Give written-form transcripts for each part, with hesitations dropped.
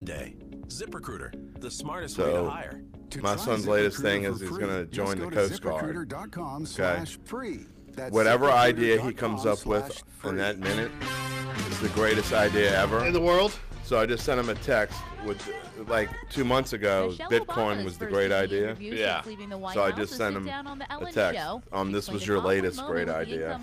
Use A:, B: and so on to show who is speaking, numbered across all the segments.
A: Day. ZipRecruiter, the smartest way to hire.
B: My son's latest thing is he's going to join the Coast Guard.
C: Okay.
B: Whatever idea he comes up with in that minute is the greatest idea ever
D: in the world.
B: So I just sent him a text with, like, 2 months ago, Bitcoin was the great idea.
D: Yeah.
B: So I just sent him a text. This was your latest great idea.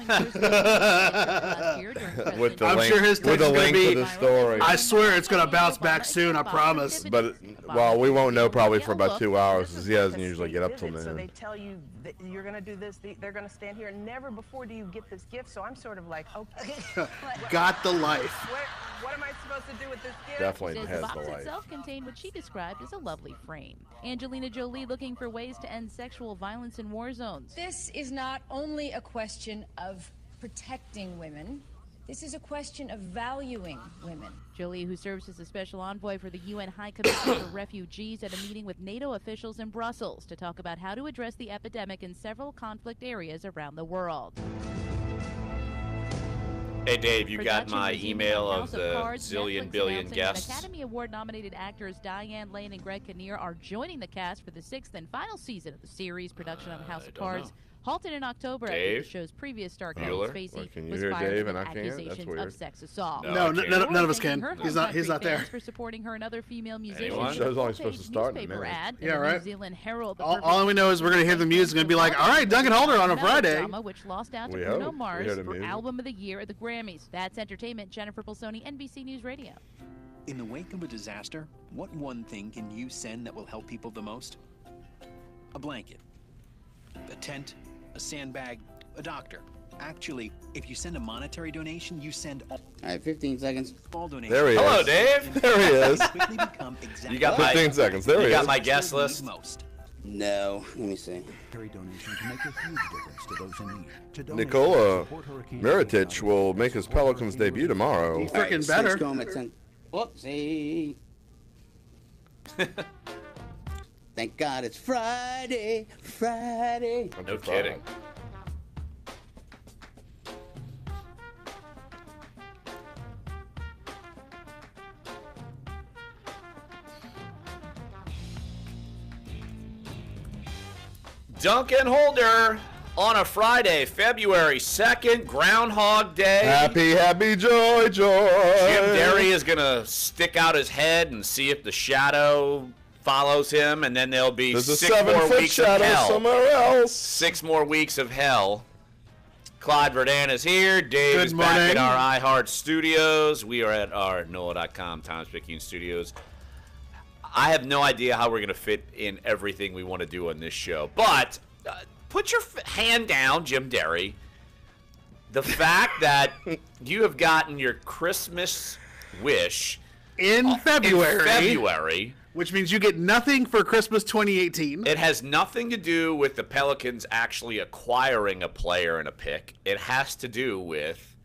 B: With the
D: I'm
B: link,
D: sure his text
B: with the
D: is gonna
B: link
D: be,
B: to the story.
D: I swear it's going to bounce back soon, I promise.
B: But, well, we won't know probably for about 2 hours because he doesn't usually get up till
E: So they
B: noon.
E: tell you that you're going to do this, they're going to stand here, and never before do you get this gift. So I'm sort of like, okay.
D: Got the life.
E: What am I supposed to do with this gift?
B: Definitely
F: The
B: has
F: box
B: the life.
F: itself contained what she described as a lovely frame. Angelina Jolie looking for ways to end sexual violence in war zones.
G: This is not only a question of protecting women, this is a question of valuing women.
F: Jolie, who serves as a special envoy for the UN High Commissioner for Refugees, at a meeting with NATO officials in Brussels to talk about how to address the epidemic in several conflict areas around the world.
H: Hey, Dave, you got
F: Production
H: my
F: resumed
H: email
F: on
H: of
F: House
H: the
F: Cards,
H: zillion
F: Netflix
H: billion
F: announcing that
H: guests.
F: Academy Award-nominated actors Diane Lane and Greg Kinnear are joining the cast for the 6th and final season of the series. Production of House of Cards halted in October after
H: Dave?
F: the show's previous star,
H: Bueller?
F: Kevin Spacey,
B: Can you
F: was
B: hear
F: fired
B: Dave
F: with
B: and I can't? That's
F: accusations
B: weird.
F: of sex assault.
H: No,
D: none of us can. He's not there.
F: For supporting her and other female musicians.
H: Anyone?
B: The show's only supposed to start in a
F: Newspaper
B: minute.
F: ad in
D: Yeah,
F: the
D: right.
F: New Zealand Herald.
D: All we know is we're going to hear the music and be like, all right, Duncan Holder on a Friday.
F: Which lost out to
B: We
F: Bruno
B: hope. We
F: Mars
B: hear the
F: for
B: music.
F: Album of the Year at the Grammys. That's entertainment. Jennifer Bolsoni, NBC News Radio.
I: In the wake of a disaster, what one thing can you send that will help people the most? A blanket, a tent, a sandbag, a doctor. Actually, if you send a monetary donation, you send all.
C: All right, 15 seconds.
I: All donations.
B: There he is.
H: Hello, Dave.
B: There he is.
I: Quickly become exactly
H: You got my
B: 15 seconds. There
H: You
B: he
H: got
B: is.
H: my guest
I: what you
H: list.
I: need most.
C: No, let me see.
J: Donation can make a huge difference to those in need. To donate,
B: Nikola
J: support Hurricane
B: Mirotic will make his Pelicans debut tomorrow.
D: He's
C: All right,
D: freaking better.
C: Six going at 10. Whoopsie. Thank God it's Friday. Friday.
H: No kidding. Duncan Holder on a Friday, February 2nd, Groundhog Day.
B: Happy, joy.
H: Jim Derry is going to stick out his head and see if the shadow follows him, and then there'll be
B: There's a
H: 6 more
B: 7-foot
H: weeks of
B: shadow
H: hell.
B: somewhere else.
H: 6 more weeks of hell. Clyde Verdun is here. Dave
D: Good
H: is back
D: morning.
H: at our iHeart studios. We are at our NOLA.com Times-Picayune studios. I have no idea how we're going to fit in everything we want to do on this show, but put your hand down, Jim Derry. The fact that you have gotten your Christmas wish
D: In February, which means you get nothing for Christmas 2018.
H: it has nothing to do with the Pelicans actually acquiring a player and a pick. It has to do with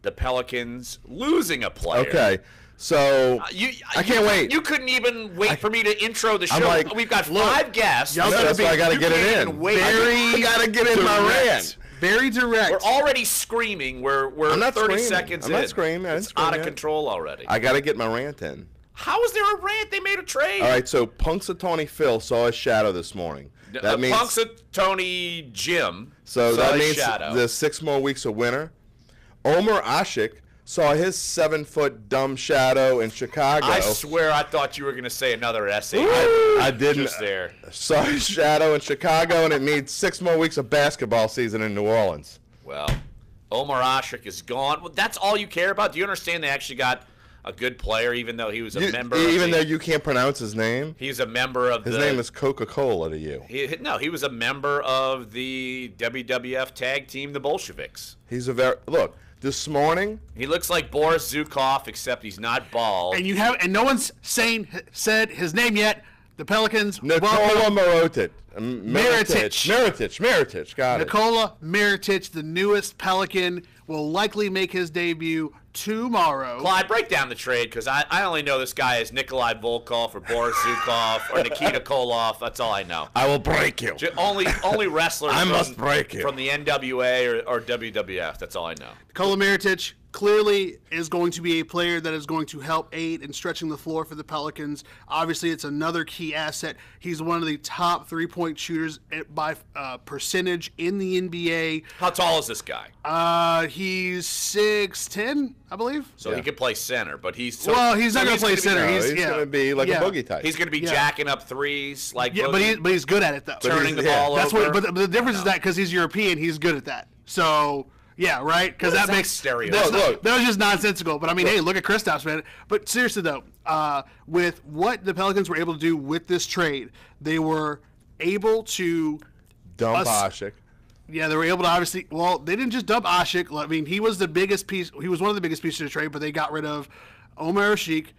H: the Pelicans losing a player.
B: Okay, so I can't wait.
H: You couldn't even wait for me to intro the show.
B: I'm like,
H: We've got 5 guests.
B: No, that's why I got to
H: You
B: get
H: can't
B: it
H: even
B: in.
H: wait.
B: I got to get in my rant.
D: Very direct.
H: We're already screaming. We're
B: I'm not
H: 30
B: screaming.
H: seconds
B: I'm
H: in.
B: not screaming. I didn't
H: It's
B: scream
H: out of
B: yet.
H: control already.
B: I got to get my rant in.
H: How is there a rant? They made a trade.
B: All right, so Punxsutawney Phil saw his shadow this morning. That means
H: Punxsutawney Jim.
B: so
H: saw
B: that
H: his
B: means
H: shadow.
B: there's 6 more weeks of winter. Omar Ashik saw his 7-foot dumb shadow in Chicago.
H: I swear I thought you were going to say another essay.
B: I didn't.
H: Just there.
B: Saw his shadow in Chicago, and it means 6 more weeks of basketball season in New Orleans.
H: Well, Omar Ashik is gone. Well, that's all you care about? Do you understand they actually got a good player, even though he was a member
B: Even
H: of
B: though you can't pronounce his name?
H: He's a member of
B: his name is Coca-Cola to you.
H: He was a member of the WWF tag team, the Bolsheviks.
B: He's a very... Look, this morning...
H: He looks like Boris Zukov, except he's not bald.
D: And no one's said his name yet. The Pelicans.
B: Nikola Mirotic.
D: Mirotic.
B: Got it.
D: Nikola Mirotic, the newest Pelican, will likely make his debut tomorrow.
H: Clyde, break down the trade, because I only know this guy as Nikolai Volkov or Boris Zukov or Nikita Koloff. That's all I know.
B: I will break you.
H: Only wrestlers
B: I must break you.
H: from the NWA or WWF. That's all I know.
D: Nikola Mirotic clearly is going to be a player that is going to help aid in stretching the floor for the Pelicans. Obviously, it's another key asset. He's one of the top three-point shooters by percentage in the NBA.
H: How tall is this guy?
D: He's 6'10", I believe.
H: So he could play center, but he's
D: not going to play center.
B: He's going to be like a boogie type.
H: He's going to be jacking up threes, like
D: but he's good at it though.
H: Turning the ball over.
D: But the difference is that because he's European, he's good at that. So. Yeah, right. Because that makes
H: stereotype.
D: That was just nonsensical. But I mean, hey, look at Kristaps, man. But seriously though, with what the Pelicans were able to do with this trade, they were able to
B: dump Ashik.
D: Yeah, they were able to obviously. Well, they didn't just dump Ashik. I mean, he was the biggest piece. He was one of the biggest pieces of the trade. But they got rid of Omer Ashik,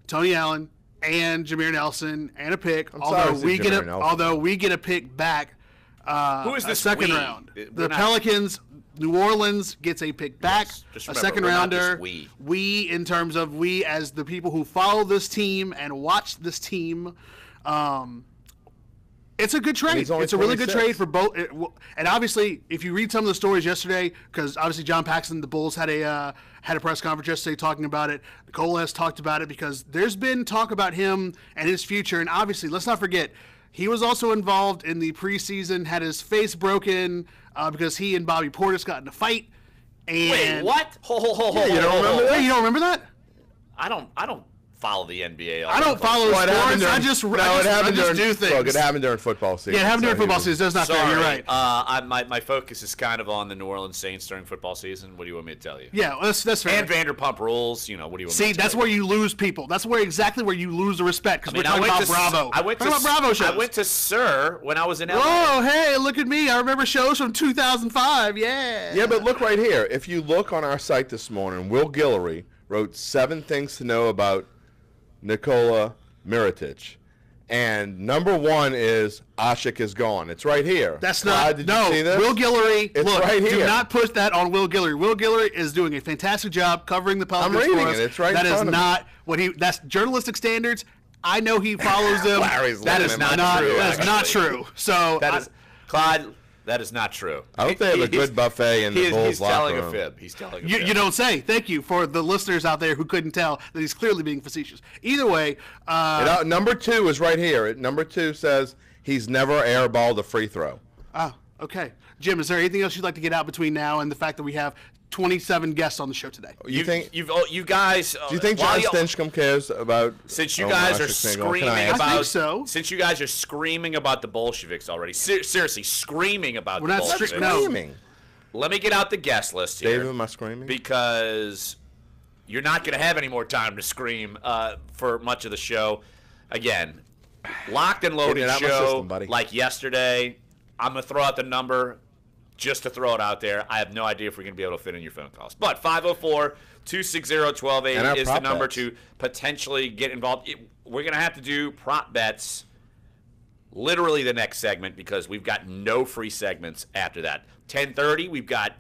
D: Tony Allen, and Jameer Nelson, and a pick. Although we get a pick back.
H: Who is this
D: second round? The Pelicans, New Orleans gets a pick back,
H: just
D: a
H: remember,
D: second
H: we're not
D: rounder.
H: just
D: We, in terms of we as the people who follow this team and watch this team, it's a good trade. It's a really good trade for both. And obviously, if you read some of the stories yesterday, because obviously John Paxson, the Bulls had a press conference yesterday talking about it. Cole has talked about it because there's been talk about him and his future. And obviously, let's not forget. He was also involved in the preseason, had his face broken because he and Bobby Portis got in a fight. And
H: wait, what?
D: You don't remember that? You don't remember that?
H: I don't follow the NBA.
D: I don't follow sports. I just do things.
B: Look, it happened during football season.
D: Yeah, it happened during football season. That's not fair. You're right.
H: My focus is kind of on the New Orleans Saints during football season. What do you want me to tell you?
D: Yeah, that's fair.
H: And Vanderpump Rules. You know, what do you want me to tell you?
D: See, that's where you lose people. That's exactly where you lose the respect because we're talking about Bravo.
H: I went to
D: Bravo shows.
H: I went to Sir when I was in LA.
D: Oh, hey, look at me. I remember shows from 2005. Yeah.
B: Yeah, but look right here. If you look on our site this morning, Will Guillory wrote 7 things to know about Nikola Mirotic, and number 1 is Ashik is gone. It's right here.
D: That's not.
B: Did you see this?
D: Will Guillory.
B: It's
D: look,
B: right here.
D: Do not push that on Will Guillory. Will Guillory is doing a fantastic job covering the Pelicans.
B: I'm reading
D: for us.
B: it. It's right.
D: That
B: in front
D: is
B: of
D: not
B: me.
D: what he. That's journalistic standards. I know he follows them.
H: That is not true.
D: That is not true. So
H: that is Clyde. That is not true.
B: I hope they have a good buffet in the Bulls locker room.
H: He's telling a fib. He's telling a fib.
D: You don't say. Thank you for the listeners out there who couldn't tell that he's clearly being facetious. Either way.
B: Number 2 is right here. Number 2 says he's never airballed a free throw.
D: Oh, okay. Jim, is there anything else you'd like to get out between now and the fact that we have 27 guests on the show today?
H: You guys?
B: Do you think John Stinchcomb cares about?
H: Since you guys are screaming about,
D: I think so.
H: Since you guys are screaming about the Bolsheviks already, seriously screaming about the Bolsheviks.
B: We're not screaming.
H: Let me get out the guest list here.
B: David, am I screaming?
H: Because you're not going to have any more time to scream for much of the show. Again, locked and loaded show like yesterday. I'm going to throw out the number. Just to throw it out there, I have no idea if we're going to be able to fit in your phone calls. But 504-260-1280 is the number to potentially get involved. We're going to have to do prop bets literally the next segment because we've got no free segments after that. 10:30, we've got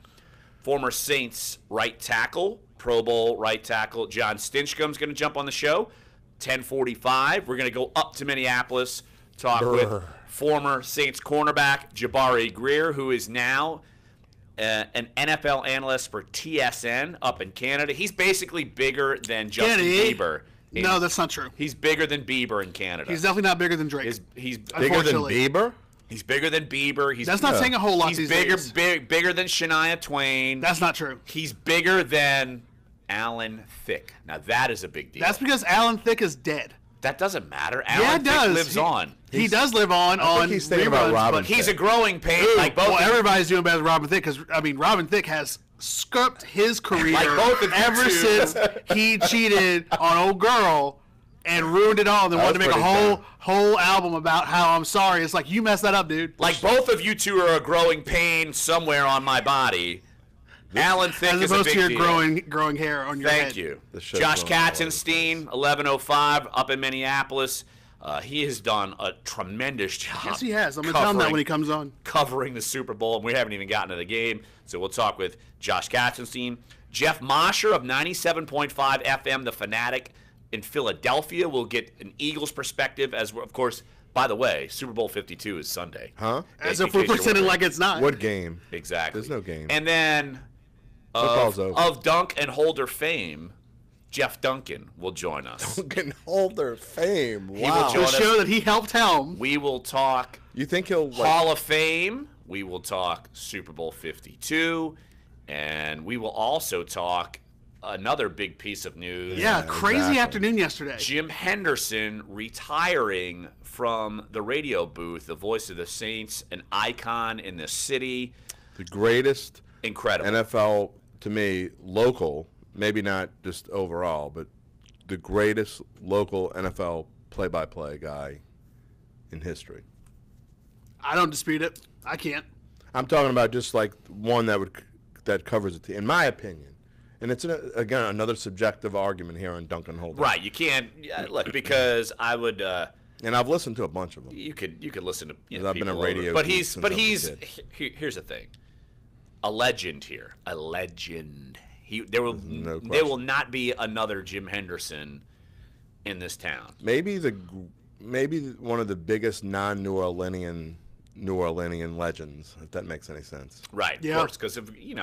H: former Saints right tackle, Pro Bowl right tackle, John Stinchcom's going to jump on the show. 10:45, we're going to go up to Minneapolis, talk with former Saints cornerback Jabari Greer, who is now an NFL analyst for TSN up in Canada. He's basically bigger than Justin Bieber.
D: No, that's not true.
H: He's bigger than Bieber in Canada.
D: He's definitely not bigger than Drake.
H: He's
B: bigger than Bieber?
H: He's bigger than Bieber.
D: That's not saying a whole lot these days.
H: Bigger than Shania Twain.
D: That's not true.
H: He's bigger than Alan Thicke. Now, that is a big deal.
D: That's because Alan Thicke is dead.
H: That doesn't matter. Alan Thicke lives on.
D: He does live on.
B: He's thinking about Robin Thicke.
H: He's a growing pain.
D: Everybody's doing better than Robin Thicke because Robin Thicke has scuped his career ever since he cheated on old girl and ruined it all. And then wanted to make a whole album about how I'm sorry. It's like you messed that up, dude.
H: Like both of you two are a growing pain somewhere on my body. Alan Thicke is a big deal.
D: As opposed to your growing hair on your head.
H: Thank you. Josh Katzenstein, 11:05, up in Minneapolis. He has done a tremendous job.
D: Yes, he has. I'm going to tell him that when he comes on.
H: Covering the Super Bowl, and we haven't even gotten to the game, so we'll talk with Josh Katzenstein. Jeff Mosher of 97.5 FM, The Fanatic in Philadelphia, will get an Eagles perspective, as of course, by the way, Super Bowl 52 is Sunday.
B: Huh?
D: As if we're pretending like it's not.
B: What game?
H: Exactly.
B: There's no game.
H: And then
B: Football's over.
H: of Dunc and Holder fame, Jeff Duncan will join us.
B: Duncan Holder fame.
H: He will
B: Wow.
H: join
D: The
H: us.
D: show that he helped helm.
H: We will talk
B: You think he'll
H: Hall of Fame. We will talk Super Bowl 52. And we will also talk another big piece of news.
D: Yeah, crazy
B: exactly.
D: afternoon yesterday.
H: Jim Henderson retiring from the radio booth, the voice of the Saints, an icon in the city.
B: the greatest
H: Incredible.
B: NFL, to me, local, maybe not just overall, but the greatest local NFL play-by-play guy in history.
D: I don't dispute it. I can't.
B: I'm talking about just like one that covers it, in my opinion. And it's, again, another subjective argument here on Duncan Holder.
H: Right, you can't look, because I would.
B: And I've listened to a bunch of them.
H: You could listen to.
B: I've been a
H: people
B: radio
H: over- but
B: geek
H: he's
B: since
H: but
B: I was a
H: he's
B: kid.
H: here's the thing, a legend here, a legend. There will
B: No
H: there will
B: question.
H: not be another Jim Henderson in this town.
B: Maybe one of the biggest non-New Orleanian legends, if that makes any sense.
H: Right,
D: Yeah.
H: of course, because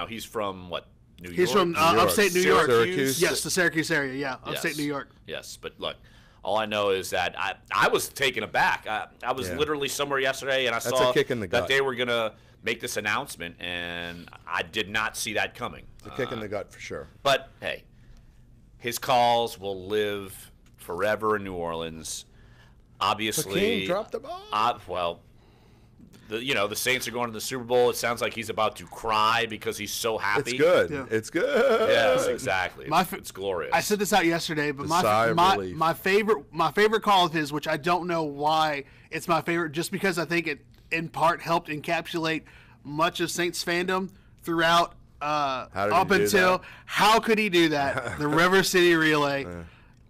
H: he's from what, New York.
D: He's from
B: New York.
D: upstate New York.
B: Syracuse.
D: Yes, the Syracuse area. Yeah, upstate
H: Yes.
D: New York.
H: Yes, but look, all I know is that I was taken aback. I was
B: Yeah.
H: literally somewhere yesterday, and I
B: That's
H: saw
B: a kick in the
H: that
B: gut.
H: they were gonna make this announcement, and I did not see that coming.
B: It's a kick in the gut for sure.
H: But hey, his calls will live forever in New Orleans. Obviously,
B: Hakeem dropped the ball.
H: Well, the Saints are going to the Super Bowl. It sounds like he's about to cry because he's so happy.
B: It's good.
D: Yeah.
B: It's good.
H: Yes, exactly.
D: My
H: It's glorious.
D: I said this out yesterday, but
B: The sigh of relief.
D: my favorite call of his, which I don't know why it's my favorite, just because I think it in part helped encapsulate much of Saints fandom throughout
B: did he
D: up
B: do
D: until
B: that?
D: how could he do that? The River City Relay.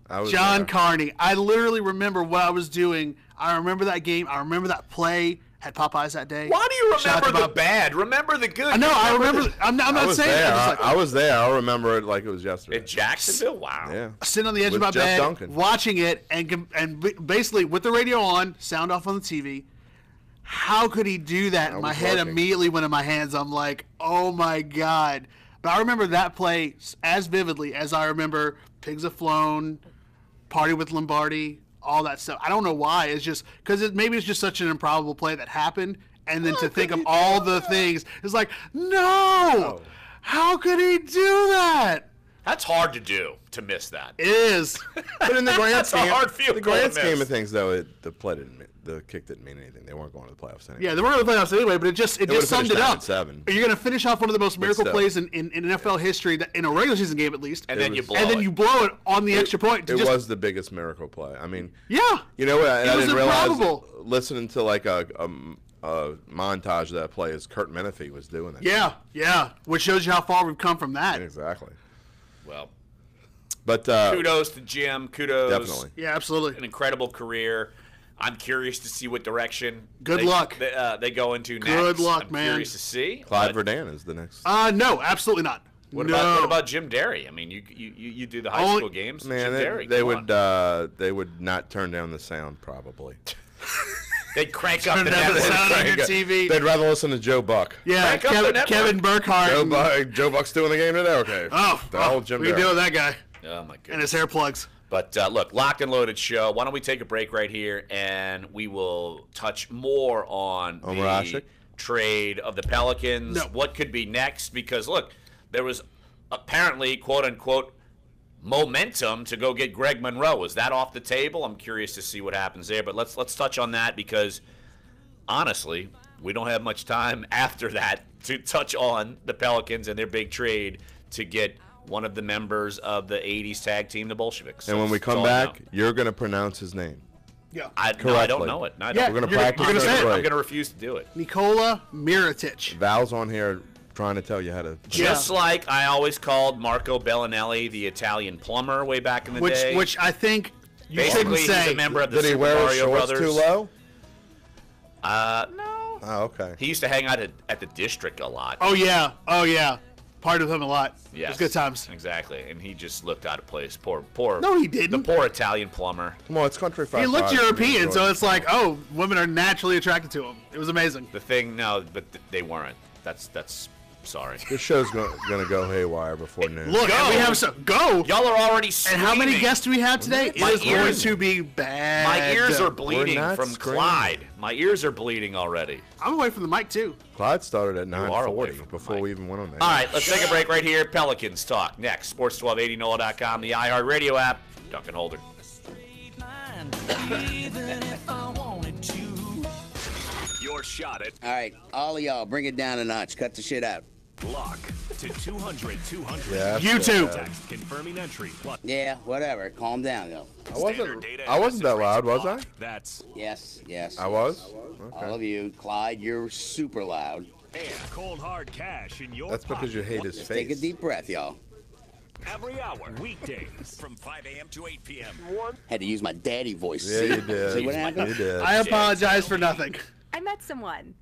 B: I was
D: John
B: there.
D: Carney. I literally remember what I was doing. I remember that game. I remember that play. Had Popeyes that day.
H: Why do you
D: Shout out
H: remember
D: to
H: the bad? Remember the good.
D: I know. I remember. I'm
B: I
D: not
B: was
D: saying
B: there.
D: that. I'm just like,
B: I was there. I remember it like it was yesterday.
H: In Jacksonville? Wow.
B: Yeah.
D: sitting on the edge
B: With
D: of my
B: Jeff
D: bed,
B: Duncan.
D: watching it, and basically with the radio on, sound off on the TV. How could he do that?
B: I
D: And my
B: was
D: head
B: working.
D: immediately went in my hands. I'm like, oh my god! But I remember that play as vividly as I remember Pigs Have Flown, Party with Lombardi, all that stuff. I don't know why. It's just because maybe it's just such an improbable play that happened, and then to think of all the things, it's like, no, how could he do that?
H: That's hard to do, to miss that.
D: It is.
B: But in the grand
H: That's a
B: scheme,
H: hard field
B: the
H: goal to
B: grand scheme
H: miss.
B: of things, though, the kick didn't mean anything. They weren't going to the playoffs anyway.
D: Yeah, they weren't going to play playoffs anyway, but it just
B: would've
D: summed it
B: finished
D: up.
B: 9-7.
D: You're going to finish off one of the most miracle
B: still.
D: plays in NFL history, that, in a regular season game at least,
H: And then you blow
D: and then
H: it.
D: you blow it on the extra point. To
B: It
D: just,
B: was the biggest miracle play. I mean,
D: yeah.
B: you know what? And
D: It
B: I
D: was
B: didn't realize,
D: improbable.
B: listening to like a montage of that play, is Kurt Menefee was doing that.
D: Yeah, which shows you how far we've come from that.
B: Exactly.
H: Well,
B: But
H: kudos to Jim. Kudos.
B: definitely.
D: Yeah, absolutely.
H: An incredible career. I'm curious to see what direction
D: Good
H: they,
D: luck.
H: they go into next.
D: Good luck,
H: I'm
D: man.
H: Curious to see.
B: Clive
H: But
B: Verdun is the next.
D: No, absolutely not.
H: what
D: no.
H: about Jim Derry? I mean, you do the high
D: Only-
H: school games.
B: Man,
H: Jim Derry,
B: they
H: come
B: would
H: on.
B: they would not turn down the sound probably.
H: They'd crank up
D: Turn
H: the
D: down the
H: network.
D: sound on your TV.
B: They'd rather listen to Joe Buck.
D: Yeah,
H: Crank up the network.
D: Kevin Burkhardt.
B: Joe Buck's doing the game today. Okay. The old Jim
D: we can
B: Derry.
D: deal with that guy
H: Oh my goodness.
D: and his hair plugs.
H: But look, Locked and Loaded show. Why don't we take a break right here, and we will touch more on
B: Omar
H: the
B: Ashik?
H: trade of the Pelicans.
D: No.
H: What could be next? Because look, there was apparently quote unquote momentum to go get Greg Monroe. Is that off the table? I'm curious to see what happens there. But let's touch on that, because honestly, we don't have much time after that to touch on the Pelicans and their big trade to get one of the members of the 80s tag team, the Bolsheviks.
B: And when we
H: That's all
B: come
H: I
B: back,
H: know.
B: you're going to pronounce his name.
D: Yeah.
H: I don't
B: correctly.
H: know it. No, I
D: Yeah,
H: don't.
B: We're going to
D: you're
B: practice.
D: gonna say it.
B: right.
H: I'm going to refuse to do it.
D: Nikola Mirotic.
B: Val's on here trying to tell you how to.
H: Just like I always called Marco Bellinelli the Italian plumber way back in the day.
D: Which I think you
H: basically
D: shouldn't
H: he's
D: say.
H: a member of the
B: Did he
H: Super
B: wear his
H: Mario
B: shorts
H: Brothers.
B: too low?
H: No.
B: Oh, okay.
H: He used to hang out at the district a lot.
D: Oh yeah. Partied with him a lot.
H: Yes.
D: It was good times.
H: Exactly. And he just looked out of place. Poor.
D: No, he didn't.
H: The poor Italian plumber.
B: Come on, it's country fried
D: He looked
B: fries.
D: European, so it's like, oh, women are naturally attracted to him. It was amazing.
H: The thing, no, but they weren't. That's Sorry.
B: This show's gonna go haywire before noon.
D: Look,
H: Go.
D: we have some. Go.
H: Y'all are already screaming.
D: And how many guests do we have today? It is going to be bad.
H: My ears are bleeding
B: not
H: from
B: screaming.
H: Clyde. My ears are bleeding already.
D: I'm away from the mic too.
B: Clyde started at
H: are away
B: 9:40
H: from the
B: before
H: mic.
B: we even went on there.
H: All right, let's take a break right here. Pelicans talk next. Sports 1280 NOLA.com, the iHeartRadio app. Duncan Holder.
K: Your shot at
C: All right, all of y'all, bring it down a notch. Cut the shit out.
K: block to 200.
B: Yeah,
D: YouTube.
K: Text confirming entry. Plus
C: Yeah, whatever. Calm down, though.
B: I wasn't that loud, was I?
K: That's
C: Yes, yes.
B: I was?
C: All
B: Okay.
C: of you. Clyde, you're super loud.
K: and cold hard cash in your
B: That's because you
K: pocket.
B: hate his
C: Just take a
B: face.
C: deep breath, y'all.
K: Every hour, weekdays from 5 a.m. to 8 p.m.
C: Had to use my daddy voice.
B: Yeah,
C: See?
B: you did.
C: See what happened?
B: You did.
D: I apologize for nothing.
L: I met someone.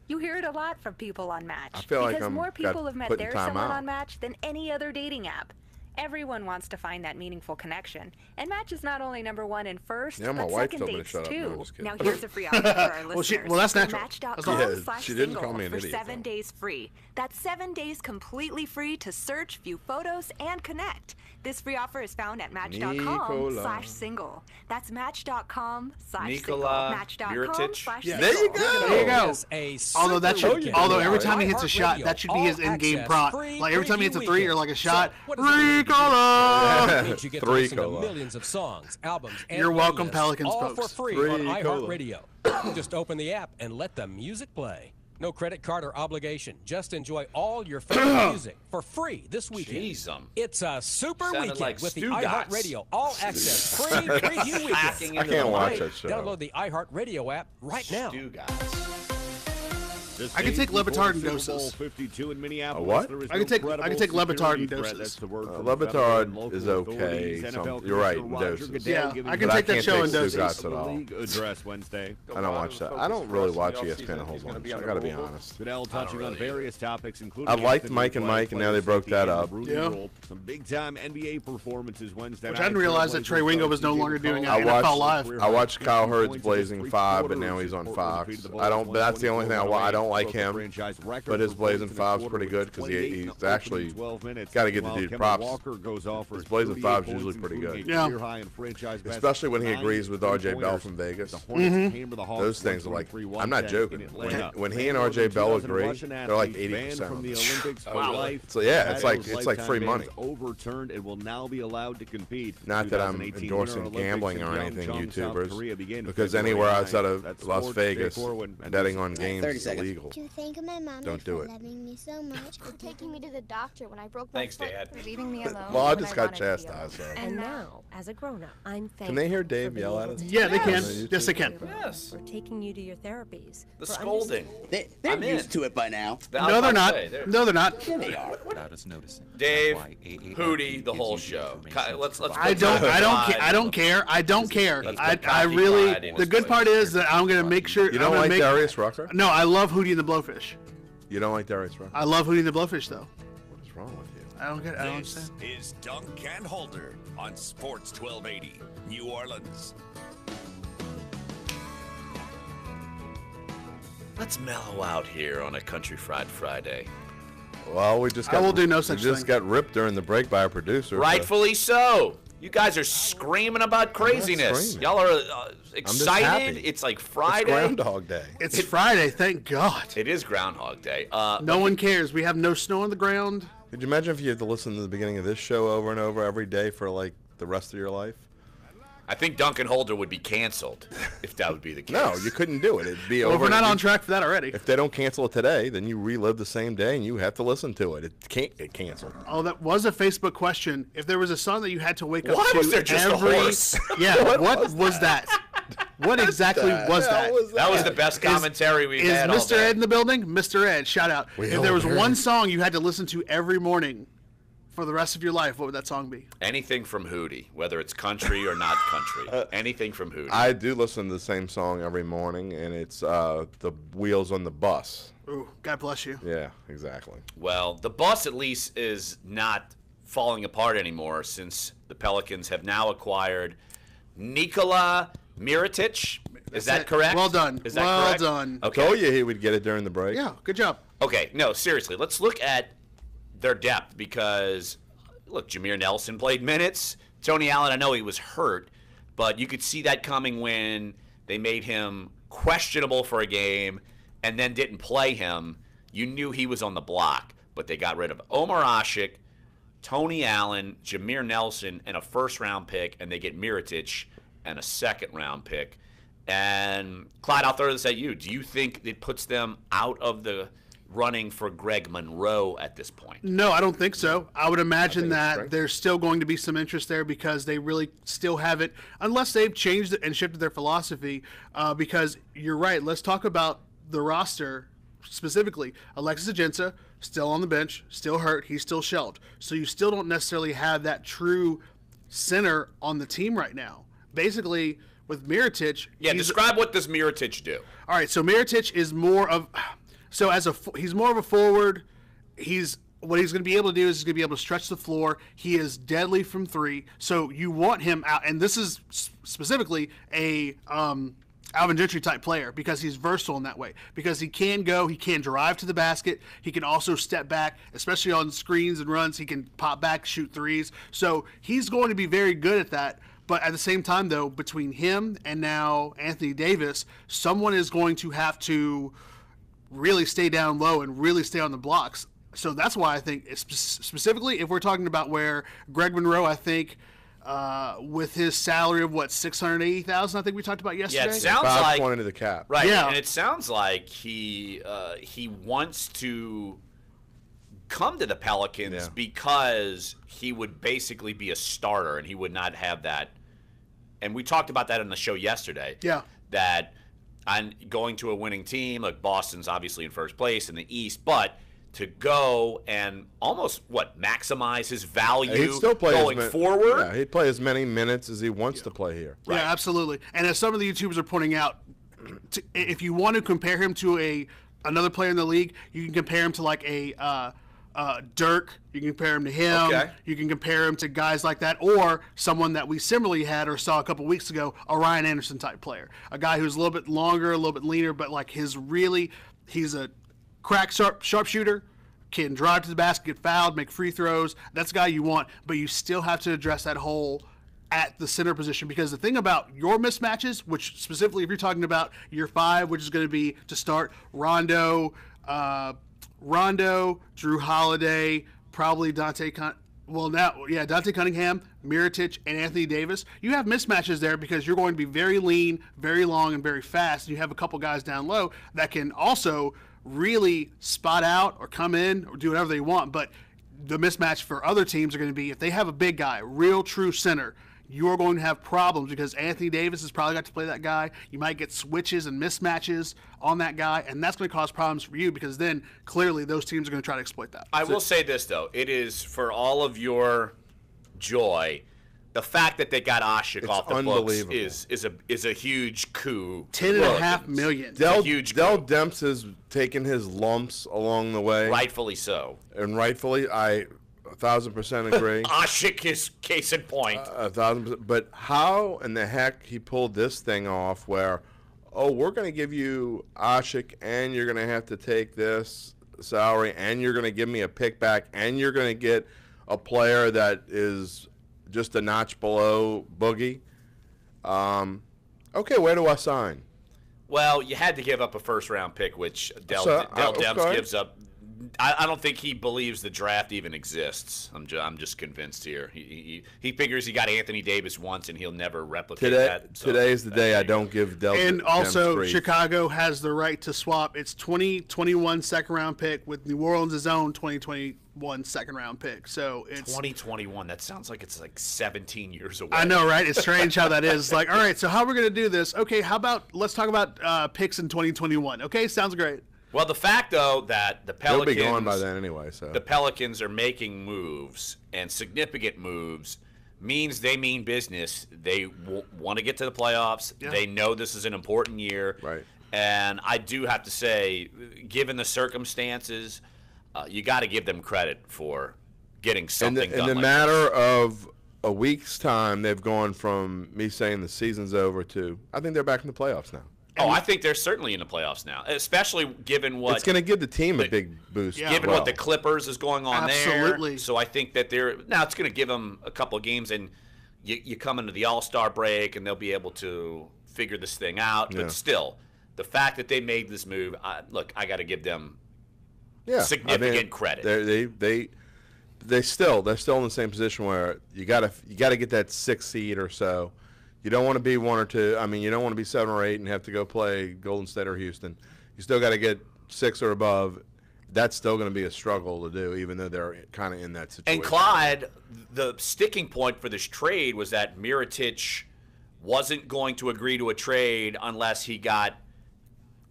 L: You hear it a lot from people on Match.
B: I feel like
L: because
B: I'm
L: more people
B: got
L: have met
B: put in
L: their
B: time
L: someone
B: out.
L: on Match than any other dating app. Everyone wants to find that meaningful connection. And Match is not only #1 and first,
B: Yeah, my
L: but
B: wife
L: second
B: told me to
L: dates
B: shut up. No,
L: too.
B: I'm just kidding.
L: Now here's a free offer for our listeners.
D: Well, that's
L: Go
D: natural.
L: Match.com
B: Yeah, she didn't call me an
L: for
B: idiot,
L: 7
B: though.
L: days free. That's 7 days completely free to search, view photos, and connect. This free offer is found at
B: Nicola.
L: Match.com/single. That's Match.com/single.
H: Nicola
L: Match.com/single.
H: Mirotic?
B: There you go.
D: There you go.
M: Is a
D: Although that
M: super
D: should,
M: weekend.
D: although every time he hits a shot,
M: iHeartRadio,
D: that should be his
M: all
D: in-game
M: access,
D: prompt.
M: free
D: Like every time he hits a
M: preview
D: 3 or
M: weekend.
D: like a shot,
M: So, what does that mean?
D: Ricola.
M: It means you get to
B: Three
M: listen to
B: cola.
M: millions of songs, albums, and
D: You're welcome,
M: playlists,
D: Pelicans
M: all
D: folks.
M: for free
B: Three
M: on
B: cola.
M: iHeartRadio. Just open the app and let the music play. No credit card or obligation. Just enjoy all your favorite music for free this weekend.
H: Jeez,
M: It's a super
H: Sounded
M: weekend
H: like
M: with the
H: Stugotz.
M: iHeartRadio All Access free preview
H: Hacking
M: weekend.
H: into
B: I can't
H: the
B: watch
H: mic.
B: that show.
M: Download the iHeartRadio app right now.
H: Stugotz.
D: I can take Lebitard doses.
N: 52 in
B: A
N: Minneapolis.
B: what?
N: There is
D: I can take Lebitard
N: security
D: doses.
N: threat. That's the word from
B: Lebitard
N: federal and
B: is
N: local
B: okay.
N: authorities.
B: Some-
N: NFL
B: you're right,
N: Commissioner Roger
B: doses.
N: Goodell
D: Yeah,
N: giving
D: I can
B: But
D: take that
B: can't
D: show
B: take
D: in doses.
B: Stugotz at all.
N: league address Wednesday.
B: I don't watch that. I don't really watch ESPN a whole bunch. I gotta be honest.
N: Goodell touching on various topics, including
B: I liked
N: the
B: Mike and
N: new
B: Mike, and now they
N: player
B: broke that
N: safety and
B: up.
N: the Rudy
D: Yeah.
N: Rule. Some big-time NBA performances Wednesday
D: Which
N: night.
D: I didn't realize that Trey Wingo was no longer doing
B: I
D: NFL
B: watched.
D: Live.
B: I watched Kyle Hurd's Blazing 5, but now he's on Fox. I don't. But that's the only thing I don't like him. But his Blazing 5's pretty good because he's actually got to give the dude props. His Blazing 5's usually pretty good.
D: Yeah.
B: Especially when he agrees with RJ Bell from Vegas. Those things are like, I'm not joking. When he and RJ Bell agree, they're like 80%.
N: Wow.
B: So yeah, it's like free money.
N: Overturned and will now be allowed to compete.
B: Not that I'm
N: 2018
B: endorsing
N: Winter
B: gambling or
N: Olympics in
B: anything,
N: Pyeongchang, South Korea
B: YouTubers,
N: begin
B: because
N: February
B: anywhere
N: 9th.
B: outside of
N: That's
B: Las
N: Sports
B: Vegas,
N: Day Corwin.
B: betting on games
C: 30
B: is
C: seconds.
B: illegal.
O: To thank my mom
B: Don't do
O: for
B: it.
O: loving me so much, for taking me to the doctor when I broke my
H: Thanks,
O: foot,
H: Dad.
O: for leaving me alone.
B: Well, I
O: when
B: just got
O: wanted to be
B: chastised.
O: alone.
B: So.
O: And now, as a grown-up, I'm thankful.
B: Can they hear Dave
O: for
B: yell
O: being
B: at us?
O: able to
D: Yeah, they
O: do
D: can.
O: this.
D: Yes, they can.
H: Yes.
O: For taking you to your therapies.
H: The
O: for
H: scolding.
C: They're
H: I'm in.
C: used to it by now.
D: No, they're not. No, they're not.
C: Yeah, they are.
H: Dave, Hootie, the whole show. Let's.
D: I don't care. I don't care. I really. The good part is that I'm gonna make sure.
B: You don't like Darius Rucker?
D: No, I love Hootie and the Blowfish.
B: You don't like Darius Rucker?
D: I love Hootie and the Blowfish, though.
B: What is wrong with you?
D: I don't get. I don't
K: This
D: understand.
K: is Dunc and Holder on Sports 1280, New Orleans.
H: Let's mellow out here on a Country Fried Friday.
B: Well, we just got.
D: I will do no such
B: we just
D: thing.
B: got ripped during the break by our producer.
H: Rightfully so. You guys are screaming about craziness.
B: screaming.
H: Y'all are
B: happy.
H: excited. It's like Friday.
B: It's Groundhog Day.
D: It's Friday. Thank God.
H: It is Groundhog Day.
D: No one cares. We have no snow on the ground.
B: Could you imagine if you had to listen to the beginning of this show over and over every day for like the rest of your life?
H: I think Duncan Holder would be canceled if that would be the case.
B: No, you couldn't do it. It'd be
D: Well,
B: over.
D: we're not
B: and
D: on track for that already.
B: If they don't cancel it today, then you relive the same day and you have to listen to it. It can't get canceled.
D: Oh, that was a Facebook question. If there was a song that you had to wake up
H: Why
D: to
H: was there just a
D: every,
H: horse?
D: Yeah, what was that? What exactly was that?
H: That was the best commentary we've had all
D: Is Mr.
H: day.
D: Ed in the building? Mr. Ed, shout out. If there was one song you had to listen to every morning for the rest of your life, what would that song be?
H: Anything from Hootie, whether it's country or not country. Anything from Hootie.
B: I do listen to the same song every morning, and it's The Wheels on the Bus.
D: Ooh, God bless you.
B: Yeah, exactly.
H: Well, the bus at least is not falling apart anymore since the Pelicans have now acquired Nicola Mirotic. Is that correct?
D: Well done.
H: Is that
D: well
H: correct?
D: done.
B: I
H: Okay.
B: told you he would get it during the break.
D: Yeah, good job.
H: Okay, no, seriously. Let's look at their depth because, look, Jameer Nelson played minutes. Tony Allen, I know he was hurt, but you could see that coming when they made him questionable for a game and then didn't play him. You knew he was on the block, but they got rid of Omar Ashik, Tony Allen, Jameer Nelson, and a first-round pick, and they get Mirotic and a second-round pick. And, Clyde, I'll throw this at you. Do you think it puts them out of the running for Greg Monroe at this point?
D: No, I don't think so. I would imagine that there's still going to be some interest there because they really still haven't, unless they've changed it and shifted their philosophy, because you're right. Let's talk about the roster specifically. Alexis Aginsa, still on the bench, still hurt. He's still shelved. So you still don't necessarily have that true center on the team right now. Basically, with Mirotic...
H: Yeah, describe what does Mirotic do.
D: All right, so Mirotic is more of... So he's more of a forward. What he's going to be able to do is he's going to be able to stretch the floor. He is deadly from three. So you want him out, and this is specifically a Alvin Gentry type player because he's versatile in that way. Because he can drive to the basket. He can also step back, especially on screens and runs. He can pop back, shoot threes. So he's going to be very good at that. But at the same time, though, between him and now Anthony Davis, someone is going to have to really stay down low and really stay on the blocks. So that's why I think, specifically, if we're talking about where Greg Monroe, I think, with his salary of $680,000, I think we talked about yesterday.
H: Yeah, it sounds like
B: point of the cap,
H: right?
D: Yeah,
H: and it sounds like he wants to come to the Pelicans because he would basically be a starter and he would not have that. And we talked about that in the show yesterday.
D: Yeah,
H: that I'm going to a winning team, like Boston's obviously in first place in the East, but to go and almost maximize his value
B: he'd still play
H: going forward.
B: Yeah, he'd play as many minutes as he wants to play here.
D: Right. Yeah, absolutely. And as some of the YouTubers are pointing out, if you want to compare him to another player in the league, you can compare him to like a Dirk. You can compare him to him.
H: Okay.
D: You can compare him to guys like that, or someone that we similarly had or saw a couple weeks ago, a Ryan Anderson type player, a guy who's a little bit longer, a little bit leaner, but like he's a crack sharpshooter, can drive to the basket, get fouled, make free throws. That's the guy you want, but you still have to address that hole at the center position, because the thing about your mismatches, which specifically if you're talking about year 5, which is going to be to start Rondo, Drew Holiday, probably Dante Cunningham, Mirotic, and Anthony Davis. You have mismatches there because you're going to be very lean, very long, and very fast. You have a couple guys down low that can also really spot out or come in or do whatever they want. But the mismatch for other teams are going to be if they have a big guy, real true center, you're going to have problems because Anthony Davis has probably got to play that guy. You might get switches and mismatches on that guy, and that's going to cause problems for you because then clearly those teams are going to try to exploit that.
H: I will say this, though. It is for all of your joy, the fact that they got Ashik off the books is a huge coup.
D: $10.5 million.
B: Dell Demps has taken his lumps along the way.
H: Rightfully so.
B: And rightfully, I 1,000% agree.
H: Ashik is case in point.
B: 1,000%. But how in the heck he pulled this thing off where, we're going to give you Ashik and you're going to have to take this salary and you're going to give me a pick back and you're going to get a player that is just a notch below Boogie. Okay, where do I sign?
H: Well, you had to give up a first-round pick, which Dell Demps gives up. I don't think he believes the draft even exists. I'm just convinced here. He figures he got Anthony Davis once and he'll never replicate that. So
B: today is the day I don't give Dell.
D: And also,
B: Demps
D: Chicago has the right to swap its 2021 second-round pick with New Orleans' own 2021 second-round pick. So it's
H: 2021. That sounds like it's like 17 years away.
D: I know, right? It's strange how that is. Like, all right, so how are we going to do this? Okay, let's talk about picks in 2021. Okay, sounds great.
H: Well, the fact, though, that the Pelicans...
B: They'll be gone by then anyway, so...
H: The Pelicans are making moves, and significant moves, means they mean business. They want to get to the playoffs. Yeah. They know this is an important year.
B: Right.
H: And I do have to say, given the circumstances, you got to give them credit for getting something done.
B: In the matter of a week's time, they've gone from me saying the season's over to, I think they're back in the playoffs now.
H: Oh, I think they're certainly in the playoffs now, especially given what
B: it's going to give the team a big boost.
H: Given what the Clippers is going on
D: Absolutely.
H: there. So I think that it's going to give them a couple of games, and you come into the All-Star break, and they'll be able to figure this thing out.
B: Yeah.
H: But still, the fact that they made this move, I got to give them significant credit.
B: They're still in the same position where you got to get that 6th seed or so. You don't want to be 1 or 2. I mean, you don't want to be 7 or 8 and have to go play Golden State or Houston. You still got to get 6 or above. That's still going to be a struggle to do, even though they're kind of in that situation.
H: And Clyde, the sticking point for this trade was that Mirotic wasn't going to agree to a trade unless he got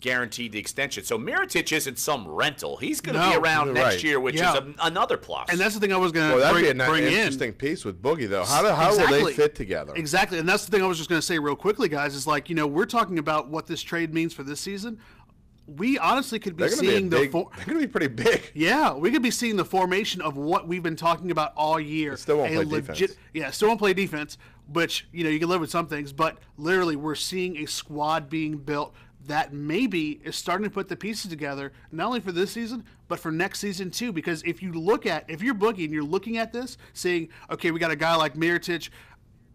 H: guaranteed the extension. So Mirotic isn't some rental. He's going to be around next year, which is another plus.
D: And that's the thing I was going to
B: that'd be an
D: bring in.
B: interesting piece with Boogie, though. How will they fit together?
D: Exactly. And that's the thing I was just going to say real quickly, guys, is like, we're talking about what this trade means for this season. We honestly could be seeing
B: they're going to be pretty big.
D: Yeah, we could be seeing the formation of what we've been talking about all year.
B: They still won't play defense.
D: Yeah, still won't play defense, which, you can live with some things, but literally we're seeing a squad being built that maybe is starting to put the pieces together, not only for this season, but for next season too. Because if you're Boogie and you're looking at this, saying, okay, we got a guy like Mirotic,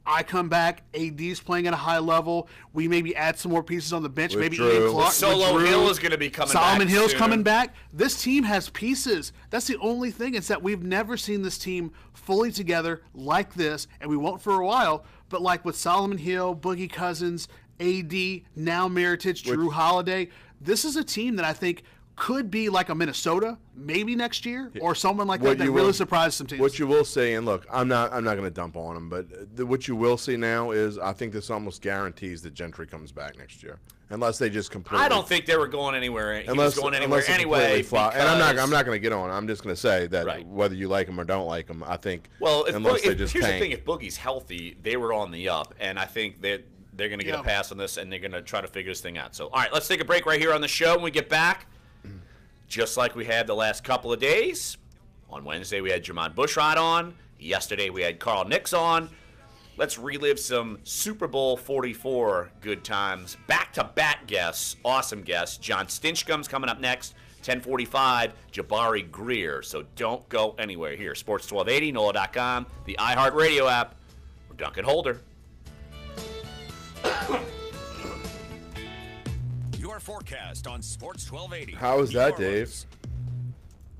D: I come back, AD's playing at a high level, we maybe add some more pieces on the bench,
B: with
D: maybe
B: Drew.
D: Ian Clark,
H: Solo Hill is going to be coming back.
D: Solomon Hill's
H: soon.
D: coming back. This team has pieces. That's the only thing. It's that we've never seen this team fully together like this, and we won't for a while, but like with Solomon Hill, Boogie Cousins, AD, now Mirotic, Drew Holiday, this is a team that I think could be like a Minnesota maybe next year, or someone like that really surprised some teams.
B: What you will see, and look, I'm not going to dump on them, but what you will see now is I think this almost guarantees that Gentry comes back next year, unless they just completely.
H: I don't think they were going anywhere. He was going anywhere anyway.
B: And I'm not going to get on. I'm just going to say that whether you like him or don't like him, I think.
H: Well,
B: unless they
H: here's
B: just
H: the thing: if Boogie's healthy, they were on the up, and I think that they're going to get a pass on this, and they're going to try to figure this thing out. So, all right, let's take a break right here on the show. When we get back, just like we had the last couple of days, on Wednesday we had Jermon Bushrod on. Yesterday we had Carl Nix on. Let's relive some Super Bowl 44 good times. Back-to-back guests, awesome guests. John Stinchcom's coming up next, 10:45, Jabari Greer. So don't go anywhere here. Sports 1280, NOLA.com, the iHeartRadio app. We're Dunc and Holder.
K: Your forecast on Sports 1280.
B: How is that, Dave?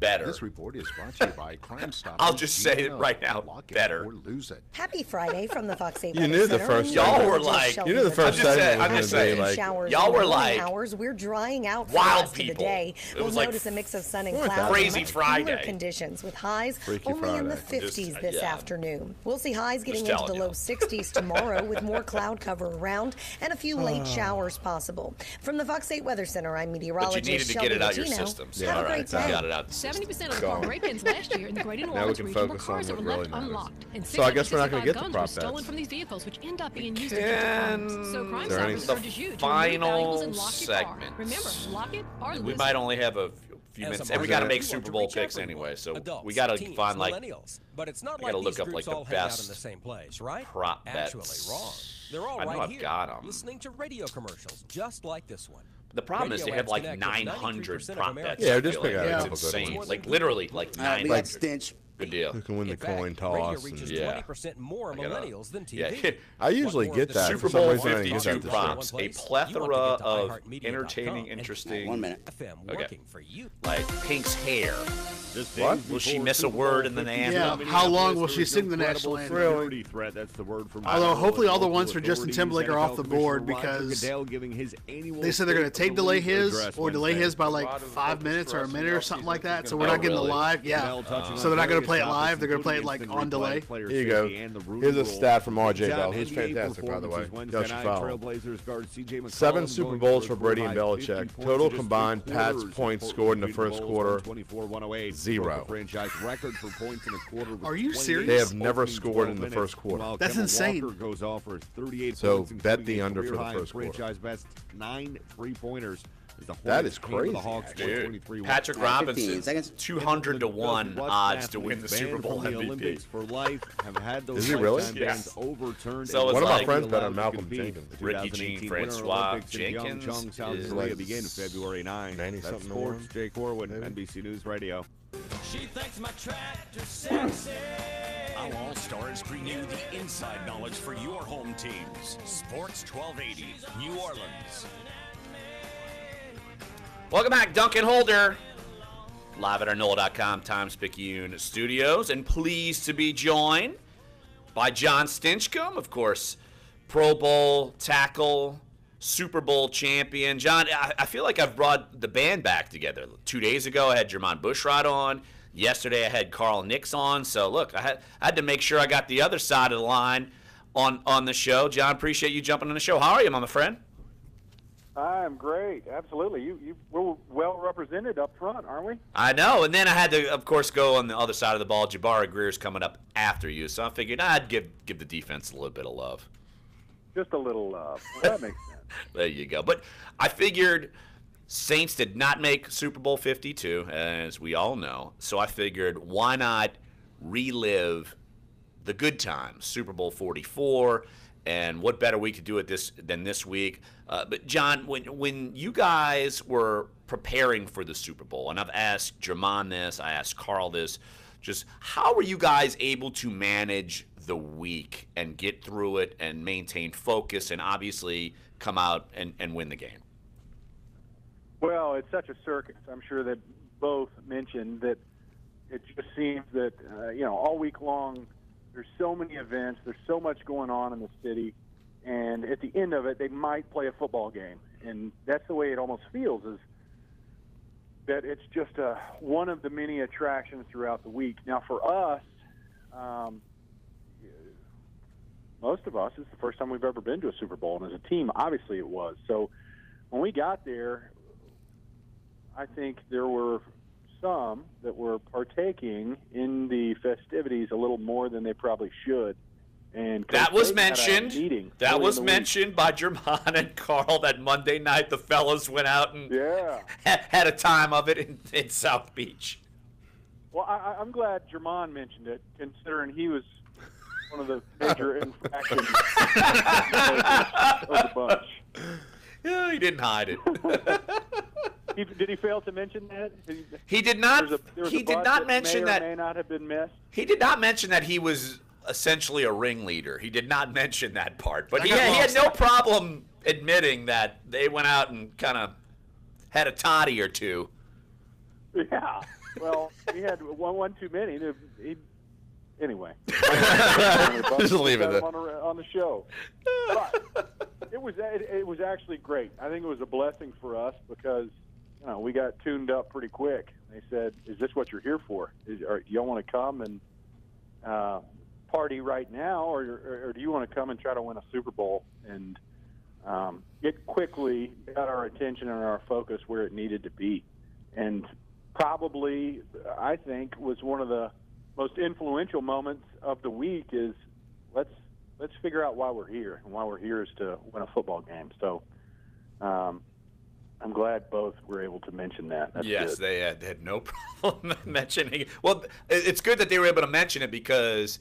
H: Better.
J: This report is brought to you by Crime Stoppers.
H: I'll just say it right now. Better.
J: Or lose it.
P: Happy Friday from the Fox 8
B: You knew the first.
H: Y'all were like.
B: You knew the first segment.
H: I'm just saying.
B: Like,
P: y'all
H: were like
P: hours. We're drying out for
H: wild
P: the
H: people.
P: day.
H: It was
P: we'll
H: like
P: notice a mix of sun and
B: Freaky
P: clouds.
H: Crazy
P: and much
H: Friday.
P: cooler conditions with highs
B: Freaky
P: only in the
B: Friday.
P: 50s this
H: yeah.
P: afternoon. We'll see highs getting
H: Just
P: into the
H: telling
P: low 60s tomorrow with more cloud cover around and a few late showers possible. From the Fox 8 Weather Center, I'm
H: But you
P: meteorologist
H: needed to
P: Shelby
H: get it out your
P: Latino.
H: system. So
P: Have
H: all
P: a
H: right,
P: great day.
H: got it out.
Q: 70% of the car break-ins last year in the Greater New
B: Now we
Q: Orleans
B: can
Q: region were
B: focus on
Q: cars that
B: what
Q: were
B: really
Q: left
B: matters.
Q: unlocked. And
B: So I guess we're not gonna
Q: 665
B: get the
Q: guns
B: prop
Q: were stolen
B: bets.
Q: from these vehicles, which end up being used
H: And
Q: as crimes. So Crime
B: is there any-
Q: Stoppers urges you to remove
H: final
Q: valuables and lock your car.
H: segment.
Q: Remember, lock it or lose
H: We
Q: it.
H: might only have a few
M: As
H: minutes,
M: a
H: and we got to
M: marketer,
H: make
M: we
H: Super
M: want to
H: Bowl
M: reach
H: picks
M: everyone.
H: anyway. So
M: Adults,
H: we got to
M: teens,
H: find like
M: millennials. But it's not
H: I
M: like
H: gotta
M: these
H: look up,
M: groups
H: like, the
M: all hang out in
H: best
M: the same place, right?
H: prop
M: Actually,
H: bets.
M: wrong. They're all
H: I know
M: right
H: I've
M: here,
H: got 'em.
M: listening to radio commercials just like this one.
H: The problem is they have like
M: Radio ads connect with
H: 900
M: 93% of
H: prop
M: Americans.
H: bets.
B: Yeah,
H: I
B: just
H: feel
B: pick
H: like.
B: out a
H: It's
B: couple good
H: insane.
B: ones.
H: Like literally, like
C: All right, we
H: 900.
C: got Stinch.
H: Good deal.
B: Who can win the
M: In fact,
B: coin
M: radio
B: toss?
M: reaches
H: Yeah.
M: 20% more
H: I gotta-
M: millennials than
H: Yeah,
M: TV.
B: I usually
M: Want more
B: get
M: of the
B: that.
H: Super
B: For some
H: Bowl
B: reason, I didn't get
H: 52
B: that this year.
H: props, a
M: You want to
H: plethora
M: get to
H: of
M: iHeartMedia.com
H: entertaining,
M: and
H: interesting.
C: 1 minute.
M: FM
H: Okay.
M: working for you.
H: Like Pink's hair.
B: What?
H: Will she miss a word in the anthem?
D: Yeah, how long will she sing the national anthem?
B: Really?
N: Threat. That's the word from
D: Although hopefully all the
N: local
D: ones for Justin
N: authorities.
D: Timberlake are off the
N: NFL Commissioner
D: board
N: Roger
D: because
N: Goodell giving his annual
D: they said they're going to
N: State
D: tape
N: of the
D: delay
N: League
D: his
N: address
D: or delay
N: Wednesday.
D: his by like 5 minutes or a minute or something like that. So we're not getting the
H: really?
D: live. Yeah. So they're not going to play it live. They're going to play it like on delay.
B: Here you go. Here's a stat from RJ Bell. He's fantastic, by the way. Y'all should follow. 7 Super Bowls for Brady and Belichick. Total combined Pats points scored in the first quarter, 0.
N: Franchise record for points in a quarter.
D: Are you serious?
B: They have never scored in the first quarter.
D: That's insane.
N: Walker goes off for 38
B: So
N: points,
B: bet
N: including
B: the
N: a
B: under for the
N: career-high
B: first quarter.
N: Franchise best 9 3-pointers
B: That is
N: came to
B: crazy,
N: The Hawks
B: actually.
N: 123
H: Patrick Robinson, 200-1 odds to win the Super Bowl
N: The
H: MVP.
N: Olympics for life have had those
B: Is he really?
N: lifetime bans overturned.
H: So
N: and
H: it's
B: One of my
H: like-
B: friends bet on
N: allowed to
B: Malcolm
N: compete.
B: Jenkins.
N: The
H: Ricky
N: 2018
H: Jean
N: Winter
H: Francois
N: Olympics in
H: Jenkins
N: Pyeongchang, South
H: is
N: Korea begin February 9th.
B: 90
N: That's
B: something
N: sports.
B: more.
N: Jake Corwin, NBC News Radio.
K: She thinks my tractor sexy. Our All-Stars bring you the inside knowledge for your home teams. Sports 1280, New Orleans.
H: Welcome back, Duncan Holder. Live at our NOLA.com Times-Picayune studios. And pleased to be joined by John Stinchcomb, of course, Pro Bowl tackle, Super Bowl champion. John, I feel like I've brought the band back together. 2 days ago, I had Jermon Bushrod on. Yesterday, I had Carl Nix on. So, look, I had to make sure I got the other side of the line on the show. John, appreciate you jumping on the show. How are you, my friend?
R: I'm great. Absolutely. We're well represented up front, aren't we?
H: I know. And then I had to, of course, go on the other side of the ball. Jabari Greer's coming up after you. So I figured I'd give the defense a little bit of love.
R: Just a little love. Well, that makes sense.
H: There you go. But I figured Saints did not make Super Bowl 52, as we all know. So I figured, why not relive the good times, Super Bowl 44, and what better week to do it than this week? But John, when you guys were preparing for the Super Bowl, and I've asked Jermon this, I asked Carl this, just how were you guys able to manage the week and get through it and maintain focus and obviously come out and win the game?
R: Well, it's such a circus. I'm sure that both mentioned that it just seems that, all week long, there's so many events, there's so much going on in the city, and at the end of it, they might play a football game. And that's the way it almost feels, is that it's just one of the many attractions throughout the week. Now, for us, most of us, it's the first time we've ever been to a Super Bowl, and as a team, obviously it was. So when we got there, I think there were some that were partaking in the festivities a little more than they probably should. And
H: that was mentioned. That was
R: week.
H: mentioned by Jermon and Carl that Monday night the fellas went out and had a time of it in South Beach.
R: Well, I'm glad Jermon mentioned it, considering he was one of the major infractions of the bunch.
H: Yeah, he didn't hide it.
R: Did he fail to mention that?
H: He did not. He did not mention that.
R: May not have been missed.
H: He did not mention that he was essentially a ringleader. He did not mention that part, but he had no problem admitting that they went out and kind of had a toddy or two.
R: Yeah. Well, he had one too many. Anyway,
B: just leave it
R: on the show. But it was actually great. I think it was a blessing for us because we got tuned up pretty quick. They said, "Is this what you're here for? Do you want to come and party right now, or do you want to come and try to win a Super Bowl?" And it quickly got our attention and our focus where it needed to be, and probably I think was one of the most influential moments of the week is let's figure out why we're here, and why we're here is to win a football game. So I'm glad both were able to mention that. That's
H: yes,
R: good.
H: They had no problem mentioning it. Well, it's good that they were able to mention it because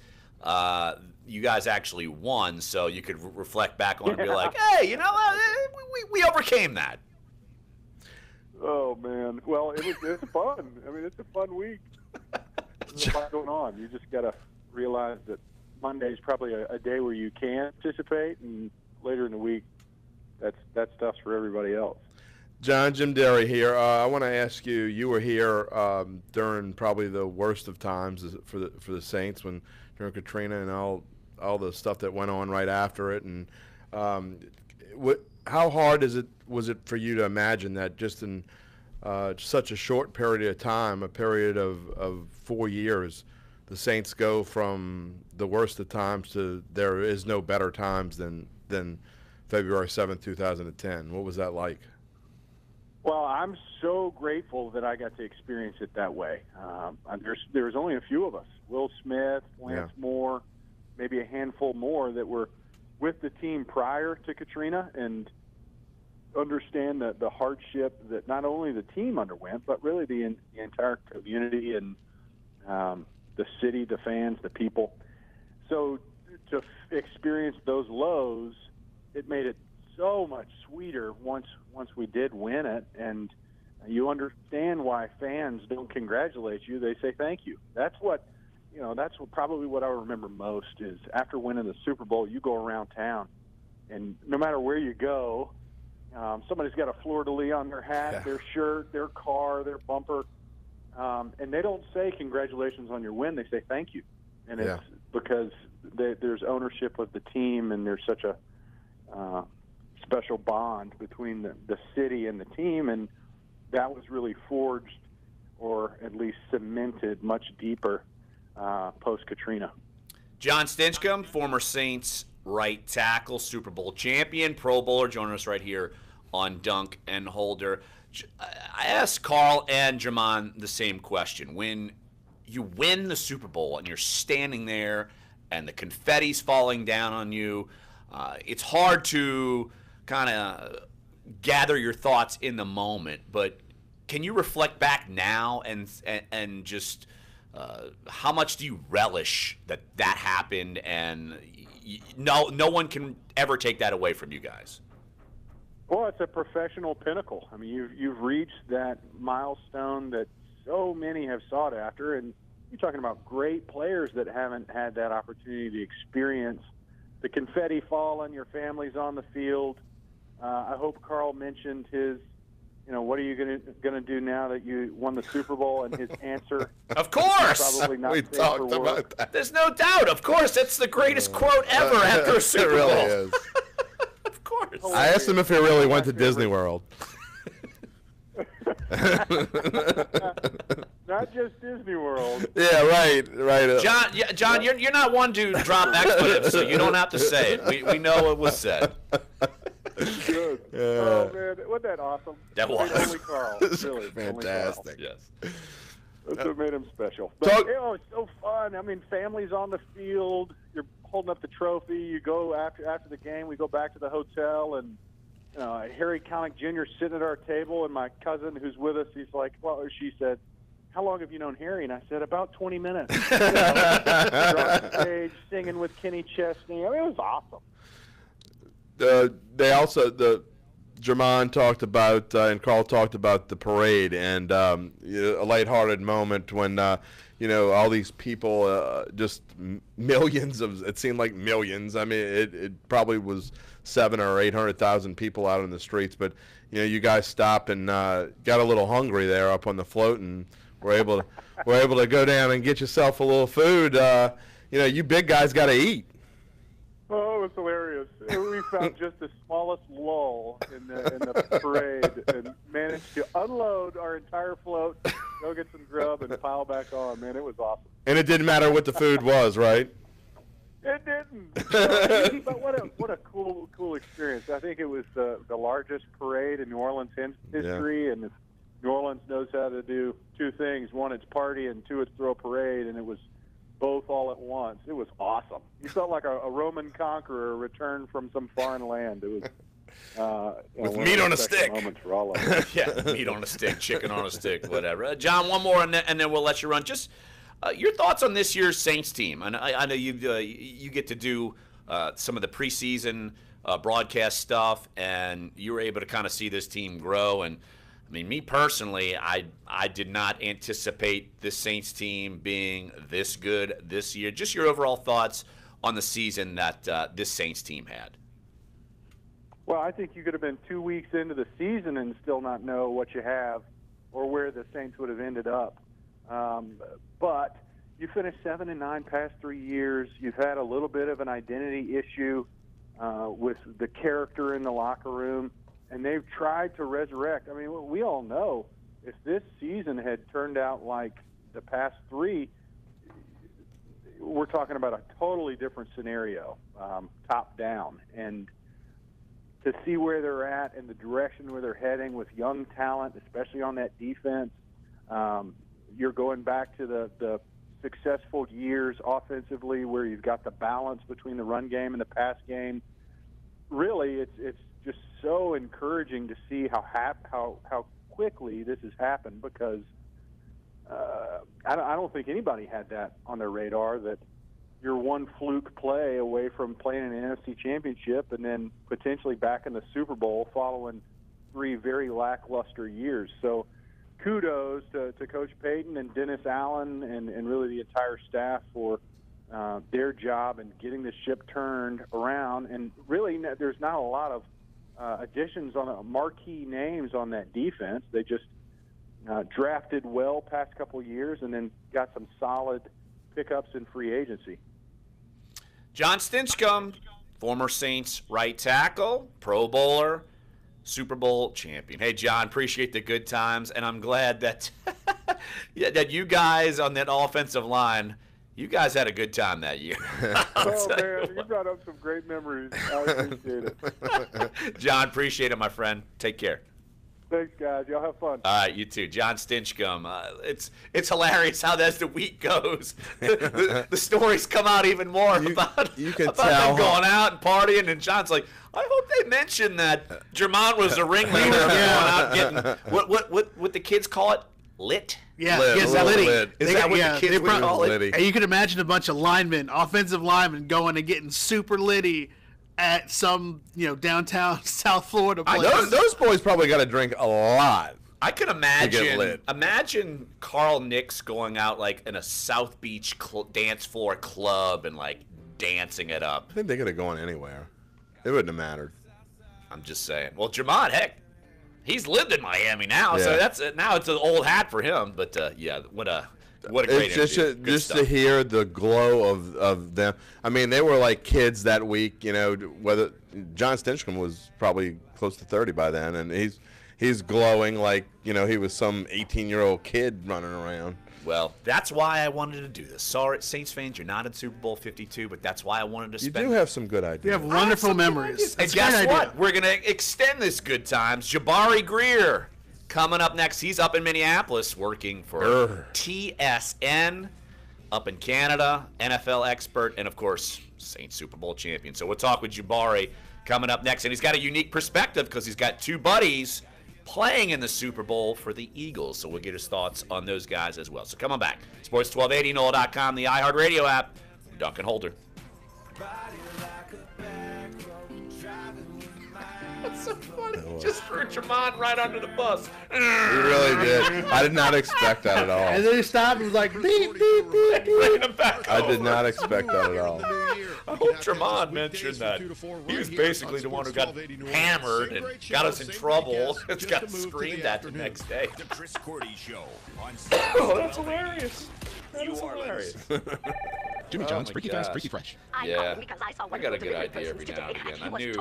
H: you guys actually won, so you could reflect back on it and be like, hey, we overcame that.
R: Oh, man. Well, it's fun. I mean, it's a fun week. There's a lot going on. You just got to realize that Monday is probably a day where you can participate, and later in the week, that stuff's for everybody else.
B: John, Jim Derry here. I want to ask you. You were here during probably the worst of times for the Saints during Katrina and all the stuff that went on right after it. And how hard was it for you to imagine that just in such a short period of time, a period of 4 years, the Saints go from the worst of times to there is no better times than February 7th, 2010. What was that like?
R: Well, I'm so grateful that I got to experience it that way. There's only a few of us, Will Smith, Lance Moore, maybe a handful more that were with the team prior to Katrina, and understand the hardship that not only the team underwent, but really the entire community and the city, the fans, the people. So to experience those lows, it made it so much sweeter once we did win it. And you understand why fans don't congratulate you. They say thank you. That's what probably what I remember most is after winning the Super Bowl, you go around town, and no matter where you go, somebody's got a fleur-de-lis on their hat, their shirt, their car, their bumper, and they don't say congratulations on your win. They say thank you. And it's because there's ownership of the team, and there's such a special bond between the city and the team, and that was really forged, or at least cemented, much deeper post-Katrina.
H: John Stinchcomb, former Saints right tackle, Super Bowl champion, Pro Bowler, joining us right here on Dunk and Holder. I asked Carl and Jermon the same question. When you win the Super Bowl and you're standing there and the confetti's falling down on you, it's hard to kind of gather your thoughts in the moment, but can you reflect back now and just how much do you relish that happened, and no one can ever take that away from you guys?
R: Well, it's a professional pinnacle. I mean, you've reached that milestone that so many have sought after, and you're talking about great players that haven't had that opportunity to experience the confetti fall on your families on the field. I hope Carl mentioned his, what are you going to do now that you won the Super Bowl? And his answer,
H: of course,
R: probably not
B: we
R: safe
B: talked
R: for work.
B: about that.
H: There's no doubt. Of course, that's the greatest quote ever after a Super Bowl.
B: It really is.
H: Of course.
B: I asked him if he really went to Disney World.
R: Not just Disney World.
B: Yeah, right.
H: John, you're not one to drop expletives, so you don't have to say it. We know what was said.
R: Good. Oh man, wasn't that awesome?
H: That was.
R: Only Carl. Really,
B: fantastic.
H: Yes.
R: That's what made him special. But, it's so fun. I mean, families on the field. You're holding up the trophy. You go after the game. We go back to the hotel, and Harry Connick Jr. sitting at our table, and my cousin who's with us, he's like, well, she said, how long have you known Harry? And I said, about 20 minutes. On stage, singing with Kenny Chesney. I mean, it was awesome.
B: They also, Jermon talked about and Carl talked about the parade, and a lighthearted moment when all these people, just millions of, it seemed like millions. I mean, it probably was 700,000 or 800,000 people out in the streets, but you guys stopped and got a little hungry there up on the float, and were able to go down and get yourself a little food. You big guys got to eat.
R: Oh, it was hilarious. We found just the smallest lull in the parade and managed to unload our entire float, go get some grub, and pile back on. Man, it was awesome.
B: And it didn't matter what the food was, right?
R: It didn't. But what a cool experience. I think it was the largest parade in New Orleans history, and New Orleans knows how to do two things. One, it's party, and two, it's throw a parade, and it was both all at once. It was awesome. You felt like a Roman conqueror returned from some foreign land. It was
H: with meat on a stick.
R: Moments for all of us.
H: Yeah, meat on a stick, chicken on a stick, whatever. John, one more, and then we'll let you run. Just your thoughts on this year's Saints team. And I know you get to do some of the preseason broadcast stuff, and you were able to kind of see this team grow. And I mean, me personally, I did not anticipate this Saints team being this good this year. Just your overall thoughts on the season that this Saints team had.
R: Well, I think you could have been 2 weeks into the season and still not know what you have or where the Saints would have ended up. But you finished 7-9 past 3 years. You've had a little bit of an identity issue with the character in the locker room. And they've tried to resurrect. I mean, we all know if this season had turned out like the past three, we're talking about a totally different scenario, top down. And to see where they're at and the direction where they're heading with young talent, especially on that defense, you're going back to the successful years offensively where you've got the balance between the run game and the pass game. really, it's just so encouraging to see how quickly this has happened, because I don't think anybody had that on their radar, that you're one fluke play away from playing in an NFC Championship and then potentially back in the Super Bowl following 3 very lackluster years. So kudos to Coach Payton and Dennis Allen and really the entire staff for their job in getting the ship turned around. And really, there's not a lot of additions on marquee names on that defense. They just drafted well past couple years and then got some solid pickups in free agency.
H: John Stinchcomb, former Saints right tackle, Pro Bowler, Super Bowl champion. Hey, John, appreciate the good times, and I'm glad that that you guys on that offensive line, you guys had a good time that year.
R: Oh, man, you brought up some great memories. I appreciate it.
H: John, appreciate it, my friend. Take care.
R: Thanks, guys. Y'all have fun.
H: All right, you too. John Stinchcomb. It's hilarious how as the week goes, the stories come out even more about them going out and partying. And John's like, I hope they mention that Jermont was the ringleader going out getting what the kids call it, lit.
D: Yeah,
B: Lit,
D: yes,
B: little
D: Liddy.
B: lit.
H: Is that what the kids would call it?
B: Liddy.
D: And you can imagine a bunch of linemen, offensive linemen, going and getting super litty at some, downtown South Florida place.
B: Those boys probably got to drink a lot.
H: I can imagine Carl Nix going out like in a South Beach dance floor club and like dancing it up.
B: I think they could have gone anywhere. It wouldn't have mattered.
H: I'm just saying. Well, Jermont, heck, he's lived in Miami now, so
B: Yeah.
H: now it's an old hat for him. But yeah, what a great
B: It's
H: interview. Good
B: just
H: stuff.
B: to hear the glow of them. I mean, they were like kids that week. Whether John Stinchcomb was probably close to 30 by then, and he's glowing like he was some 18-year-old kid running around.
H: Well, that's why I wanted to do this. Sorry, Saints fans, you're not in Super Bowl 52, but that's why I wanted to
B: You
H: spend.
B: do have some good ideas.
D: You have wonderful memories.
H: And guess what? We're going to extend this good times. Jabari Greer coming up next. He's up in Minneapolis working for TSN up in Canada, NFL expert, and, of course, Saints Super Bowl champion. So we'll talk with Jabari coming up next. And he's got a unique perspective because he's got 2 buddies playing in the Super Bowl for the Eagles. So we'll get his thoughts on those guys as well. So come on back. Sports 1280, NOLA.com, the iHeartRadio app, Dunc and Holder. That's so funny. Just threw Jermont right under the bus.
B: He really did. I did not expect that at all.
D: And then he stopped and was like, beep, beep, beep, beep.
H: Bring him back
B: I did
H: over.
B: not expect that at all.
H: I hope Jermont mentioned that. He was basically the one who got hammered and got us in trouble. It's got screamed at the next day.
K: The Chris Cordy Show on
H: Oh, that's hilarious. That is hilarious.
J: Jimmy
H: Oh
J: John's
H: my
J: Freaky Fast,
H: gosh.
J: Freaky Fresh.
H: Yeah, I got a good idea every now and again. I knew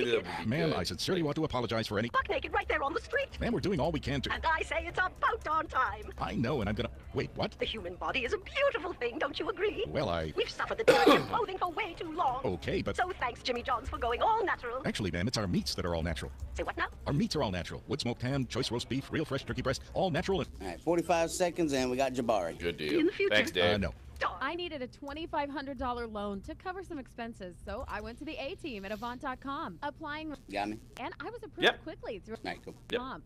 H: that would be
J: Ma'am,
H: good.
J: I sincerely want to apologize for any...
S: Buck naked right there on the street.
J: Ma'am, we're doing all we can to...
S: And I say it's about darn time.
J: I know, and I'm gonna... Wait, what?
S: The human body is a beautiful thing, don't you agree?
J: Well,
S: We've suffered the tyranny of clothing for way too long.
J: Okay, but...
S: So thanks, Jimmy Johns, for going all natural.
J: Actually, ma'am, it's our meats that are all natural.
S: Say what now?
J: Our meats are all natural. Wood smoked ham, choice roast beef, real fresh turkey breast, all natural and...
C: All right, 45 seconds, and we got Jabari.
H: Good
S: In
H: deal.
S: the future.
H: Thanks, Dave.
J: No.
Q: I needed a $2,500 loan to cover some expenses, so I went to the A-team at Avant.com, applying.
C: Got me?
Q: And I was approved
H: Yep.
Q: quickly through
C: All right, cool.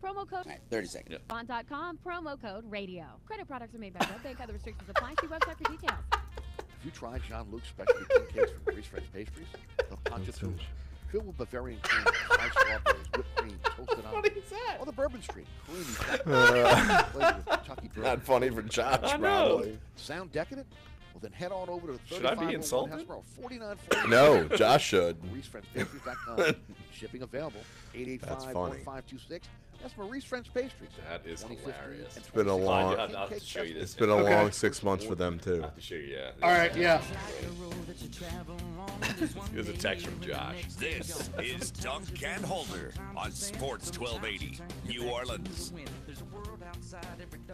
Q: promo code.
C: All right, 30 seconds.
Q: Avant.com, promo code radio. Credit products are made by Red Bank. Other restrictions apply. See website for details.
T: Have you tried Jean Luc's specialty king cakes from Grease French Pastries? The Ponchatoula. Filled with Bavarian cream, sliced strawberries, whipped cream, toasted on.
H: What is that?
T: Oh, the Bourbon Street. Creamy, flavored with Kentucky bourbon.
B: Not funny for Josh,
H: I know.
B: probably.
T: Sound decadent? Well, then head on over to
H: Should I be
T: 3501
H: insulted?
T: Hesborough, 4940.
B: No, Josh should.
T: MauriceFrenchPastries.com. Shipping available.
B: That's funny.
T: 885-1526. That's Maurice French Pastries.
H: That is
T: 2015
H: hilarious.
T: and
B: It's been a long...
H: I'll have to show you this.
B: It's been a long 6 months for them, too.
H: I'll have to show you, yeah.
D: All right, yeah.
H: Here's a text from Josh.
K: This is Dunc and Holder on Sports 1280, New Orleans.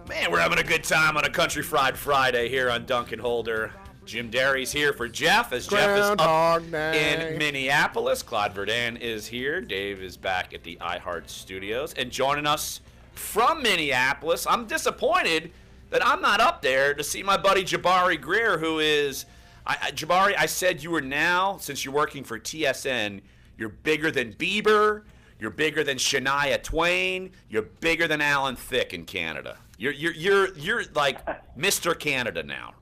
H: Man, we're having a good time on a Country Fried Friday here on Dunc and Holder. Jim Derry's here for Jeff, as Jeff is up
B: Groundhog Day.
H: in Minneapolis. Claude Verdun is here. Dave is back at the iHeart Studios. And joining us from Minneapolis, I'm disappointed that I'm not up there to see my buddy Jabari Greer, who is... Jabari, I said you were now, since you're working for TSN, You're bigger than Bieber. You're bigger than Shania Twain. You're bigger than Alan Thicke in Canada. You're like Mr. Canada now.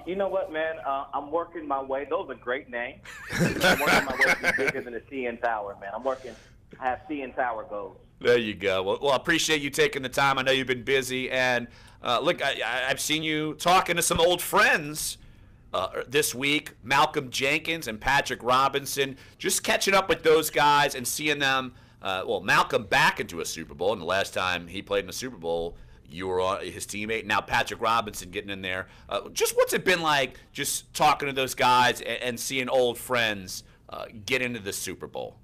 U: You know what, man? I'm working my way. Those are great names. I'm working my way to be bigger than the CN Tower, man. I have CN Tower goals.
H: There you go. Well, I appreciate you taking the time. I know you've been busy. And, look, I've seen you talking to some old friends this week, Malcolm Jenkins and Patrick Robinson, just catching up with those guys and seeing them, Malcolm back into a Super Bowl. And the last time he played in a Super Bowl, you were his teammate. Now Patrick Robinson getting in there. Just what's it been like just talking to those guys and seeing old friends get into the Super Bowl?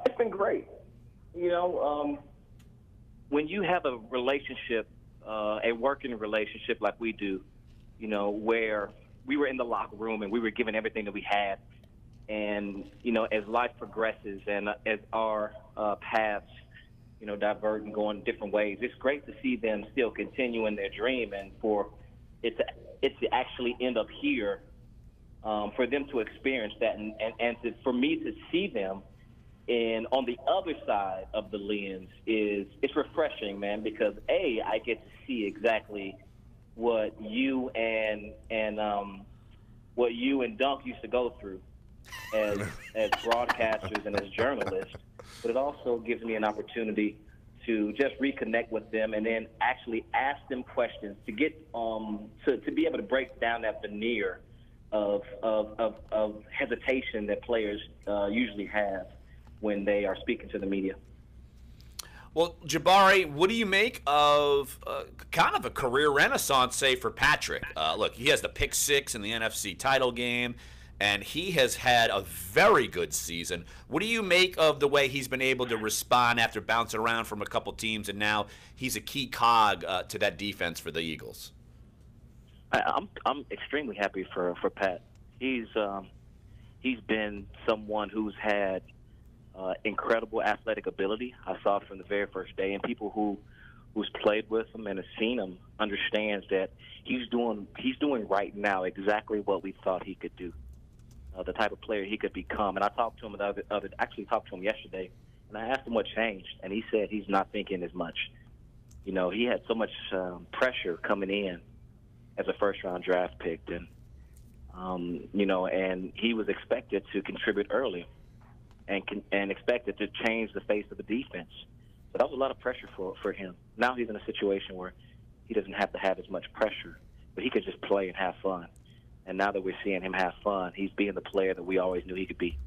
U: It's been great. You know, when you have a relationship, a working relationship like we do, you know, where we were in the locker room and we were giving everything that we had. And, you know, as life progresses and as our paths, you know, divert and go in different ways, it's great to see them still continuing their dream and for it to actually end up here, for them to experience that and for me to see them. And on the other side of the lens it's refreshing, man, because I get to see exactly what you and Dunc used to go through as broadcasters and as journalists, but it also gives me an opportunity to just reconnect with them and then actually ask them questions to get to be able to break down that veneer of hesitation that players usually have when they are speaking to the media.
H: Well, Jabari, what do you make of kind of a career renaissance, say, for Patrick? Look, he has the pick 6 in the NFC title game, and he has had a very good season. What do you make of the way he's been able to respond after bouncing around from a couple teams, and now he's a key cog to that defense for the Eagles?
U: I'm extremely happy for Pat. He's been someone who's had incredible athletic ability. I saw it from the very first day, and people who's played with him and have seen him understands that he's doing right now exactly what we thought he could do, the type of player he could become. And I talked to him actually talked to him yesterday, and I asked him what changed, and he said he's not thinking as much. You know, he had so much pressure coming in as a first-round draft pick, and you know, and he was expected to contribute early. And expected to change the face of the defense. So that was a lot of pressure for him. Now he's in a situation where he doesn't have to have as much pressure, but he could just play and have fun. And now that we're seeing him have fun, he's being the player that we always knew he could be.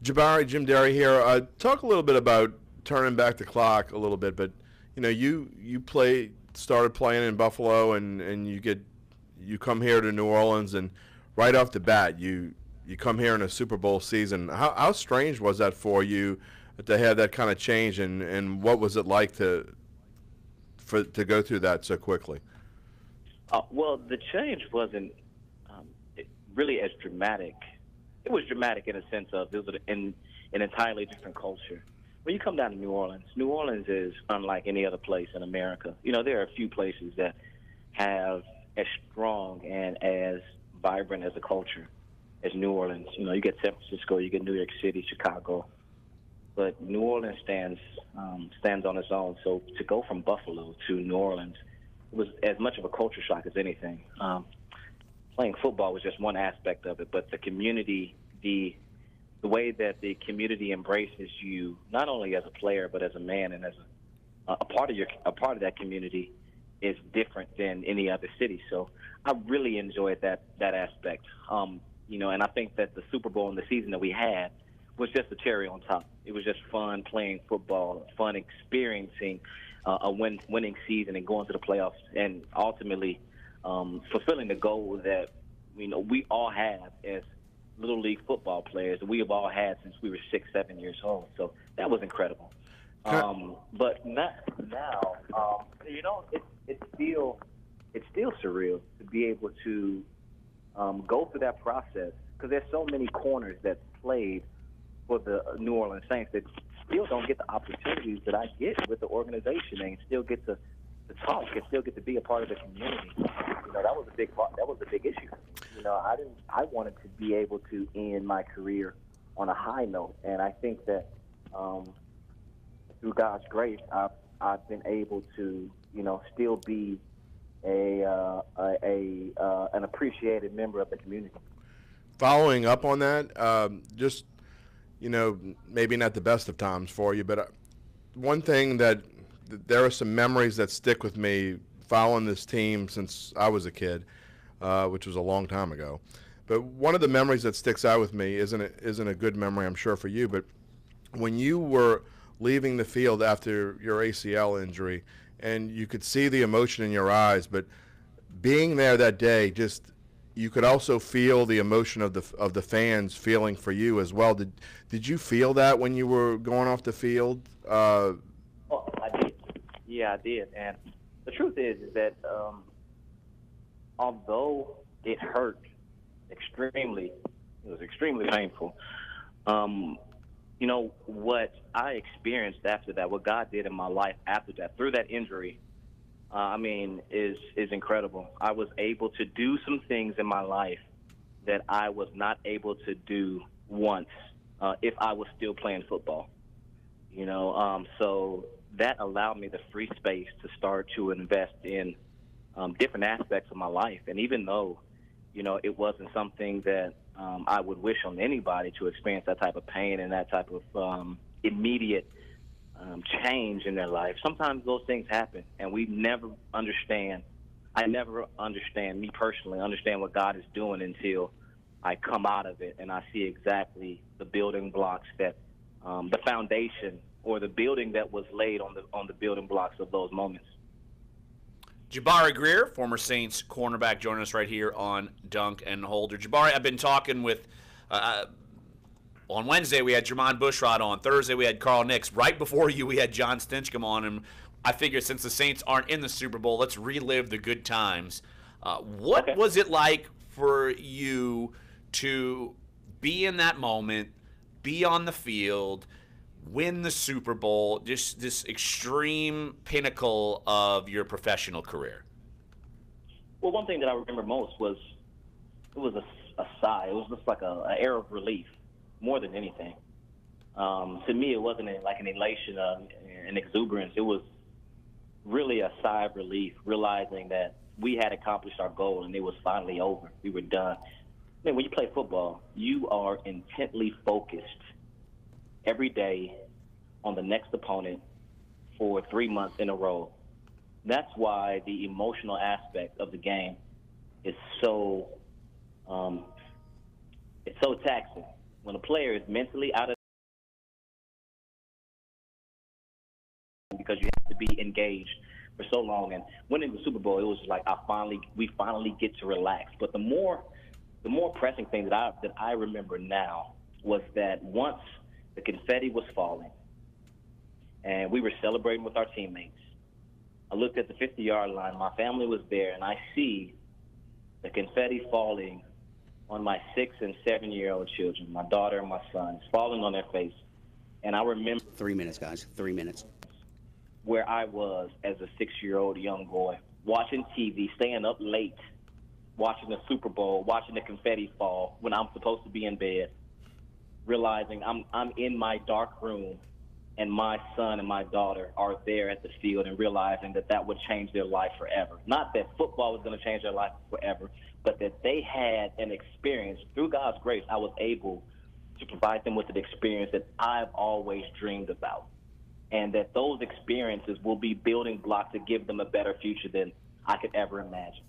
B: Jabari, Jim Derry here. Talk a little bit about turning back the clock a little bit, but you know, you started playing in Buffalo, and you come here to New Orleans, and right off the bat you come here in a Super Bowl season. How strange was that for you to have that kind of change, and what was it like to go through that so quickly?
U: Well, the change wasn't really as dramatic. It was dramatic in a sense of it was an entirely different culture. When you come down to New Orleans is unlike any other place in America. You know, there are a few places that have as strong and as vibrant as a culture as New Orleans. You know, you get San Francisco, you get New York City, Chicago, but New Orleans stands on its own. So to go from Buffalo to New Orleans was as much of a culture shock as anything. Playing football was just one aspect of it, but the community, the way that the community embraces you, not only as a player but as a man and as a part of that community, is different than any other city. So I really enjoyed that aspect. You know, and I think that the Super Bowl and the season that we had was just a cherry on top. It was just fun playing football, fun experiencing a winning season and going to the playoffs, and ultimately fulfilling the goal that, you know, we all have as Little League football players that we have all had since we were 6-7 years old. So that was incredible. But now, you know, it's still surreal to be able to go through that process, because there's so many corners that's played for the New Orleans Saints that still don't get the opportunities that I get with the organization, and still get to talk and still get to be a part of the community. You know, that was a big part. That was a big issue. You know, I wanted to be able to end my career on a high note, and I think that through God's grace, I've been able to, you know, still be an appreciated member of the community.
B: Following up on that, just, you know, maybe not the best of times for you, but one thing that there are some memories that stick with me following this team since I was a kid, which was a long time ago. But one of the memories that sticks out with me isn't a good memory, I'm sure, for you, but when you were leaving the field after your ACL injury, and you could see the emotion in your eyes, but being there that day, just you could also feel the emotion of the fans feeling for you as well. Did you feel that when you were going off the field?
U: Oh, I did. Yeah, I did. And the truth is that although it hurt extremely, it was extremely painful. You know, what I experienced after that, what God did in my life after that, through that injury, I mean, is incredible. I was able to do some things in my life that I was not able to do once if I was still playing football. You know, so that allowed me the free space to start to invest in different aspects of my life. And even though, you know, it wasn't something that I would wish on anybody to experience that type of pain and that type of immediate change in their life. Sometimes those things happen, and we never understand. I never understand, me personally, understand what God is doing until I come out of it and I see exactly the building blocks that the foundation or the building that was laid on the building blocks of those moments.
H: Jabari Greer, former Saints cornerback, joining us right here on Dunk and Holder. Jabari, I've been talking with, on Wednesday we had Jermon Bushrod on. Thursday we had Carl Nix. Right before you we had John Stinchcomb on. And I figured since the Saints aren't in the Super Bowl, let's relive the good times. What was it like for you to be in that moment, be on the field, win the Super Bowl, just this extreme pinnacle of your professional career?
U: Well, one thing that I remember most was it was a sigh. It was just like an air of relief more than anything. To me, it wasn't like an elation, an exuberance. It was really a sigh of relief, realizing that we had accomplished our goal and it was finally over. We were done. Man, when you play football, you are intently focused every day on the next opponent for 3 months in a row. That's why the emotional aspect of the game is so it's so taxing. When a player is mentally out of, because you have to be engaged for so long, and winning the Super Bowl, it was like we finally get to relax. But the more pressing thing that I remember now was that once the confetti was falling and we were celebrating with our teammates, I looked at the 50-yard line. My family was there, and I see the confetti falling on my 6- and 7-year-old children, my daughter and my son. It's falling on their face. And I remember
C: 3 minutes, guys. 3 minutes.
U: Where I was as a 6-year-old young boy, watching TV, staying up late, watching the Super Bowl, watching the confetti fall when I'm supposed to be in bed, realizing I'm in my dark room and my son and my daughter are there at the field, and realizing that would change their life forever. Not that football was going to change their life forever, but that they had an experience. Through God's grace, I was able to provide them with an experience that I've always dreamed about, and that those experiences will be building blocks to give them a better future than I could ever imagine.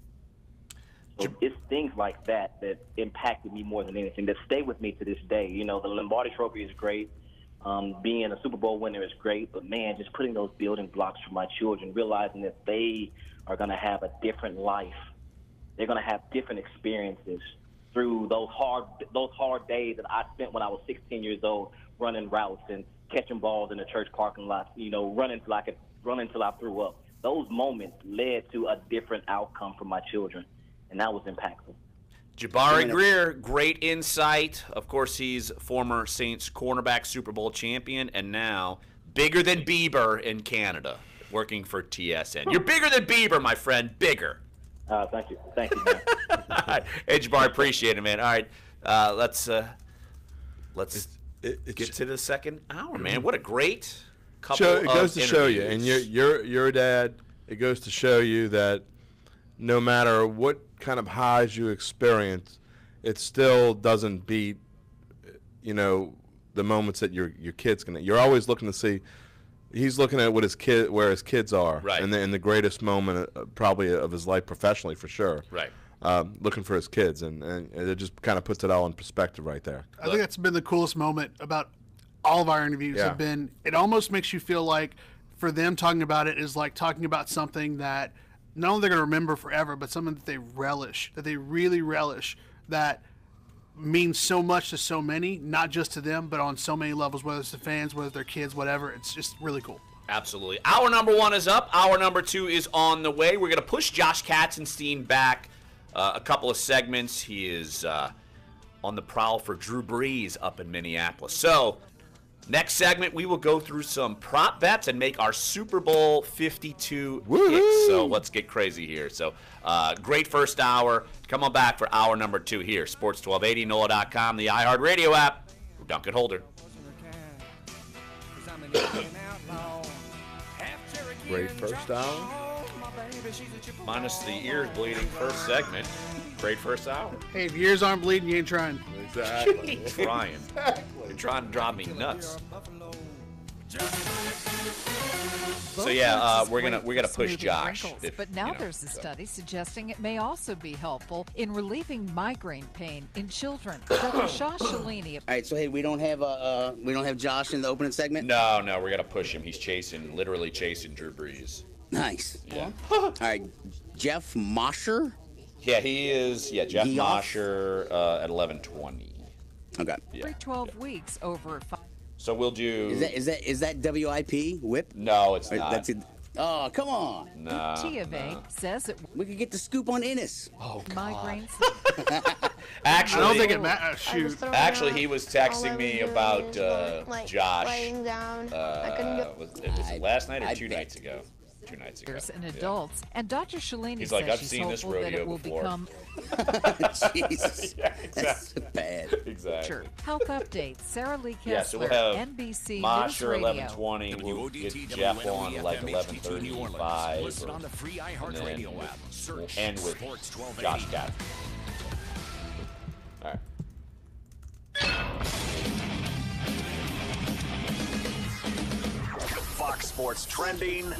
U: So it's things like that impacted me more than anything, that stay with me to this day. You know, the Lombardi Trophy is great. Being a Super Bowl winner is great, but man, just putting those building blocks for my children, realizing that they are going to have a different life. They're going to have different experiences through those hard days that I spent when I was 16 years old, running routes and catching balls in the church parking lot, you know, running until I threw up. Those moments led to a different outcome for my children, and that was impactful.
H: Jabari Greer, great insight. Of course, he's former Saints cornerback, Super Bowl champion, and now bigger than Bieber in Canada, working for TSN. You're bigger than Bieber, my friend, bigger.
U: Thank you, man.
H: Hey, Jabari, appreciate it, man. All right, let's get to the second hour, man. What a great couple
B: It goes to
H: of
B: show you, and
H: interviews.
B: you're a dad. It goes to show you that no matter what kind of highs you experience, it still doesn't beat, the moments that your kid's gonna. You're always looking to see. He's looking at what where his kids are,
H: Right.
B: and in the greatest moment probably of his life professionally for sure.
H: Right.
B: Looking for his kids, and it just kind of puts it all in perspective right there.
D: I think that's been the coolest moment about all of our interviews.
B: Yeah.
D: Have been. It almost makes you feel like for them talking about it is like talking about something that not only they're going to remember forever, but something that they relish, that they really relish, that means so much to so many, not just to them, but on so many levels, whether it's the fans, whether it's their kids, whatever. It's just really cool.
H: Absolutely. Hour number 1 is up. Hour number 2 is on the way. We're going to push Josh Katzenstein back a couple of segments. He is on the prowl for Drew Brees up in Minneapolis. So, next segment, we will go through some prop bets and make our Super Bowl 52 picks. So, let's get crazy here. So, great first hour. Come on back for hour number 2 here. Sports 1280, NOLA.com, the iHeartRadio app. Dunc and Holder.
B: Great first hour.
H: Minus the ears bleeding first segment. Great first hour.
D: Hey, if your ears aren't bleeding, you ain't trying.
B: Exactly.
H: Trying. You're trying to drive me nuts. So yeah, we're gonna push Josh.
A: But now there's a study suggesting it may also be helpful in relieving migraine pain in children. Dr. Shaw Shalini.
C: All right, so hey, we don't have Josh in the opening segment.
H: No, we're gonna push him. He's literally chasing Drew Brees.
C: Nice.
H: Yeah.
C: All right, Jeff Mosher.
H: Yeah, he is. Yeah, Jeff
C: He off?
H: Mosher at 11:20.
C: Okay.
H: Yeah.
A: 12 weeks over 5.
H: So we'll do.
C: Is that WIP whip?
H: No, it's not.
C: That's it. Oh, come on.
H: No.
A: T of A says it.
C: We could get the scoop on Ennis.
H: Oh,
A: migraines.
H: Actually,
D: I don't think it matters. Shoot.
H: Actually, he was texting me about
O: like,
H: Josh.
O: laying down. I couldn't get.
H: Was it last night or 2 nights ago? 2 nights ago.
A: And adults. And Dr. Shalini
H: He's
A: says
H: like, I've
A: she's
H: seen this
A: hopeful that
H: rodeo
A: it will
H: before.
A: become
C: Jesus.
H: Yeah,
C: That's
H: exactly.
C: bad.
H: Exactly.
A: Health update. Sarah Lee Kessler,
H: Yeah, so we'll have
A: NBC
H: Mosher
A: News Radio.
H: 11:20. We'll get Jeff on like 11:35.
K: Listen on the free iHeartRadio app. Search
H: end with
K: Sports 1280.
H: Josh Gath. All right.
K: Fox Sports trending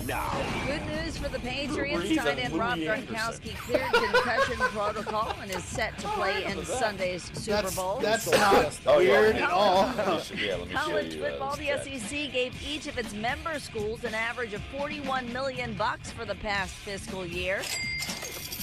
K: now.
V: Good news for the Patriots. Tight end Rob Gronkowski cleared concussion protocol and is set to play in Sunday's Super Bowl.
D: That's not weird at all.
H: Yeah, let me show
V: College
H: you,
V: football,
H: this
V: the
H: guy.
V: SEC gave each of its member schools an average of $41 million for the past fiscal year.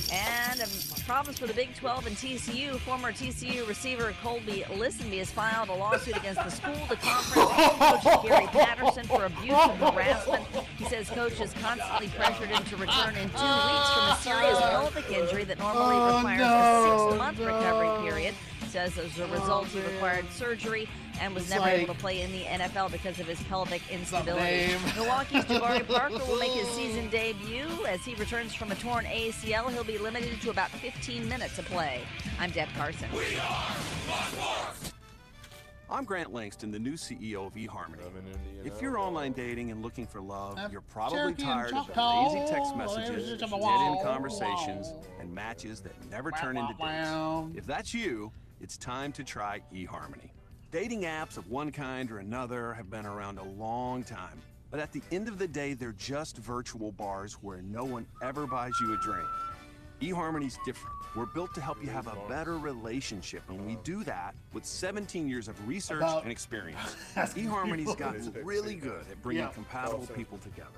V: And problems for the Big 12 and TCU. Former TCU receiver Colby Listenby has filed a lawsuit against the school, the conference, and coach Gary Patterson for abuse and harassment. He says coach has constantly pressured him to return in 2 weeks from a serious pelvic injury that normally requires a 6-month recovery period. Says as a result he required surgery and was never able to play in the NFL because of his pelvic instability. Milwaukee's Jabari Parker will make his season debut. As he returns from a torn ACL, he'll be limited to about 15 minutes of play. I'm Deb Carson.
W: I'm Grant Langston, the new CEO of eHarmony. If you're online dating and looking for love, you're probably tired of the lazy text messages, dead-end conversations, and matches that never turn into dates. If that's you, it's time to try eHarmony. Dating apps of one kind or another have been around a long time, but at the end of the day, they're just virtual bars where no one ever buys you a drink. eHarmony's different. We're built to help you have a better relationship, and we do that with 17 years of research and experience. eHarmony's gotten really good at bringing compatible people together.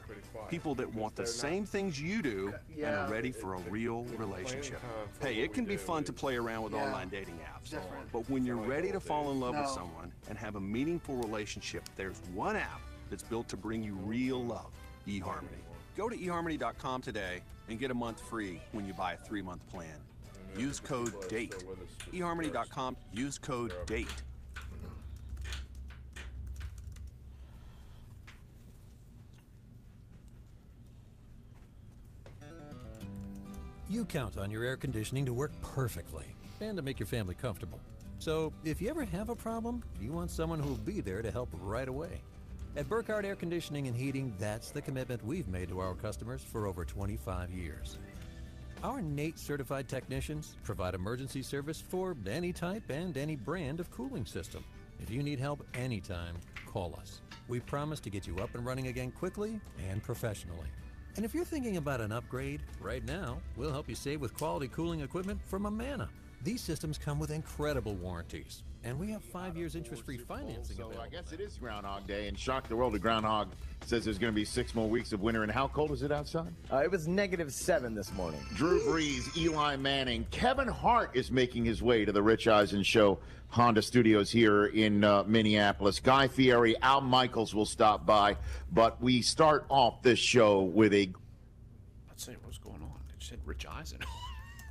W: People that want the same things you do and are ready for a real relationship. Hey, it can be fun to play around with online dating apps, but when you're ready to fall in love with someone and have a meaningful relationship, there's one app that's built to bring you real love, eHarmony. Go to eHarmony.com today and get a month free when you buy a 3-month plan. Use code DATE. eHarmony.com, use code DATE.
E: You count on your air conditioning to work perfectly and to make your family comfortable. So if you ever have a problem, you want someone who will be there to help right away. At Burkhardt Air Conditioning and Heating, that's the commitment we've made to our customers for over 25 years. Our NATE certified technicians provide emergency service for any type and any brand of cooling system. If you need help anytime, call us. We promise to get you up and running again quickly and professionally. And if you're thinking about an upgrade, right now, we'll help you save with quality cooling equipment from Amana. These systems come with incredible warranties, and we have 5 years interest-free financing
F: So
E: available.
F: I guess it is Groundhog Day, and shock the world, the Groundhog says there's going to be 6 more weeks of winter. And how cold is it outside?
G: It was -7 this morning.
F: Drew Brees, Eli Manning, Kevin Hart is making his way to the Rich Eisen Show Honda Studios here in Minneapolis. Guy Fieri, Al Michaels will stop by, but we start off this show with a...
H: Let's say what's going on. It said Rich Eisen.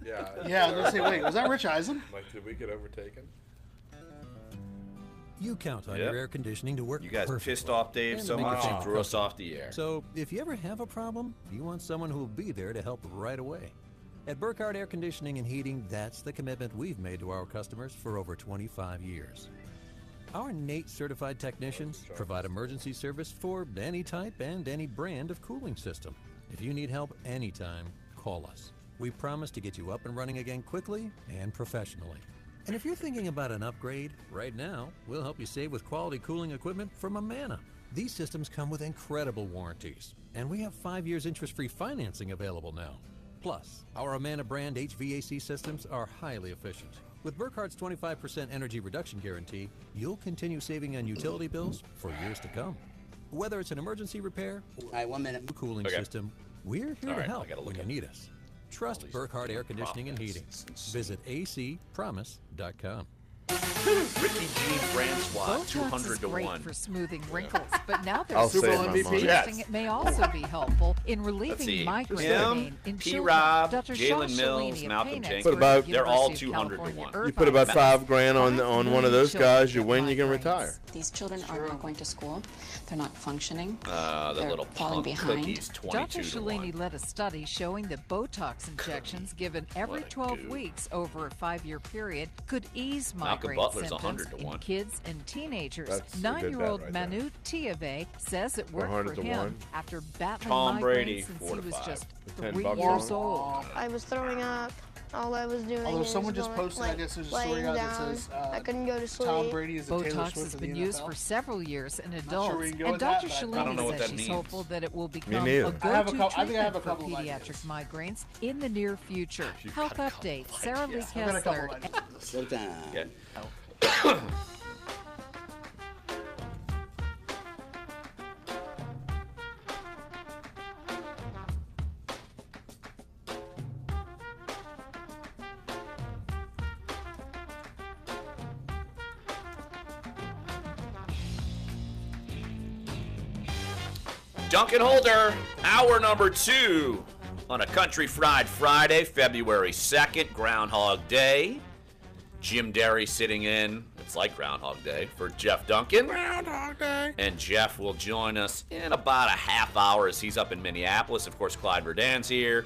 B: Yeah.
D: Yeah, I was gonna say, wait, was that Rich Eisen?
B: Like, did we get overtaken?
E: You count on your air conditioning to work
H: You guys
E: perfectly
H: pissed off Dave
E: and
H: so
E: to make
H: much
E: your
H: he
E: family
H: threw us
E: comfortable.
H: off the air.
E: So if you ever have a problem, you want someone who will be there to help right away. At Burkhardt Air Conditioning and Heating, that's the commitment we've made to our customers for over 25 years. Our NATE certified technicians provide emergency service for any type and any brand of cooling system. If you need help anytime, call us. We promise to get you up and running again quickly and professionally. And if you're thinking about an upgrade, right now, we'll help you save with quality cooling equipment from Amana. These systems come with incredible warranties, and we have 5 years interest-free financing available now. Plus, our Amana brand HVAC systems are highly efficient. With Burkhardt's 25% energy reduction guarantee, you'll continue saving on utility bills for years to come. Whether it's an emergency repair or a cooling system, we're here to help when you need us. Trust Burkhardt Air Conditioning and Heating. Visit acpromise.com.
H: Ricky G. Francois,
A: Botox
H: 200
A: is
H: to
A: great
H: 1.
A: for smoothing wrinkles, but now
B: I'll
A: there's
B: save my money.
A: suggesting it may also be helpful in
H: Let's
A: relieving
H: see.
A: migraine
H: Him,
A: pain in
H: P.
A: children.
H: Rob,
A: Dr.
H: Jalen
A: Shaw
H: Mills,
A: Shalini of
H: Malcolm
A: pain
H: Jenkins.
A: expert at the
H: They're all
A: University of
H: 200 to
A: California,
H: 1.
B: You put about $5,000 on one of those guys, you win, you can retire.
X: These children are not going to school. They're not functioning.
H: The
X: They're
H: little
X: falling
H: punk
X: behind.
H: cookies,
A: Dr.
H: 22 to 1.
A: Shalini led a study showing that Botox injections given every 12 weeks over a 5-year period could ease
H: Malcolm
A: migraine
H: Butler's
A: symptoms
H: 100 to
A: in
H: 1.
A: kids and teenagers.
B: That's a good bet
A: 9-year-old
B: right there.
A: Manu Tiave says it worked
B: 100
A: for
B: to
A: him
B: 1.
A: after battling
H: Tom
A: migraines
H: Brady,
A: since
H: 4
A: he
H: to
A: was
H: 5.
A: just
B: $10
A: 3
B: on
A: years
B: it.
A: old.
O: I was throwing up. All I was doing
D: Although
O: is
D: someone just
O: going,
D: posted, I guess there's a story
O: laying
D: out that
O: down.
D: says
O: I couldn't go to sleep.
D: Tom Brady is a Taylor
A: Botox
D: Swift
A: has
D: of the
A: been used
D: NFL.
A: for several years in
D: sure
A: adults,
D: we can go
A: and
D: with that,
A: Dr.
D: but I
H: don't
A: Shalini
H: know what
A: says
H: that
A: she's
H: means.
A: hopeful that it will become
B: neither.
A: a
D: I have a
A: go-to
D: couple- I think I have
A: treatment
D: a
A: for
D: couple of
A: pediatric migraines in the near future. Health update: Sarah Lee
D: I've got a couple
A: Kessler.
D: of ideas.
H: Okay. Duncan Holder, hour number 2 on a Country Fried Friday, February 2nd, Groundhog Day. Jim Derry sitting in, it's like Groundhog Day, for Jeff Duncan.
B: Groundhog Day.
H: And Jeff will join us in about a half hour as he's up in Minneapolis. Of course, Clyde Verdon's here.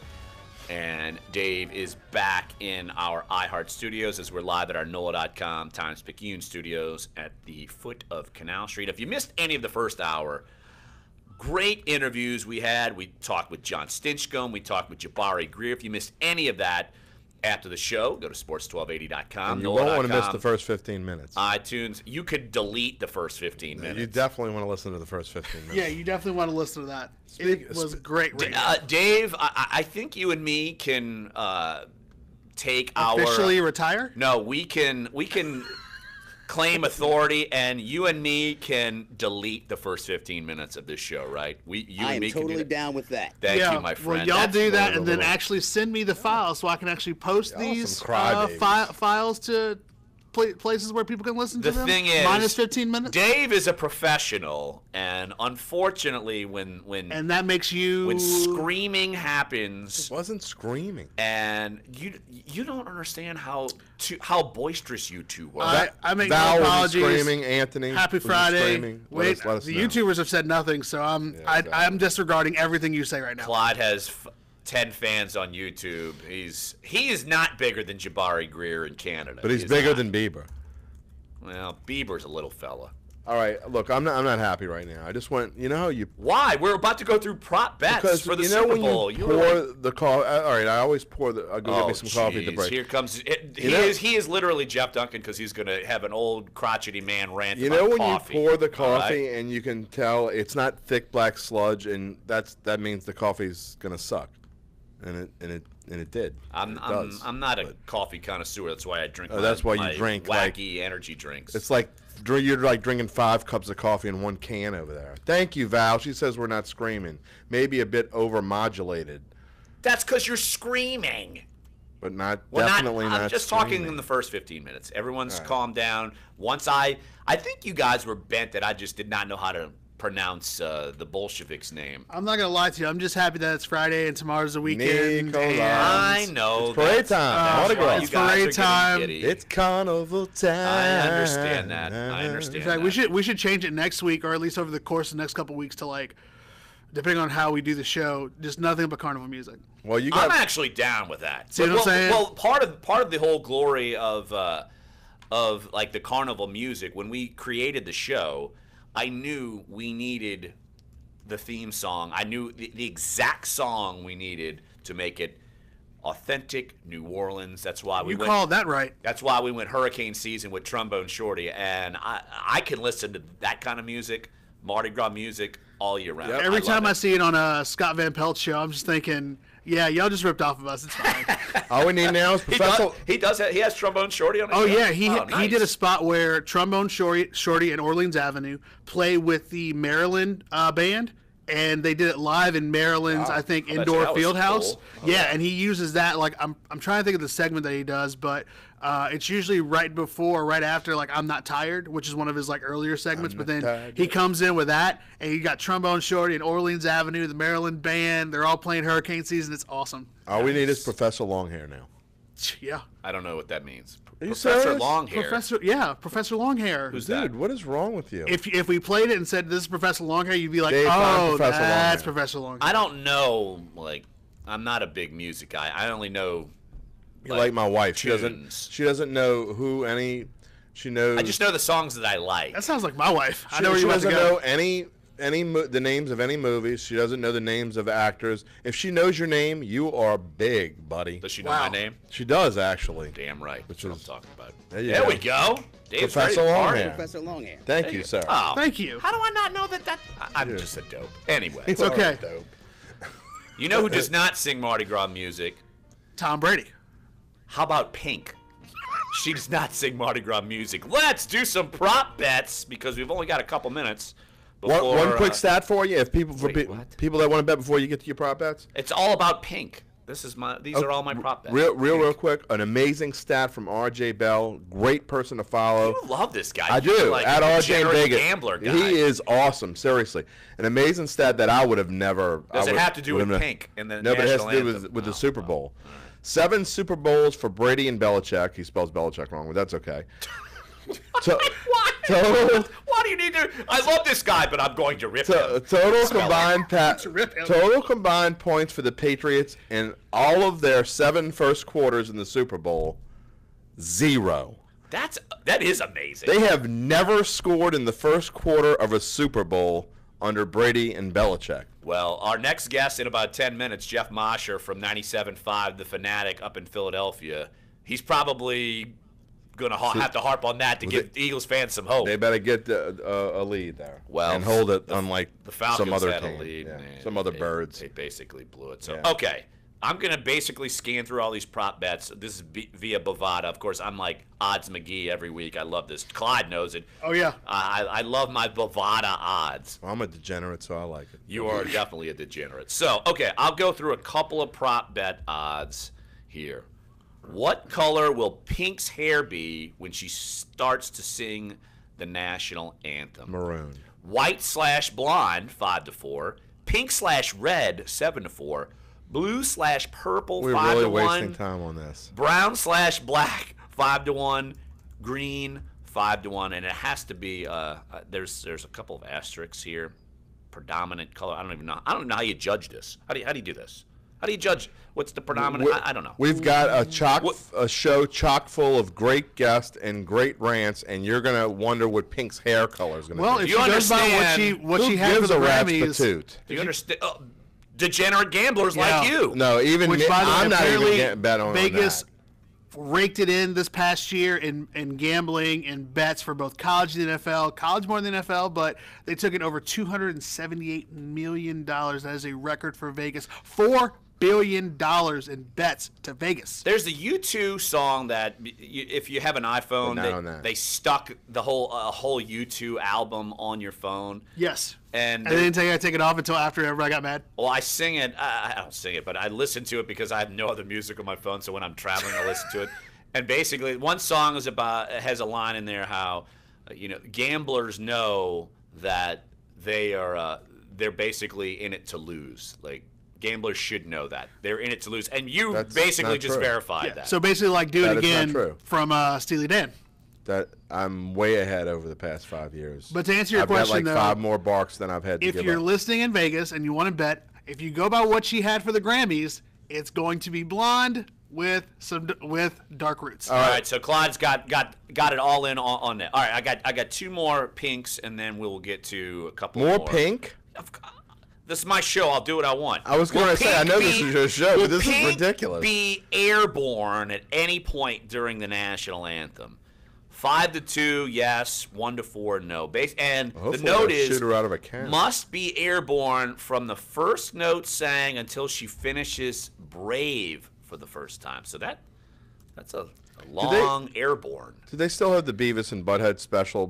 H: And Dave is back in our iHeart studios as we're live at our NOLA.com Times-Picayune studios at the foot of Canal Street. If you missed any of the first hour, great interviews we had. We talked with John Stinchcomb. We talked with Jabari Greer. If you missed any of that after the show, go to sports1280.com.
B: And you won't want to miss the first 15 minutes.
H: iTunes. You could delete the first 15 minutes.
B: You definitely want to listen to the first 15 minutes.
D: Yeah, you definitely want to listen to that. It was great.
H: Dave, I think you and me can take
D: Officially retire?
H: No, we can claim authority, and you and me can delete the first 15 minutes of this show, right? You
C: I
H: and
C: am
H: me can do
C: totally
H: that.
C: down with that.
H: Thank
D: Yeah,
H: you, my friend.
D: well, y'all
H: That's
D: do that
H: more
D: and then
H: of a-
D: actually send me the files so I can actually post
B: Y'all
D: these
B: some crybabies.
D: files to places where people can listen
H: The
D: to them.
H: thing is,
D: minus 15 minutes.
H: Dave is a professional, and unfortunately, when
D: And that makes you
H: when screaming happens,
B: It wasn't screaming.
H: and you don't understand how boisterous you two were.
D: I make
B: Val
D: no
B: was
D: apologies.
B: screaming. Anthony
D: Happy
B: was
D: Friday.
B: screaming.
D: Wait,
B: let us
D: the
B: know.
D: YouTubers have said nothing, so I'm
B: exactly.
D: I'm disregarding everything you say right now.
H: Clyde has 10 fans on YouTube. He is not bigger than Jabari Greer in Canada.
B: But he's bigger than Bieber.
H: Well, Bieber's a little fella.
B: All right, look, I'm not happy right now. I just went,
H: Why? We're about to go through prop bets for the Super Bowl.
B: When you pour the coffee. All right, I always pour I'll go get me some coffee at the break.
H: Here comes he is literally Jeff Duncan because he's going to have an old crotchety man rant about
B: when
H: coffee.
B: You pour the coffee and you can tell it's not thick black sludge, and that means the coffee's going to suck, and it did.
H: I'm not a coffee connoisseur. That's why I drink.
B: That's why you drink
H: wacky energy drinks.
B: It's like you're like drinking 5 cups of coffee in one can over there. Thank you, Val. She says we're not screaming. Maybe a bit over-modulated.
H: That's because you're screaming.
B: But not
H: not.
B: I'm
H: just
B: screaming.
H: talking in the first 15 minutes. Everyone's calmed down. Once I think you guys were bent that I just did not know how to pronounce the Bolshevik's name.
D: I'm not gonna lie to you. I'm just happy that it's Friday and tomorrow's the weekend.
H: I know.
B: It's parade time.
D: It's parade time.
B: It's carnival time.
H: I understand that. I understand.
D: In fact, we should change it next week, or at least over the course of the next couple of weeks, to like, depending on how we do the show, just nothing but carnival music.
B: Well,
H: I'm actually down with that.
D: See what I'm saying?
H: Well, part of the whole glory of like the carnival music, when we created the show, I knew we needed the theme song. I knew the exact song we needed to make it authentic New Orleans. That's why we
D: called that right.
H: That's why we went hurricane season with Trombone Shorty, and I can listen to that kind of music, Mardi Gras music, all year round.
D: Every time I see it on a Scott Van Pelt show, I'm just thinking, yeah, y'all just ripped off of us. It's fine.
B: All we need now is Professor.
H: He has Trombone Shorty on his show.
D: Yeah, he did a spot where Trombone Shorty and Orleans Avenue play with the Maryland band, and they did it live in Maryland's, I think, indoor field house.
H: Cool.
D: Yeah, and he uses that. Like, I'm trying to think of the segment that he does, but it's usually right before or right after, like, I'm Not Tired, which is one of his, like, earlier segments. But then he comes in with that, and you got Trombone Shorty and Orleans Avenue, the Maryland band. They're all playing hurricane season. It's awesome.
B: All we need is Professor Longhair now.
D: Yeah.
H: I don't know what that means.
B: Are you
H: Professor
B: serious?
H: Longhair.
D: Professor Longhair.
H: Who's
B: Dude,
H: that?
B: what is wrong with you?
D: If we played it and said this is Professor Longhair, you'd be like,
B: Professor
D: that's
B: Longhair.
D: Professor Longhair.
H: I don't know. Like, I'm not a big music guy. I only know.
B: You're like my wife.
H: Tunes.
B: She doesn't know who any. She knows.
H: I just know the songs that I like.
D: That sounds like my wife. I know where
B: she
D: you're about to
B: doesn't
D: go.
B: know the names of any movies. She doesn't know the names of actors. If she knows your name, you are big, buddy.
H: Does she know my name?
B: She does, actually.
H: Damn right. That's what I'm talking about.
B: There
H: we go. Dave's
B: Professor
H: ready to party.
B: Longhair.
C: Professor Longhair.
B: Thank you, sir.
H: Oh,
D: Thank you.
H: How do I not know that? I'm just a dope. Anyway,
B: It's
D: okay.
B: Dope.
H: You know who does not sing Mardi Gras music?
D: Tom Brady.
H: How about Pink? She does not sing Mardi Gras music. Let's do some prop bets because we've only got a couple minutes. Before,
B: One quick stat for you, if people
H: what?
B: people that want to bet before you get to your prop bets.
H: It's all about Pink. These are all my prop bets.
B: Real quick, an amazing stat from RJ Bell. Great person to follow.
H: You love this guy.
B: I do.
H: Like
B: At
H: a
B: RJ
H: degenerate
B: Vegas.
H: gambler guy.
B: He is awesome. Seriously, an amazing stat that I would have never.
H: Does it have to do with
B: would've-
H: Pink and the
B: No, but it has
H: national
B: to do
H: anthem?
B: with the Super Bowl. 7 Super Bowls for Brady and Belichick. He spells Belichick wrong, but that's okay. Total.
H: Why do you need to? I love this guy, but I'm going to rip him.
B: Total
H: Spell
B: combined
H: it.
B: total combined points for the Patriots in all of their 7 first quarters in the Super Bowl, 0.
H: That is amazing.
B: They have never scored in the first quarter of a Super Bowl under Brady and Belichick.
H: Well, our next guest in about 10 minutes, Jeff Mosher from 97.5, The Fanatic up in Philadelphia. He's probably going to have to harp on that to give Eagles fans some hope.
B: They better get a lead there.
H: Well,
B: and hold it, unlike
H: the Falcons
B: some other
H: had
B: team.
H: a lead.
B: Yeah,
H: And
B: some other birds.
H: They basically blew it. So
B: Yeah.
H: Okay, I'm going to basically scan through all these prop bets. This is via Bovada. Of course, I'm like Odds McGee every week. I love this. Clyde knows it.
D: Oh, yeah.
H: I love my Bovada odds.
B: Well, I'm a degenerate, so I like it.
H: You are definitely a degenerate. So, okay, I'll go through a couple of prop bet odds here. What color will Pink's hair be when she starts to sing the national anthem?
B: Maroon.
H: White/blonde, 5-4. Pink/red, 7-4. Blue/purple, 5-1.
B: We're really wasting time on this.
H: Brown/black, 5-1. Green, 5-1. And it has to be. There's a couple of asterisks here. Predominant color. I don't know how you judge this. How do you do this? How do you judge? What's the predominant? I don't know.
B: We've got a show chock full of great guests and great rants, and you're gonna wonder what Pink's hair color is gonna be.
D: Well, if you understand what she had for the Grammys,
B: do
H: you understand? Degenerate gamblers like you.
B: No, even I'm not even betting on
D: Vegas
B: that.
D: raked it in this past year in gambling and bets for both college and the NFL. College more than the NFL, but they took in over $278 million. That is a record for Vegas. $4 billion in bets to Vegas.
H: There's the U2 song that if you have an iPhone, they stuck the whole U2 album on your phone.
D: Yes.
H: And
D: they didn't take it off until after everybody got mad.
H: Well, I sing it. I don't sing it, but I listen to it because I have no other music on my phone. So when I'm traveling, I listen to it. And basically, one song has a line in there how, gamblers know that they're basically in it to lose. Like gamblers should know that they're in it to lose, and you basically just verified that.
D: So basically, like Do It Again from Steely Dan.
B: That I'm way ahead over the past 5 years.
D: But to answer your question,
B: I've got like 5 more barks than I've had to give
D: If you're
B: up.
D: listening in Vegas and you want to bet, if you go by what she had for the Grammys, it's going to be blonde with dark roots.
H: All right, so Clyde's got it all in on that. All right, I got 2 more pinks, and then we'll get to a couple more.
B: More pink?
H: This is my show. I'll do what I want.
B: I was going to say, I know this is your show, but this is ridiculous.
H: Be airborne at any point during the national anthem. 5 to 2, yes. 1 to 4, no. And
B: Hopefully
H: the note is,
B: shoot her out of a cannon.
H: must be airborne from the first note sang until she finishes Brave for the first time. So that's a long airborne.
B: Do they still have the Beavis and Butthead special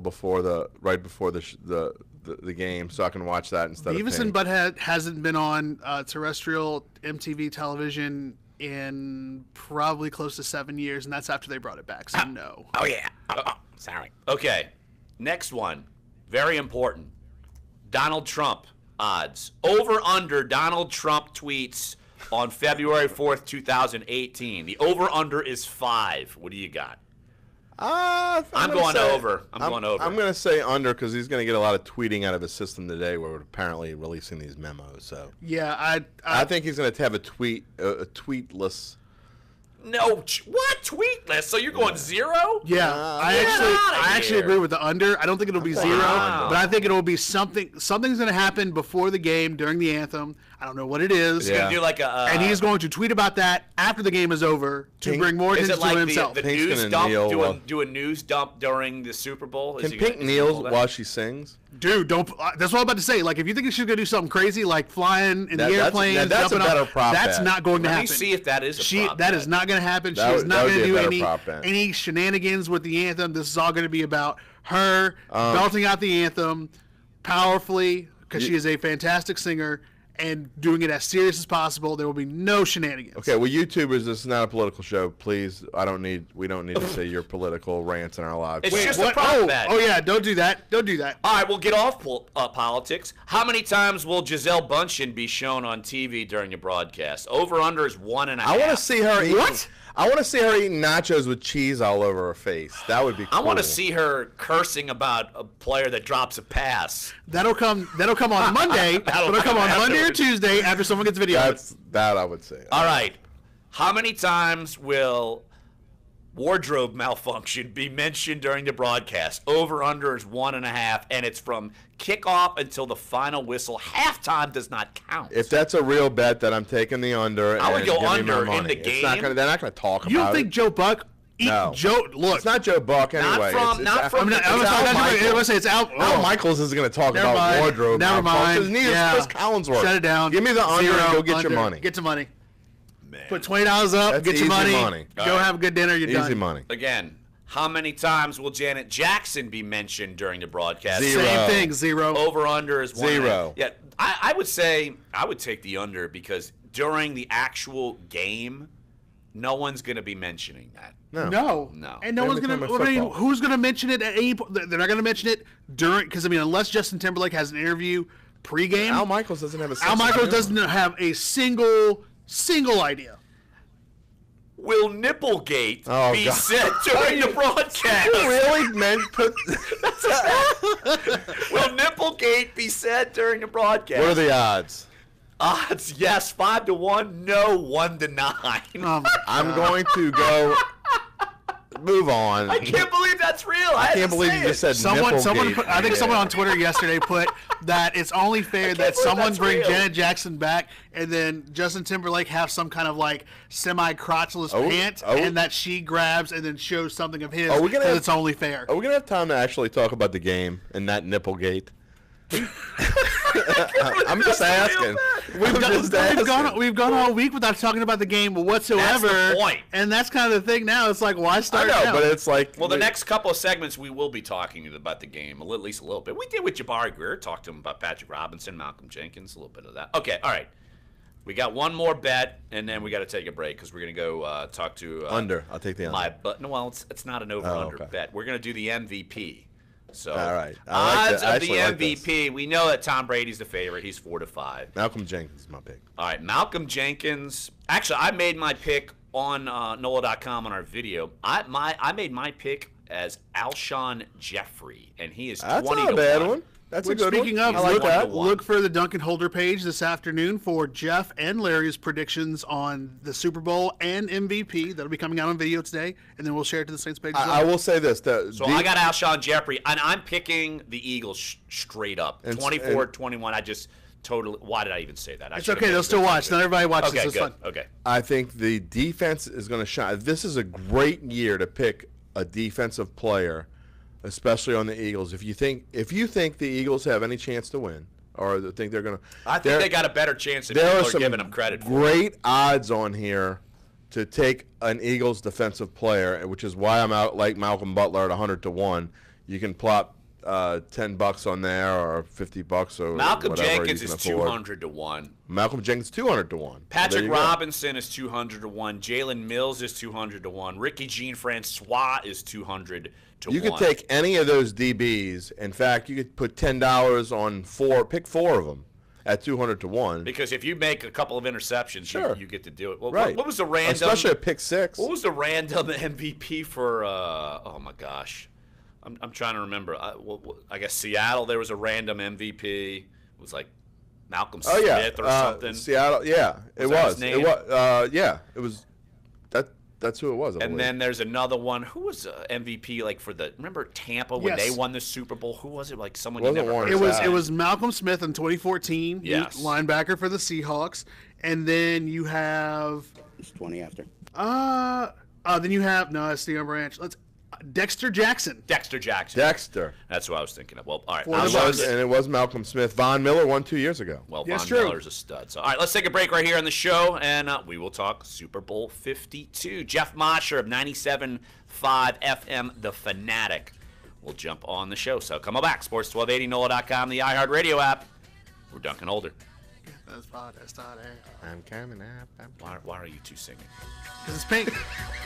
B: right before the game, so I can watch that instead of
D: Beavis and Butthead hasn't been on terrestrial MTV television in probably close to 7 years, and that's after they brought it back, so no.
H: Oh, yeah. Sorry. Okay, next one. Very important. Donald Trump odds. Over-under Donald Trump tweets on February 4th, 2018. The over-under is 5. What do you got? I'm going over. I'm going over.
B: I'm going to say under because he's going to get a lot of tweeting out of his system today. We're apparently releasing these memos. So
D: yeah,
B: I think he's going to have a tweetless.
H: No, what tweetless? So you're going 0?
D: Yeah, I actually agree with the under. I don't think it'll be 0, but I think it'll be something. Something's going to happen before the game during the anthem. I don't know what it is.
H: He's going to do like
D: and he's going to tweet about that after the game is over to bring more attention to himself.
H: The news dump, do a news dump during the Super Bowl?
B: Can Pink kneel while she sings?
D: Dude, don't. That's what I'm about to say. Like, if you think she's going to do something crazy, like flying in the airplane,
B: that's a better prop
D: that's
B: bet.
D: not going to happen.
H: Let me see if that is a prop
D: That
H: bet.
D: is not going to happen. She's not going to do any shenanigans with the anthem. This is all going to be about her belting out the anthem powerfully because she is a fantastic singer and doing it as serious as possible. There will be no shenanigans.
B: Okay, well, YouTubers, this is not a political show. Please, we don't need to say your political rants in our lives.
H: It's just a prop bet.
D: Oh yeah, don't do that. Don't do that.
H: All right, we'll get off politics. How many times will Giselle Bundchen be shown on TV during your broadcast? Over under is 1.5.
B: I want to see her eat. I want to see her eating nachos with cheese all over her face. That would be cool.
H: I want to see her cursing about a player that drops a pass.
D: That'll come on Monday. That'll come on Monday or Tuesday after someone gets video.
B: That I would say.
H: All right. How many times will wardrobe malfunction be mentioned during the broadcast? Over under is 1.5, and it's from kickoff until the final whistle. Halftime does not count.
B: If that's a real bet, that I'm taking the under.
H: I would go
B: give
H: under
B: me my
H: in the
B: money.
H: game.
B: They're not going to talk about it.
D: You don't think Joe Buck?
B: No.
D: Look,
B: it's not Joe Buck anyway.
D: I'm going to say it's Al.
B: Al Michaels is going to talk about wardrobe.
D: Never mind.
B: Neither Chris Collinsworth.
D: Shut it down.
B: Give me the under and go get your money.
D: Get your money. Put $20 up. Get your money. Go have a good dinner. You're done.
B: Easy money.
H: Again. How many times will Janet Jackson be mentioned during the broadcast?
B: 0.
D: Same thing, 0.
H: Over under is 1.
B: 0.
H: Yeah, I would say I would take the under because during the actual game, no one's going to be mentioning that.
D: No. And no one's going to. I mean, who's going to mention it at any point? They're not going to mention it during, because I mean, unless Justin Timberlake has an interview pregame.
B: Al Michaels doesn't have a.
D: Al Michaels doesn't have a single idea.
H: Will Nipplegate be said during the broadcast?
B: You really meant put.
H: Will Nipplegate be said during the broadcast?
B: What are the odds?
H: Odds, yes, 5-1. No, 1-9.
B: I'm going to go. Move on.
H: I can't believe that's real.
B: I can't believe you just said
D: someone
B: Nipplegate.
D: put, I think someone on Twitter yesterday put that it's only fair that someone bring Janet Jackson back and then Justin Timberlake have some kind of like semi-crotchless pant and that she grabs and then shows something of his. It's only fair.
B: Are we gonna have time to actually talk about the game and not Nipplegate? I'm just asking.
D: We've gone all week without talking about the game whatsoever.
H: That's the point.
D: And that's kind of the thing now. It's like, why start now?
B: But it's like...
H: Well, the next couple of segments, we will be talking about the game, at least a little bit. We did with Jabari Greer, talked to him about Patrick Robinson, Malcolm Jenkins, a little bit of that. Okay, all right. We got one more bet, and then we got to take a break because we're going to go talk to...
B: under. I'll take the under.
H: It's not an over-under bet. We're going to do the MVP. So,
B: all right.
H: Odds of the MVP. We know that Tom Brady's the favorite. He's 4-5.
B: Malcolm Jenkins is my pick.
H: All right, Malcolm Jenkins. Actually, I made my pick on NOLA.com on our video. I made my pick as Alshon Jeffrey, and he is 20 to 1.
B: That's not a bad one. That's a good
D: speaking
B: one.
D: of, look for the Dunc and Holder page this afternoon for Jeff and Larry's predictions on the Super Bowl and MVP. That'll be coming out on video today, and then we'll share it to the Saints page as well.
B: I will say this.
H: I got Alshon Jeffrey, and I'm picking the Eagles straight up. 24-21. I just totally... Why did I even say that?
D: It's okay. They'll still watch. Not everybody watches.
H: Okay,
D: it's
H: good.
D: fun.
H: Okay.
B: I think the defense is going to shine. This is a great year to pick a defensive player, especially on the Eagles. If you think the Eagles have any chance to win, or think they're going to,
H: I think they got a better chance than people are giving them credit for.
B: Great odds on here to take an Eagles defensive player, which is why I'm out like Malcolm Butler at 100 to 1. You can plop $10 on there or $50 or
H: Malcolm
B: whatever
H: Jenkins
B: you can
H: is
B: afford.
H: 200 to 1.
B: Malcolm Jenkins 200 to 1.
H: Patrick Robinson is 200 to 1. Jalen Mills is 200 to 1. Ricky Jean-Francois is 200 to 1.
B: You could take any of those DBs. In fact, you could put $10 on pick 4 of them at 200 to 1.
H: Because if you make a couple of interceptions, you get to do it. Well,
B: right.
H: What was the random?
B: Especially a pick 6.
H: What was the random MVP for? Oh my gosh, I'm trying to remember. I guess Seattle. There was a random MVP. It was like Malcolm Smith or something.
B: Seattle. Yeah, it was. It was. Yeah, it was. That's who it was.
H: And then there's another one. Who was MVP like for the? Remember Tampa when they won the Super Bowl? Who was it? Like someone you never heard of?
D: It was Malcolm Smith in 2014.
H: Yes,
D: linebacker for the Seahawks. And then you have.
C: It's 20 after.
D: Then you have Steve Branch. Dexter Jackson.
H: Dexter. That's what I was thinking of. Well, all right.
B: And it was Malcolm Smith. Von Miller won 2 years ago.
H: Well, Von Miller's a stud. So, all right, let's take a break right here on the show, and we will talk Super Bowl 52. Jeff Mosher of 97.5 FM, The Fanatic, will jump on the show. So come on back. Sports 1280, NOLA.com, the iHeartRadio app. We're Dunc and Holder.
B: I'm coming up.
H: Why are you two singing?
D: Because it's pink.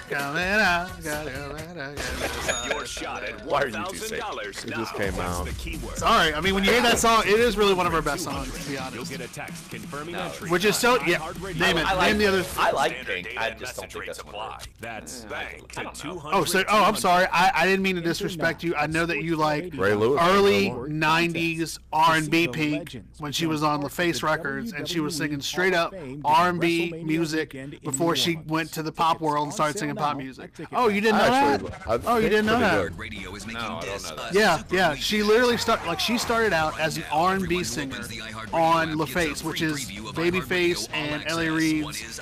D: Coming out.
K: Your shot at $1,000.
B: It just came out.
D: Sorry. I mean, when you hear that song, it is really one of our best songs, to be honest.
K: You'll get a text confirming entry.
D: Which is so, yeah. Name it. Name the other.
H: I like Pink. I just don't think that's one.
K: That's Bank to 200.
D: I'm sorry. I didn't mean to disrespect you. I know that you like
B: Ray Lewis.
D: early 90s R&B Pink when she was on LaFace Records and she was singing straight up R&B music before she went to the pop world and started singing pop music. Oh, you didn't know that? You didn't know that?
H: No, I don't know that.
D: Yeah. She literally started out as an R&B singer on LaFace, which is Babyface and L.A. Reid's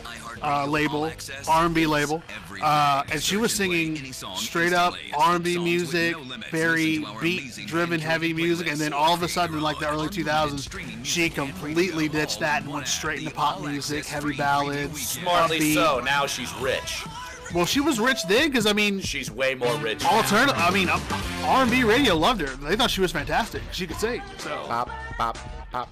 D: label, R&B label, and she was singing straight up R&B music, very beat-driven, heavy music, and then all of a sudden, in like the early 2000s, she completely ditched that and went straight into pop music, heavy ballads.
H: Smartly so. Now she's rich.
D: Well, she was rich then, because I mean,
H: she's way more rich.
D: Alternative. I mean, R&B radio loved her. They thought she was fantastic. She could sing. So.
B: Pop.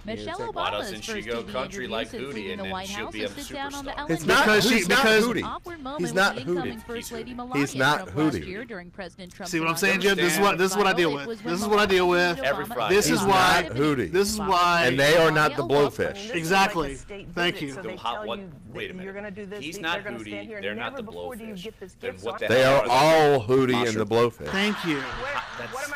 Q: Michelle
B: music.
H: Why
Q: Obama's
H: doesn't she
Q: first
H: go
Q: TV
H: country like
Q: interview
H: Hootie and
Q: the
H: then
Q: White
H: she'll
Q: House
H: be a
Q: to sit down on the
H: superstar?
B: It's not Hootie.
Q: Awkward moment
B: He's
Q: with
B: not
Q: the incoming
B: Hootie.
Q: First Lady Melania
B: He's not
Q: Trump last
B: Hootie.
Q: year during President Trump's
D: See what I'm saying,
Q: inauguration.
D: Jim? This is what I deal with. This is what I deal with.
H: Every Friday.
D: This is
B: He's
D: why.
B: not Hootie.
D: This is why.
B: And they are not the Blowfish.
D: Exactly. Thank you.
H: Wait a minute. He's not Hootie. They're not the Blowfish. Then what the
B: They
H: hell
B: are all Hootie and the
D: Thank you.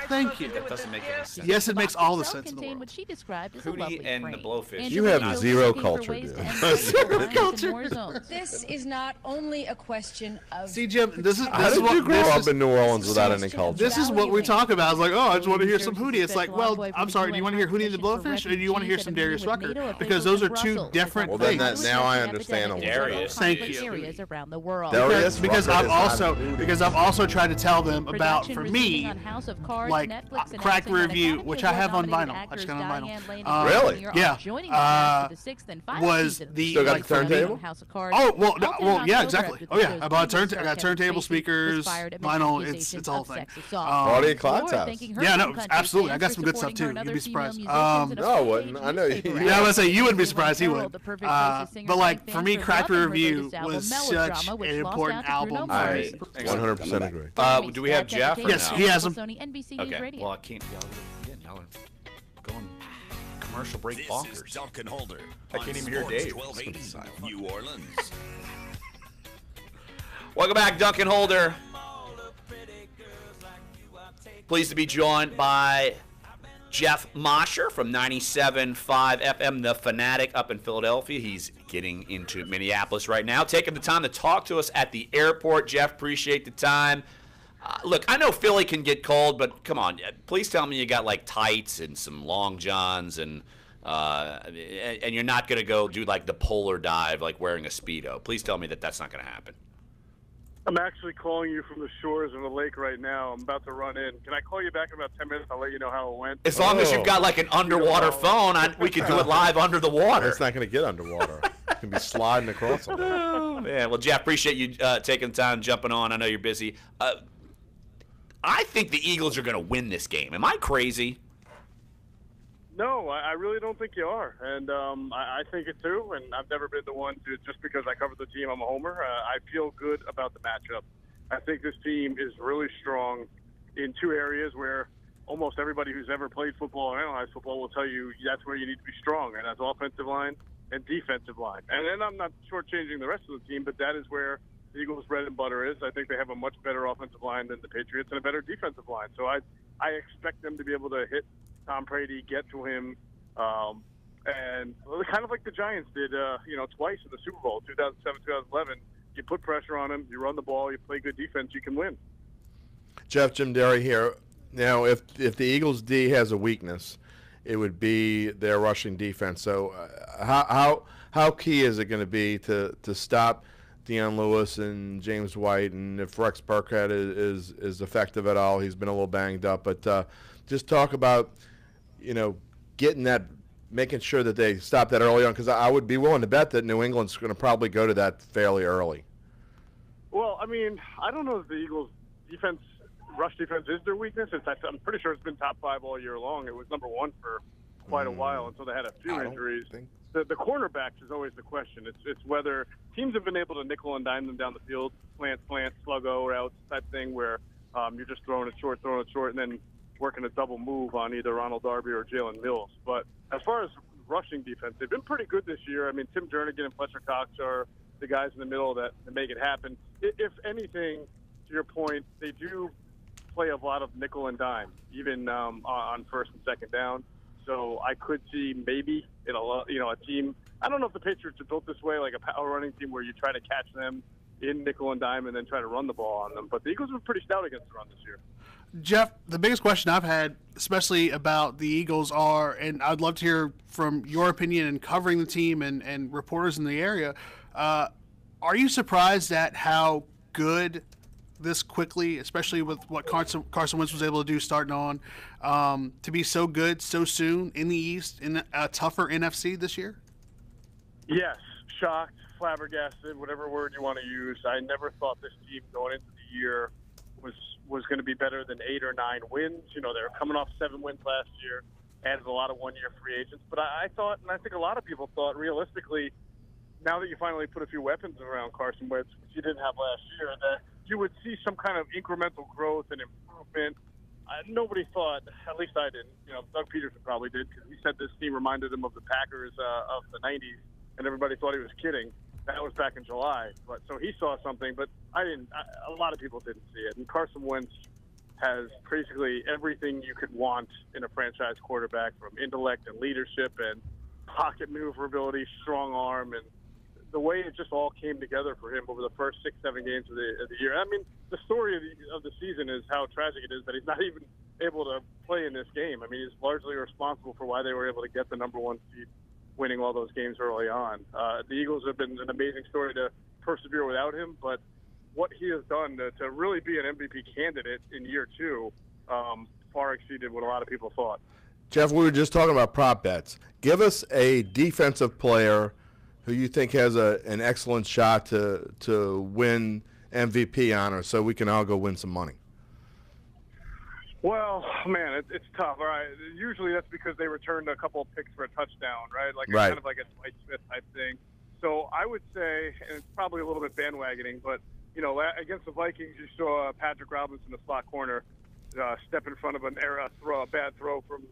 D: Thank you.
H: That doesn't make any sense.
D: Yes, it makes all the sense in the
Q: Contain
D: world.
Q: what she described as a
H: Hootie Hootie and the Blowfish.
B: You have zero culture, dude.
I: Zero culture. This is not only a question of.
D: See, Jim, this is.
B: How did you grow up in New Orleans without any culture?
D: This is what we talk about. It's like, oh, I just want to hear some Hootie. It's like, well, I'm sorry. Do you want to hear Hootie and the Blowfish, or do you want to hear some Darius Rucker? Because those are two different things.
B: Well, then now I understand.
H: Darius.
D: Thank you.
L: Areas around the world.
D: Because I've also tried to tell them about, for me, like Crack Review, which I have on vinyl. I just got on vinyl.
B: Really?
D: Yeah. Was the
B: still got the turntable?
D: Oh well, yeah, exactly. Oh yeah, I got turntable, speakers, vinyl. It's a whole thing.
B: Quality of Cloud House.
D: Yeah, no, absolutely. I got some good stuff too. You'd be surprised.
B: No, I wouldn't. I know.
D: Yeah, I was gonna say you wouldn't be surprised. He would. But like for me, Crack Review was such an important album.
B: I 100% agree.
H: Do we have Jeff?
D: Yes, he has them.
H: Okay. Well, I can't. Y'all are going commercial break bonkers.
K: This is Dunc and Holder.
H: I can't even hear Dave.
K: 1280 New Orleans.
H: Welcome back, Dunc and Holder. Pleased to be joined by Jeff Mosher from 97.5 FM, The Fanatic, up in Philadelphia. He's getting into Minneapolis right now, taking the time to talk to us at the airport. Jeff, appreciate the time. Look, I know Philly can get cold, but come on, please tell me you got like tights and some long johns, and you're not going to go do like the polar dive like wearing a Speedo. Please tell me that that's not going to happen.
R: I'm actually calling you from the shores of the lake right now. I'm about to run in. Can I call you back in about 10 minutes? I'll let you know how it went.
H: As long as you've got like an underwater phone, we could do it live under the water.
B: It's not going to get underwater. It can be sliding across it.
H: Oh, man. Well, Jeff, appreciate you taking the time, jumping on. I know you're busy. I think the Eagles are going to win this game. Am I crazy?
R: No, I really don't think you are, and I think it too. And I've never been the one to, just because I cover the team, I'm a homer. I feel good about the matchup. I think this team is really strong in two areas where almost everybody who's ever played football or analyzed football will tell you that's where you need to be strong, and that's offensive line and defensive line. And then I'm not shortchanging the rest of the team, but that is where the Eagles' bread and butter is. I think they have a much better offensive line than the Patriots and a better defensive line. So I expect them to be able to hit Tom Brady, get to him, and kind of like the Giants did, twice in the Super Bowl, 2007, 2011. You put pressure on him, you run the ball, you play good defense, you can win.
B: Jeff, Jim Derry here. Now, if the Eagles' D has a weakness, it would be their rushing defense. So how key is it going to be to stop Deion Lewis and James White, and if Rex Burkhead is effective at all? He's been a little banged up, but just talk about getting that, making sure that they stop that early on, because I would be willing to bet that New England's going to probably go to that fairly early.
R: Well, I mean, I don't know if the Eagles' defense, rush defense, is their weakness. I'm pretty sure it's been top 5 all year long. It was number 1 for quite a while until they had a few injuries. The cornerbacks is always the question. It's whether teams have been able to nickel and dime them down the field, slant, sluggo routes, type thing, where you're just throwing it short, and then working a double move on either Ronald Darby or Jalen Mills. But as far as rushing defense, they've been pretty good this year. I mean, Tim Jernigan and Fletcher Cox are the guys in the middle that make it happen. If anything, to your point, they do play a lot of nickel and dime, even on first and second down. So I could see maybe a team. I don't know if the Patriots are built this way, like a power running team where you try to catch them in nickel and dime and then try to run the ball on them. But the Eagles were pretty stout against the run this year.
D: Jeff, the biggest question I've had, especially about the Eagles, and I'd love to hear from your opinion in covering the team and reporters in the area, are you surprised at how good this quickly, especially with what Carson Wentz was able to do starting on, to be so good so soon in the East, in a tougher NFC this year?
R: Yes, shocked, flabbergasted, whatever word you want to use. I never thought this team going into the year was going to be better than 8 or 9 wins. They were coming off 7 wins last year, added a lot of one-year free agents. But I thought, and I think a lot of people thought, realistically, now that you finally put a few weapons around Carson Wentz, which you didn't have last year, that you would see some kind of incremental growth and improvement. Nobody thought, at least I didn't. Doug Peterson probably did, because he said this team reminded him of the Packers of the 90s, and everybody thought he was kidding. That was back in July. So he saw something, but I didn't. A lot of people didn't see it. And Carson Wentz
L: has basically everything you could want in a franchise quarterback, from intellect and leadership and pocket maneuverability, strong arm, and the way it just all came together for him over the first 6-7 games of the year. I mean, the story of the season is how tragic it is that he's not even able to play in this game. I mean, he's largely responsible for why they were able to get the number 1 seed, winning all those games early on. The Eagles have been an amazing story to persevere without him, but what he has done to really be an MVP candidate in year 2 far exceeded what a lot of people thought.
B: Jeff, we were just talking about prop bets. Give us a defensive player who you think has an excellent shot to win MVP honor, so we can all go win some money.
L: Well, man, it's tough. All right, usually that's because they returned a couple of picks for a touchdown, right? Like
B: Right.
L: kind of like a Dwight Smith type thing. So I would say, and it's probably a little bit bandwagoning, but you know, against the Vikings, you saw Patrick Robinson, the slot corner, step in front of a bad throw from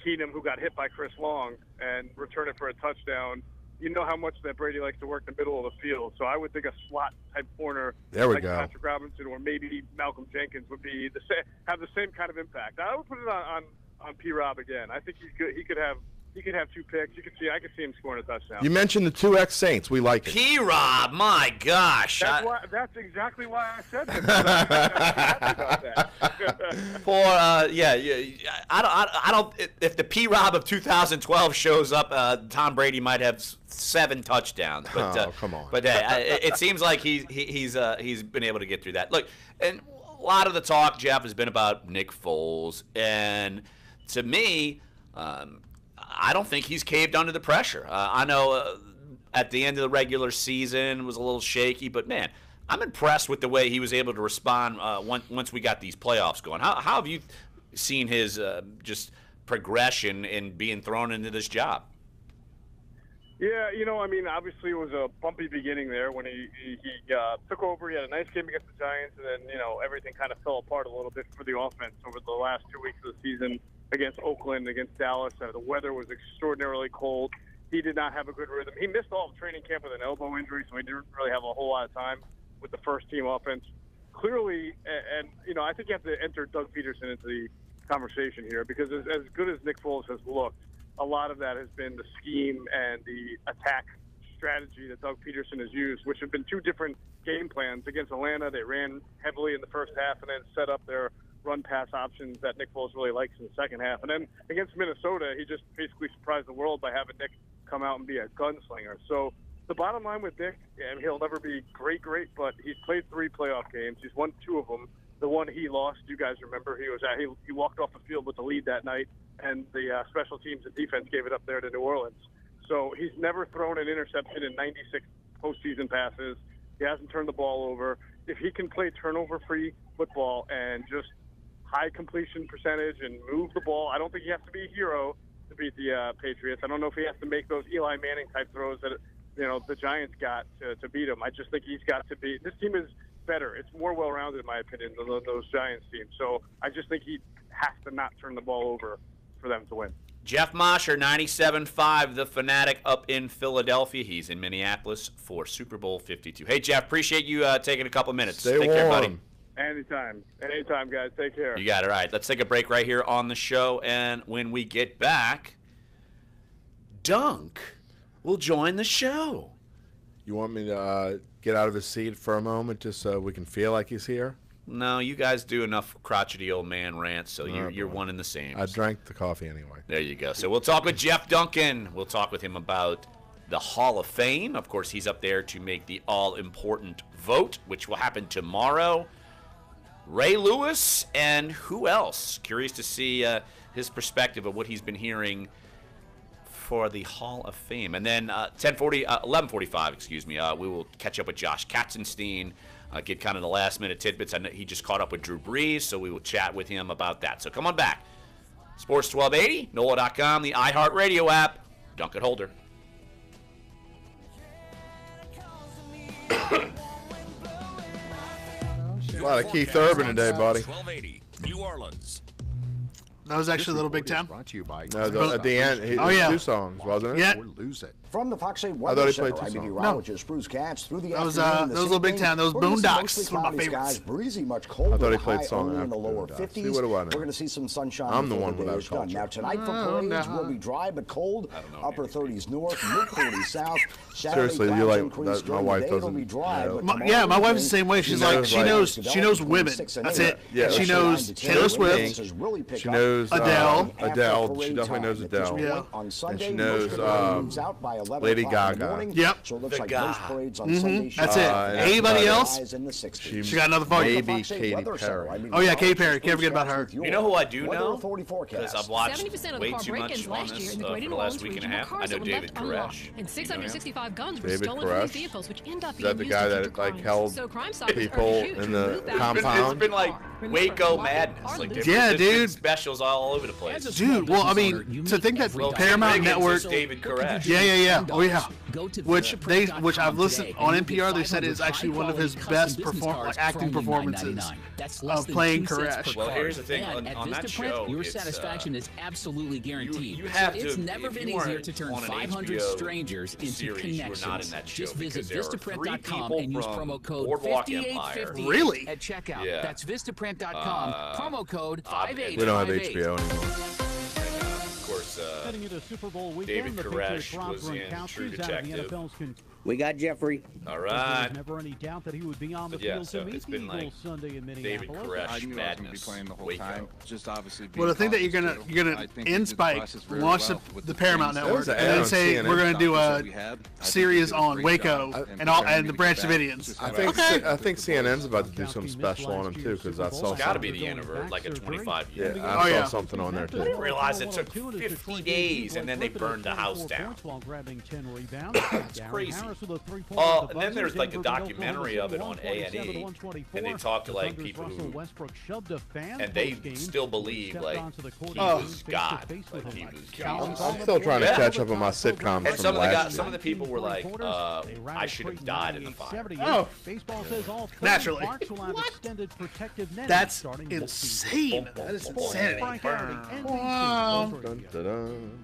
L: Keenum, who got hit by Chris Long, and return it for a touchdown. You know how much that Brady likes to work the middle of the field. So I would think a slot type corner like Patrick Robinson or maybe Malcolm Jenkins would be have the same kind of impact. I would put it on P-Rob again. I think he could have 2 picks. I could see him scoring a touchdown.
B: You mentioned the 2X Saints. We like it.
H: P-Rob, my gosh.
L: That's exactly why I said that.
H: I don't. If the P-Rob of 2012 shows up, Tom Brady might have 7 touchdowns. But
B: come on.
H: But it seems like he's been able to get through that. Look, and a lot of the talk, Jeff, has been about Nick Foles, and to me, I don't think he's caved under the pressure. I know at the end of the regular season was a little shaky, but man, I'm impressed with the way he was able to respond once we got these playoffs going. How have you seen his just progression in being thrown into this job?
L: Yeah, you know, I mean, obviously it was a bumpy beginning there when he took over. He had a nice game against the Giants, and then, you know, everything kind of fell apart a little bit for the offense over the last 2 weeks of the season against Oakland, against Dallas. The weather was extraordinarily cold. He did not have a good rhythm. He missed all of training camp with an elbow injury, so he didn't really have a whole lot of time with the first-team offense. Clearly, and, you know, I think you have to enter Doug Peterson into the conversation here, because as good as Nick Foles has looked, a lot of that has been the scheme and the attack strategy that Doug Peterson has used, which have been 2 different game plans. Against Atlanta, they ran heavily in the first half and then set up their run-pass options that Nick Foles really likes in the second half. And then against Minnesota, he just basically surprised the world by having Nick come out and be a gunslinger. So the bottom line with Nick, and he'll never be great, but he's played 3 playoff games. He's won 2 of them. The one he lost, you guys remember, he walked off the field with the lead that night, and the special teams and defense gave it up there to New Orleans. So he's never thrown an interception in 96 postseason passes. He hasn't turned the ball over. If he can play turnover-free football and just high completion percentage and move the ball, I don't think he has to be a hero to beat the Patriots. I don't know if he has to make those Eli Manning type throws that, you know, the Giants got to beat him. I just think he's got to be. This team is better. It's more well-rounded, in my opinion, than those Giants teams. So I just think he has to not turn the ball over for them to win.
H: Jeff Mosher, 97.5, the Fanatic up in Philadelphia. He's in Minneapolis for Super Bowl 52. Hey, Jeff, appreciate you taking a couple minutes.
B: Stay
H: Take
B: warm.
H: care, buddy.
L: Anytime, guys. Take care.
H: You got it. All right, let's take a break right here on the show, and when we get back, Dunc will join the show.
B: You want me to get out of his seat for a moment just so we can feel like he's here?
H: No, you guys do enough crotchety old man rants, so you're one and the same.
B: I drank the coffee anyway.
H: There you go. So we'll talk with Jeff Duncan. We'll talk with him about the Hall of Fame. Of course, he's up there to make the all-important vote, which will happen tomorrow. Ray Lewis, and who else? Curious to see his perspective of what he's been hearing for the Hall of Fame. And then 11:45, we will catch up with Josh Katzenstein, get kind of the last-minute tidbits. I know he just caught up with Drew Brees, so we will chat with him about that. So come on back. Sports 1280, NOLA.com, the iHeartRadio app. Dunc at Holder.
B: A lot of Keith Urban today, buddy.
K: 1280, New Orleans.
D: That was actually Little Big Town.
T: Brought to you by
B: No, at the end, he
D: Oh, yeah.
B: 2 songs, wasn't it?
D: Yeah.
T: or lose it.
J: From the Fox 8
B: I thought
J: Weather
B: he
J: Center,
B: played
J: I'm
B: 2 songs.
J: meteorologist Bruce Katz. Through the
D: That was,
J: afternoon,
D: that was Little Big Town. Those
J: we're gonna see
D: Boondocks,
J: mostly
D: one of my
J: cloudy
D: favorites.
J: skies, breezy, much colder.
B: I thought he played
J: high
B: song
J: only in
B: after
J: the lower
B: Boondocks.
J: 50s.
B: See, what do I know?
J: We're going to see some sunshine
B: I'm the
J: before
B: one
J: the day
B: without
J: is done.
B: culture.
J: Now, tonight for parades will be dry but cold. Upper 30s north, mid 40s south. Saturday,
B: Seriously, you
J: clouds
B: like
J: increase
B: that? My
J: during
B: wife
J: the day. It'll
B: doesn't.
J: be dry, but
D: Yeah, my
J: tomorrow
D: wife's the same way. She's like, she knows women. That's it.
B: Yeah,
D: she knows Taylor Swift.
B: She knows
D: Adele.
B: Adele. She definitely knows Adele.
D: Yeah.
B: And she knows Lady Gaga.
D: Yep.
J: So it looks like
H: Gaga.
J: most parades on Sunday.
D: That's it. Anybody else? She got another phone.
B: Maybe Katy Perry.
D: Oh yeah, Katy Perry. Can't forget about her.
H: You know who I do know?
J: Authority
H: Because
J: forecast.
H: I've watched
M: 70% of the
H: way
M: car
H: too much
M: break-ins
H: on
M: last year
H: this
M: in the
H: for
M: Greater
H: the
M: New
H: last
M: Orleans
H: week and a
M: region were
H: half. I
M: cars
H: know
M: that were
H: David
M: left unlocked,
H: Koresh.
M: and 665 guns were
B: David
M: stolen from these
B: Koresh?
M: vehicles, which end up
B: Is
M: being
B: that the
M: used
B: guy
M: to
B: that
M: commit
B: like
M: crimes.
B: held
M: So crime stoppers
B: people
M: urge you to
B: in the
M: remove that
B: compound?
H: It's been like Waco madness. Like
D: Yeah, dude.
H: Specials all over the place.
D: Dude, well, I mean, to think that Paramount Network.
H: David Koresh.
D: Yeah. Oh yeah. Which I've listened on NPR. They said is actually one of his best acting performances of playing Koresh.
H: Well, here's the thing
N: And
H: on
N: at
H: that
N: Vistaprint,
H: show,
N: your
H: it's,
N: satisfaction is absolutely guaranteed.
H: you have
N: It's
H: to.
N: never
H: if
N: been
H: you
N: easier
H: weren't
N: to turn
H: on an
N: 500
H: HBO
N: strangers into
H: series, you were
N: connections.
H: not in that show
N: Just visit
H: because there are 3
N: Vistaprint.com
H: people
N: and use
H: from
N: promo code
H: Boardwalk
N: 5850
H: Empire.
D: Really?
N: at checkout.
H: Yeah.
N: That's Vistaprint.com. Promo code
B: We don't have
N: 5858.
B: HBO anymore.
H: Of course,
P: Heading into Super Bowl
H: David
P: weekend, the Patriots
H: Koresh
P: Rob
H: was in
P: Gronkowski's
H: True
P: out of the
H: Detective.
P: NFL's
C: We got Jeffrey.
H: All
P: There
H: right.
P: was never any doubt that he would be on the
H: But yeah,
P: field
H: so
P: to meet
H: it's
P: the
H: been
P: Eagles
H: like
P: Sunday in
H: David
P: Minneapolis.
H: Koresh
S: I knew I was going to be
H: madness.
S: playing the whole
H: Waco.
S: time. Just obviously.
D: Well, the thing that you're gonna end Spike, launch the Paramount Network, and then say we're gonna do a series on Waco and the Branch Davidians.
B: I think CNN's about to do something special on him too, because I saw.
H: It's got to be the anniversary, like a 25 year.
B: Yeah, I saw something on there
H: I
B: too.
H: didn't realize it took 50 days and then they burned the house down. It's crazy. And then there's like a documentary of it on A&E, and they talk to like people who, and they still believe like he was God. Like he was God.
B: I'm still trying to catch up on my sitcoms
H: And
B: from
H: some of the
B: last
H: guys,
B: year.
H: some of the people were like, I should have died in the fire.
D: Oh,
P: Baseball says all 30
D: naturally.
P: parks will have extended protective netting
D: That's
P: starting this
D: insane. That is insanity.
P: Frank Hardy, NBC
D: Wow.
P: Sports Radio.
B: Dun, dun, dun.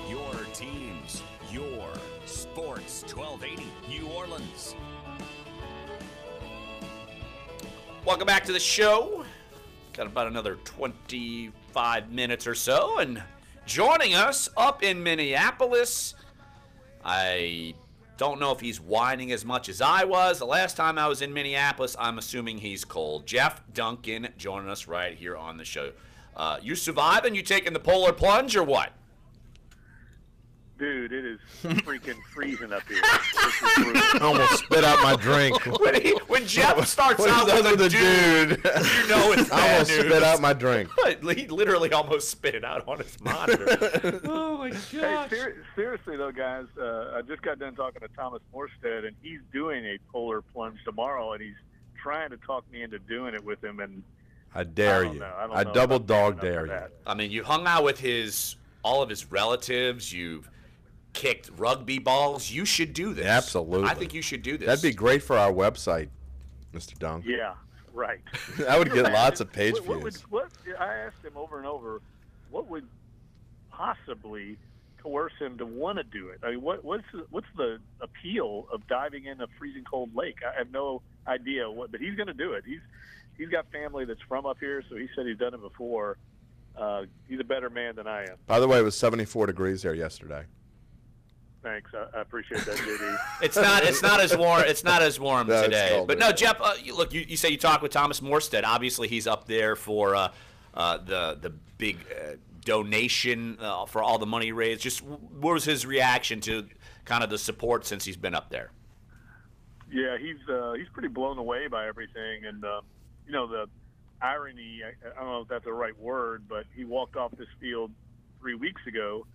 K: Your teams, your sports 1280 New Orleans.
H: Welcome back to the show. Got about another 25 minutes or so, and joining us up in Minneapolis, I don't know if he's whining as much as I was. The last time I was in Minneapolis, I'm assuming he's cold. Jeff Duncan joining us right here on the show. You surviving? You taking the polar plunge or what?
L: Dude, it is freaking freezing up here.
B: I almost spit out my drink.
H: When Jeff starts
B: What is
H: out
B: that
H: with a
B: with
H: dude, you know it's
B: I
H: bad
B: almost
H: news.
B: spit out my drink.
H: He literally almost spit it out on his monitor. Oh my gosh.
L: Hey, seriously though, guys, I just got done talking to Thomas Morstead, and he's doing a polar plunge tomorrow, and he's trying to talk me into doing it with him. And
B: I dare you. I double dog dare you.
H: I mean, you hung out with all of his relatives. You've kicked rugby balls. You should do this.
B: Absolutely.
H: I think you should do this.
B: That'd be great for our website, Mr. Dunc.
L: Yeah, right.
B: That would get lots of page
L: views. I asked him over and over, what would possibly coerce him to want to do it? I mean, what's the appeal of diving in a freezing cold lake? I have no idea but he's going to do it. He's got family that's from up here, so he said he's done it before. He's a better man than I am.
B: By the way, it was 74 degrees there yesterday.
L: Thanks, I appreciate that, JD.
H: It's not as warm. It's not as warm
B: No, it's
H: today.
B: colder.
H: But no, Jeff. Look, you say you talked with Thomas Morstead. Obviously, he's up there for the big donation for all the money raised. Just what was his reaction to kind of the support since he's been up there?
L: Yeah, he's pretty blown away by everything, and the irony. I don't know if that's the right word, but he walked off this field 3 weeks ago,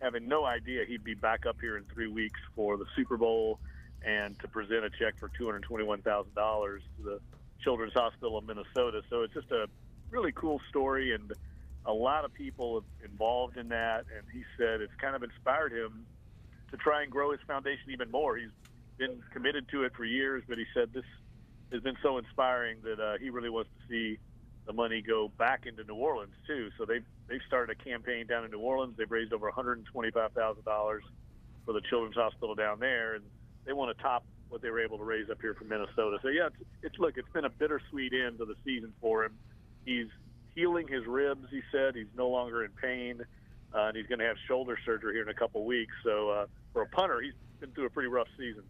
L: having no idea he'd be back up here in 3 weeks for the Super Bowl and to present a check for $221,000 to the Children's Hospital of Minnesota. So it's just a really cool story, and a lot of people involved in that. And he said it's kind of inspired him to try and grow his foundation even more. He's been committed to it for years, but he said this has been so inspiring that he really wants to see the money go back into New Orleans too. So they've started a campaign down in New Orleans. They've raised over $125,000 for the Children's Hospital down there, and they want to top what they were able to raise up here from Minnesota. So yeah, it's been a bittersweet end to the season for him. He's healing his ribs. He said he's no longer in pain, and he's going to have shoulder surgery here in a couple weeks. So for a punter, he's been through a pretty rough season.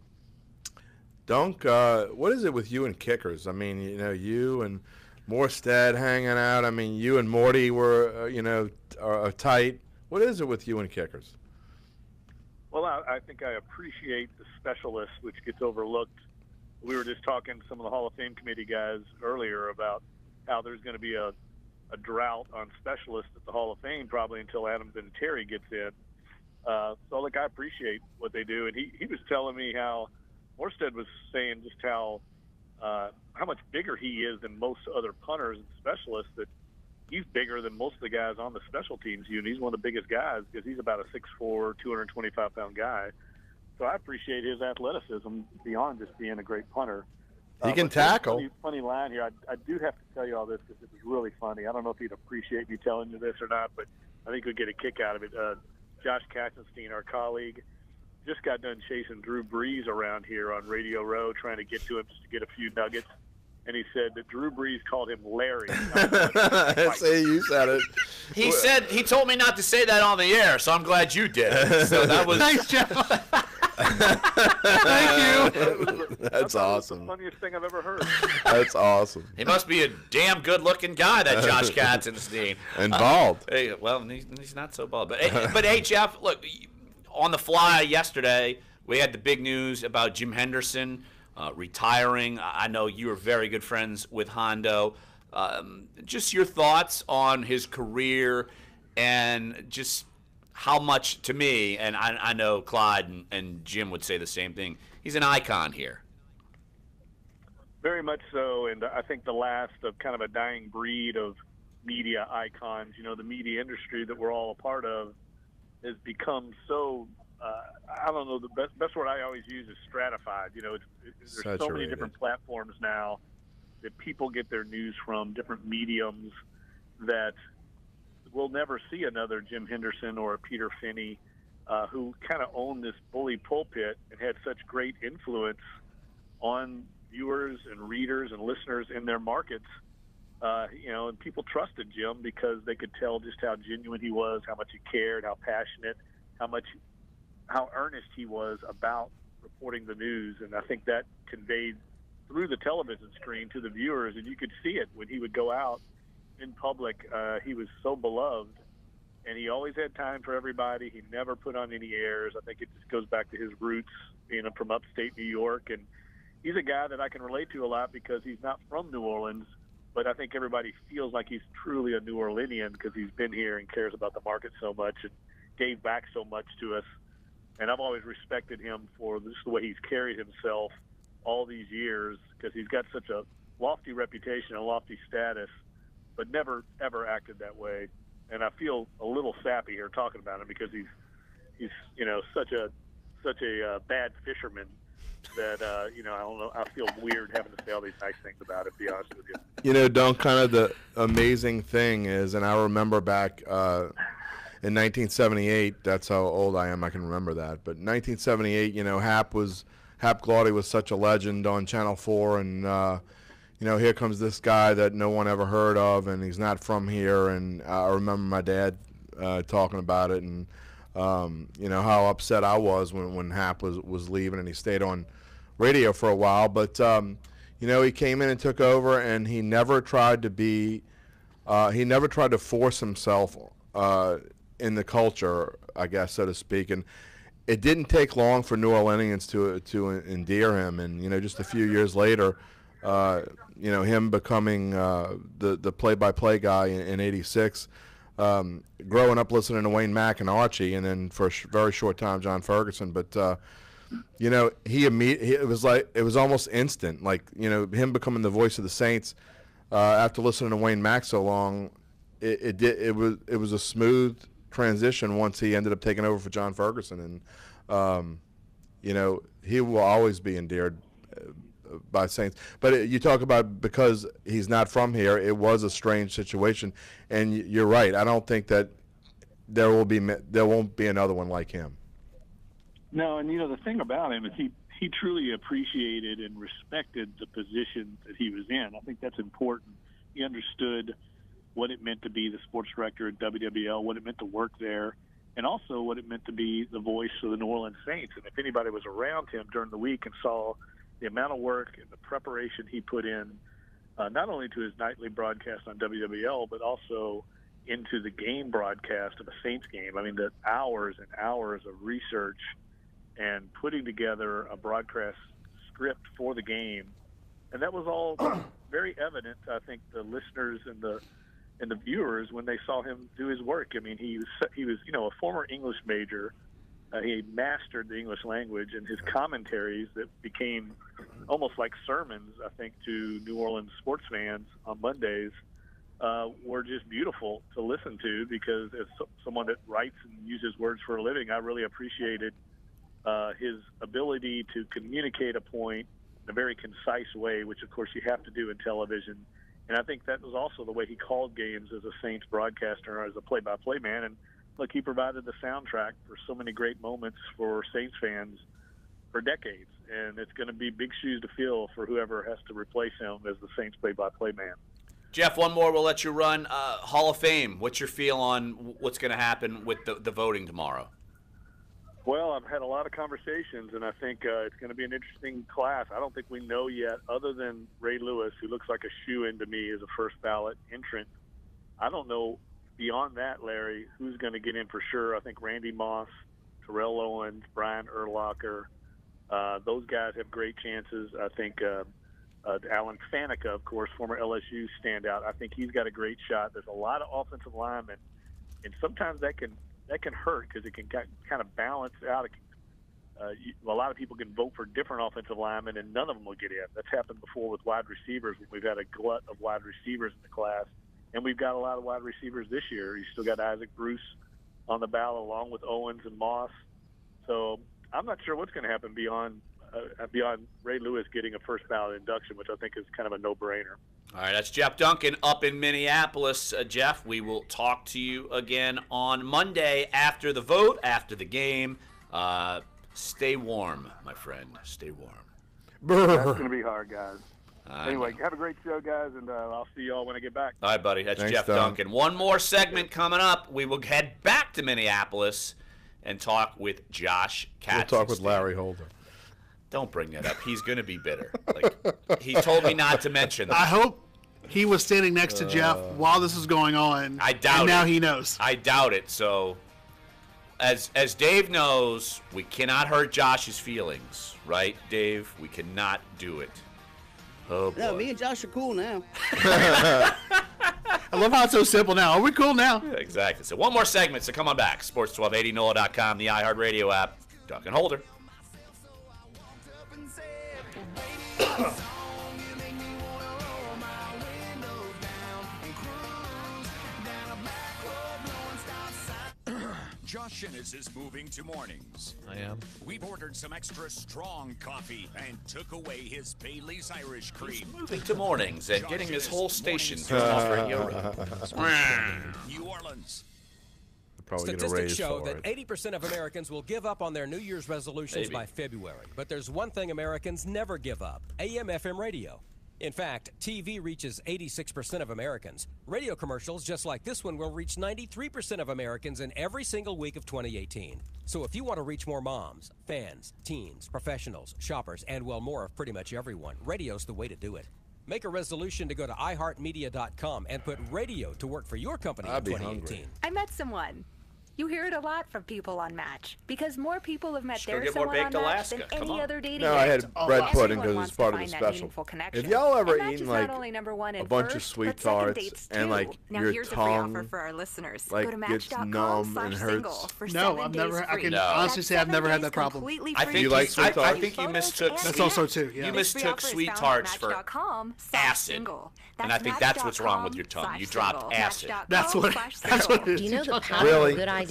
B: Dunc, what is it with you and kickers? I mean, you and Morstead hanging out. I mean, you and Morty were, are tight. What is it with you and kickers?
L: Well, I think I appreciate the specialist, which gets overlooked. We were just talking to some of the Hall of Fame committee guys earlier about how there's going to be a drought on specialists at the Hall of Fame probably until Adam Vinatieri gets in. So, look, I appreciate what they do. And he was telling me how Morstead was saying just how much bigger he is than most other punters and specialists, that he's bigger than most of the guys on the special teams unit. He's one of the biggest guys because he's about a 6'4", 225-pound guy. So I appreciate his athleticism beyond just being a great punter.
B: He can tackle.
L: Funny line here. I do have to tell you all this because it was really funny. I don't know if you'd appreciate me telling you this or not, but I think we'd get a kick out of it. Josh Katzenstein, our colleague, just got done chasing Drew Brees around here on Radio Row, trying to get to him just to get a few nuggets. And he said that Drew Brees called him Larry.
B: See, you said it.
H: He told me not to say that on the air, so I'm glad you did. So that was
D: Thanks, Jeff. Thank you.
B: That's awesome.
L: The funniest thing I've ever heard.
B: That's awesome.
H: He must be a damn good-looking guy, that Josh Katzenstein.
B: And bald.
H: Hey, well, he's not so bald. But hey, Jeff, look, on the fly yesterday, we had the big news about Jim Henderson retiring. I know you were very good friends with Hondo. Just your thoughts on his career and just how much, to me, and I know Clyde and Jim would say the same thing, he's an icon here.
L: Very much so, and I think the last of kind of a dying breed of media icons. The media industry that we're all a part of has become so, I don't know, the best word I always use is stratified. There's so many different platforms now that people get their news from, different mediums, that we'll never see another Jim Henderson or a Peter Finney who kind of owned this bully pulpit and had such great influence on viewers and readers and listeners in their markets. And people trusted Jim because they could tell just how genuine he was, how much he cared, how passionate, how earnest he was about reporting the news. And I think that conveyed through the television screen to the viewers, and you could see it when he would go out in public. He was so beloved, and he always had time for everybody. He never put on any airs. I think it just goes back to his roots, being from upstate New York. And he's a guy that I can relate to a lot because he's not from New Orleans, but I think everybody feels like he's truly a New Orleanian because he's been here and cares about the market so much and gave back so much to us. And I've always respected him for just the way he's carried himself all these years, because he's got such a lofty reputation and lofty status, but never, ever acted that way. And I feel a little sappy here talking about him because he's such a bad fisherman that, I don't know, I feel weird having to say all these nice things about it, to be honest with you.
B: Dunc, kind of the amazing thing is, and I remember back in 1978, that's how old I am, I can remember that, but 1978, Hap Glaude was such a legend on Channel 4, and here comes this guy that no one ever heard of, and he's not from here. And I remember my dad talking about it, and how upset I was when Hap was leaving, and he stayed on radio for a while. But he came in and took over, and he never tried to force himself in the culture, I guess, so to speak. And it didn't take long for New Orleanians to endear him, and just a few years later, him becoming the play-by-play guy in '86, growing up listening to Wayne Mack and Archie, and then for a very short time John Ferguson. But it was almost instant, like him becoming the voice of the Saints after listening to Wayne Mack so long. It was a smooth transition once he ended up taking over for John Ferguson, and he will always be endeared by Saints. But you talk about because he's not from here, it was a strange situation, and you're right. I don't think that there won't be another one like him.
M: No, and the thing about him is he truly appreciated and respected the position that he was in. I think that's important. He understood what it meant to be the sports director at WWL, what it meant to work there, and also what it meant to be the voice of the New Orleans Saints. And if anybody was around him during the week and saw the amount of work and the preparation he put in, not only to his nightly broadcast on WWL, but also into the game broadcast of a Saints game. I mean, the hours and hours of research and putting together a broadcast script for the game. And that was all very evident, I think, the listeners and the viewers when they saw him do his work. I mean, he was a former English major. He mastered the English language, and his commentaries that became almost like sermons, I think, to New Orleans sports fans on Mondays were just beautiful to listen to, because as someone that writes and uses words for a living, I really appreciated his ability to communicate a point in a very concise way, which, of course, you have to do in television. And I think that was also the way he called games as a Saints broadcaster, or as a play-by-play man. And, look, he provided the soundtrack for so many great moments for Saints fans for decades. And it's going to be big shoes to fill for whoever has to replace him as the Saints play-by-play man.
H: Jeff, one more. We'll let you run. Hall of Fame, what's your feel on what's going to happen with the voting tomorrow?
L: Well, I've had a lot of conversations, and I think it's going to be an interesting class. I don't think we know yet, other than Ray Lewis, who looks like a shoe-in to me as a first-ballot entrant. I don't know beyond that, Larry, who's going to get in for sure. I think Randy Moss, Terrell Owens, Brian Urlacher, those guys have great chances. I think Alan Faneca, of course, former LSU standout, I think he's got a great shot. There's a lot of offensive linemen, and sometimes that can hurt because it can kind of balance out. A lot of people can vote for different offensive linemen, and none of them will get in. That's happened before with wide receivers. We've had a glut of wide receivers in the class, and we've got a lot of wide receivers this year. You still got Isaac Bruce on the ballot along with Owens and Moss. So I'm not sure what's going to happen beyond Ray Lewis getting a first ballot induction, which I think is kind of a no-brainer.
H: All right, that's Jeff Duncan up in Minneapolis. Jeff, we will talk to you again on Monday after the vote, after the game. Stay warm, my friend. Stay warm.
L: That's going to be hard, guys. Anyway, have a great show, guys, and I'll see you all when I get back.
H: All right, buddy. That's
B: Thanks,
H: Jeff Duncan. One more segment coming up. We will head back to Minneapolis and talk with Josh Katzenstein.
B: We'll talk with Larry Holder.
H: Don't bring that up. He's going to be bitter. He told me not to mention that.
D: I hope he was standing next to Jeff while this is going on.
H: I doubt
D: and
H: it.
D: Now he knows.
H: I doubt it. So, as Dave knows, we cannot hurt Josh's feelings, right, Dave? We cannot do it. Oh, boy.
C: No, me and Josh are cool now.
D: I love how it's so simple now. Are we cool now?
H: Yeah, exactly. So one more segment, so come on back. Sports 1280, NOLA.com, the iHeartRadio app. Duncan Holder.
K: Josh Innes is moving to mornings.
E: I am.
K: We've ordered some extra strong coffee and took away his Bailey's Irish cream.
H: Moving to mornings and getting his whole station to offer
K: New Orleans.
B: Probably
S: Statistics show that 80% of Americans will give up on their New Year's resolutions by February. But there's one thing Americans never give up: AM/FM radio. In fact, TV reaches 86% of Americans. Radio commercials just like this one will reach 93% of Americans in every single week of 2018. So if you want to reach more moms, fans, teens, professionals, shoppers, and well, more of pretty much everyone, radio's the way to do it. Make a resolution to go to iHeartMedia.com and put radio to work for your company in 2018.
U: I met someone. You hear it a lot from people on Match because more people have met
H: Just
U: their
H: go get more
U: someone on
H: baked
U: Match
H: Alaska.
U: than
H: Come
U: any
H: on.
U: other dating
B: No, I had
U: app.
B: bread pudding
U: Everyone
B: because
U: wants
B: it's part
U: to
B: of the
U: find that
B: special.
U: meaningful connection.
B: If y'all ever
U: And Match
B: eaten
U: is
B: like
U: not only number one
B: a
U: in
B: bunch of
U: first,
B: sweet
U: but second
B: tarts
U: dates,
B: and
U: too.
B: like
U: Now
B: your
U: here's a free
B: tongue
U: offer for our listeners.
B: like
U: Go to
B: gets
U: Match.com
B: numb and
U: /single
B: hurts?
U: for
D: No,
U: 7
D: I've
U: days
D: never. I
U: free.
D: can
H: No.
D: honestly say I've never had that problem.
U: Completely
H: I
U: free.
H: think
B: You like sweet
H: I
B: tarts?
H: think you mistook.
D: That's also too. Yeah.
H: You
U: This free
H: mistook
U: offer is
H: sweet
U: found at
H: tarts for
U: Match.com
H: acid,
U: /single.
H: and I
U: That's
H: think that's what's wrong with your tongue. You dropped
U: Match.com
H: acid.
D: That's what.
U: /single.
D: That's what it is.
V: Do you know the power
B: Really?
V: of a good idea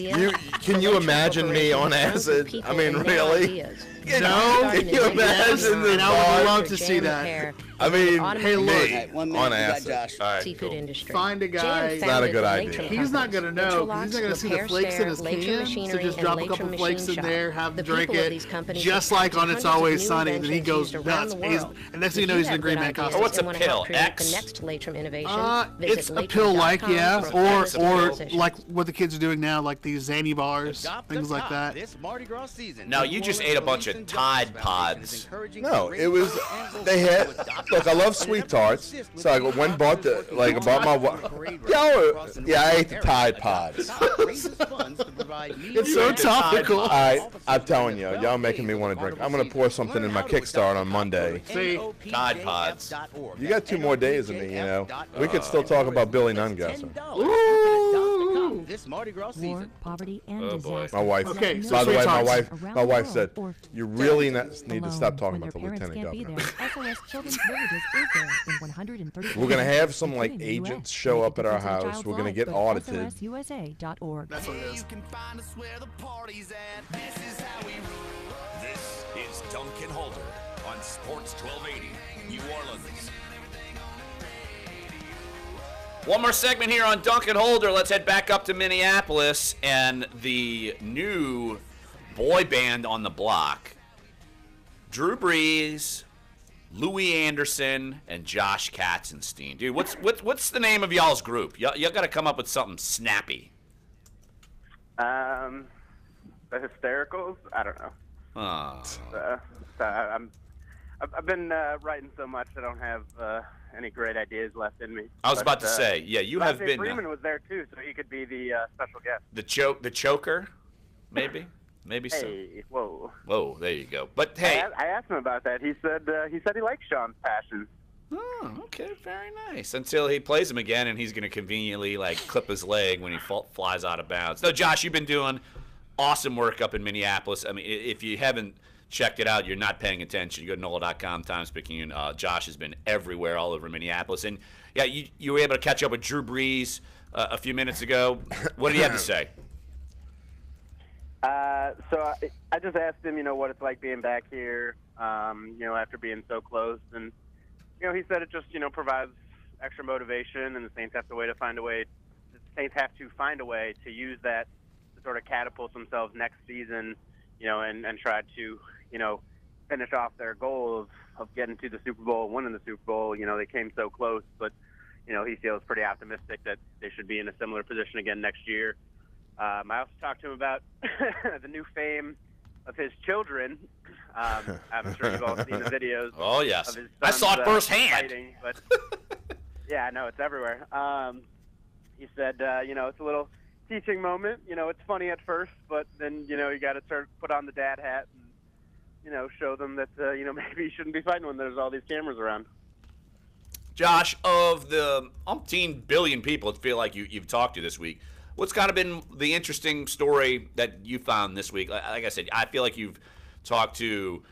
B: Can you imagine me on acid? I mean, really?
D: No.
B: Can you imagine the
D: And I would love to see that.
B: I mean,
D: Hey, look.
C: Right, 1 minute,
B: on
C: we got
B: acid.
C: Josh.
B: All right,
U: Seafood
B: cool.
U: industry.
D: Find a guy.
B: It's not a good idea.
D: He's not going to know. He's not going to see the flakes in his can. So just drop a couple flakes in there, have him drink it, just like on It's Always Sunny. And then he goes nuts. And next thing you know, he's in a Green Man costume.
H: Or what's a pill? X?
D: It's a pill like, yeah. Or like what the kids are doing now, like these Zany bars, things like that.
K: This Mardi Gras season.
H: No, you just ate a bunch of Tide Pods.
B: No, it was. They had. Look, I love sweet tarts, so I went and bought the bought my. Yeah, I ate the Tide Pods.
D: It's so topical.
B: All right, I'm telling you, y'all making me want to drink. I'm gonna pour something in my Kickstart on Monday.
D: See,
H: Tide Pods.
B: You got 2 more days of me, you know. We could still talk about Billy Nungesser.
D: Ooh.
K: This Mardi Gras season.
U: Poverty, and
H: Oh, boy.
U: disaster.
B: My wife.
D: Okay,
B: By the way,
U: Around
B: my wife
U: the
B: said,
U: world,
B: you really need to stop
U: when
B: talking about the
U: their parents
B: lieutenant
U: can't be
B: governor.
U: there. SOS Children's Villages is there in 130
B: We're gonna have some like
U: including the US.
B: agents show up at our
U: Make a difference in a
B: house.
U: child's
B: We're gonna
U: life.
B: get
U: Go to
B: audited.
U: SOSUSA.org.
D: That's what it is.
K: This is Duncan Holder on Sports 1280, New Orleans.
H: One more segment here on Duncan Holder. Let's head back up to Minneapolis and the new boy band on the block. Drew Brees, Louis Anderson, and Josh Katzenstein. Dude, what's the name of y'all's group? Y'all got to come up with something snappy.
F: The Hystericals? I don't know. I've been writing so much I don't have any great ideas left in me.
H: I was about to say, yeah, you have been.
F: Freeman was there too, so he could be the special guest.
H: The choker, maybe so.
F: Hey, whoa.
H: Whoa, there you go. But hey,
F: I asked him about that. He said he likes Sean's passion.
H: Oh, okay, very nice. Until he plays him again, and he's going to conveniently like clip his leg when he flies out of bounds. No, Josh, you've been doing awesome work up in Minneapolis. I mean, if you haven't checked it out, you're not paying attention. You go to NOLA.com, Times Picayune. Josh has been everywhere, all over Minneapolis. And, yeah, you were able to catch up with Drew Brees a few minutes ago. What did he have to say?
F: So I just asked him, what it's like being back here, after being so close. And, he said it just, provides extra motivation, and the Saints have to find a way to use that to sort of catapult themselves next season, and try to, finish off their goal of getting to the Super Bowl, winning the Super Bowl. They came so close, but, he feels pretty optimistic that they should be in a similar position again next year. I also talked to him about the new fame of his children. I'm sure you've all seen the videos.
H: Oh, yes.
F: Of his
H: I saw it
F: sons,
H: firsthand.
F: Fighting, but yeah, I know, it's everywhere. He said, it's a little teaching moment. It's funny at first, but then, you got to put on the dad hat and, show them that, maybe you shouldn't be fighting when there's all these cameras around.
H: Josh, of the umpteen billion people that feel like you've talked to this week, what's kind of been the interesting story that you found this week? Like I said, I feel like you've talked to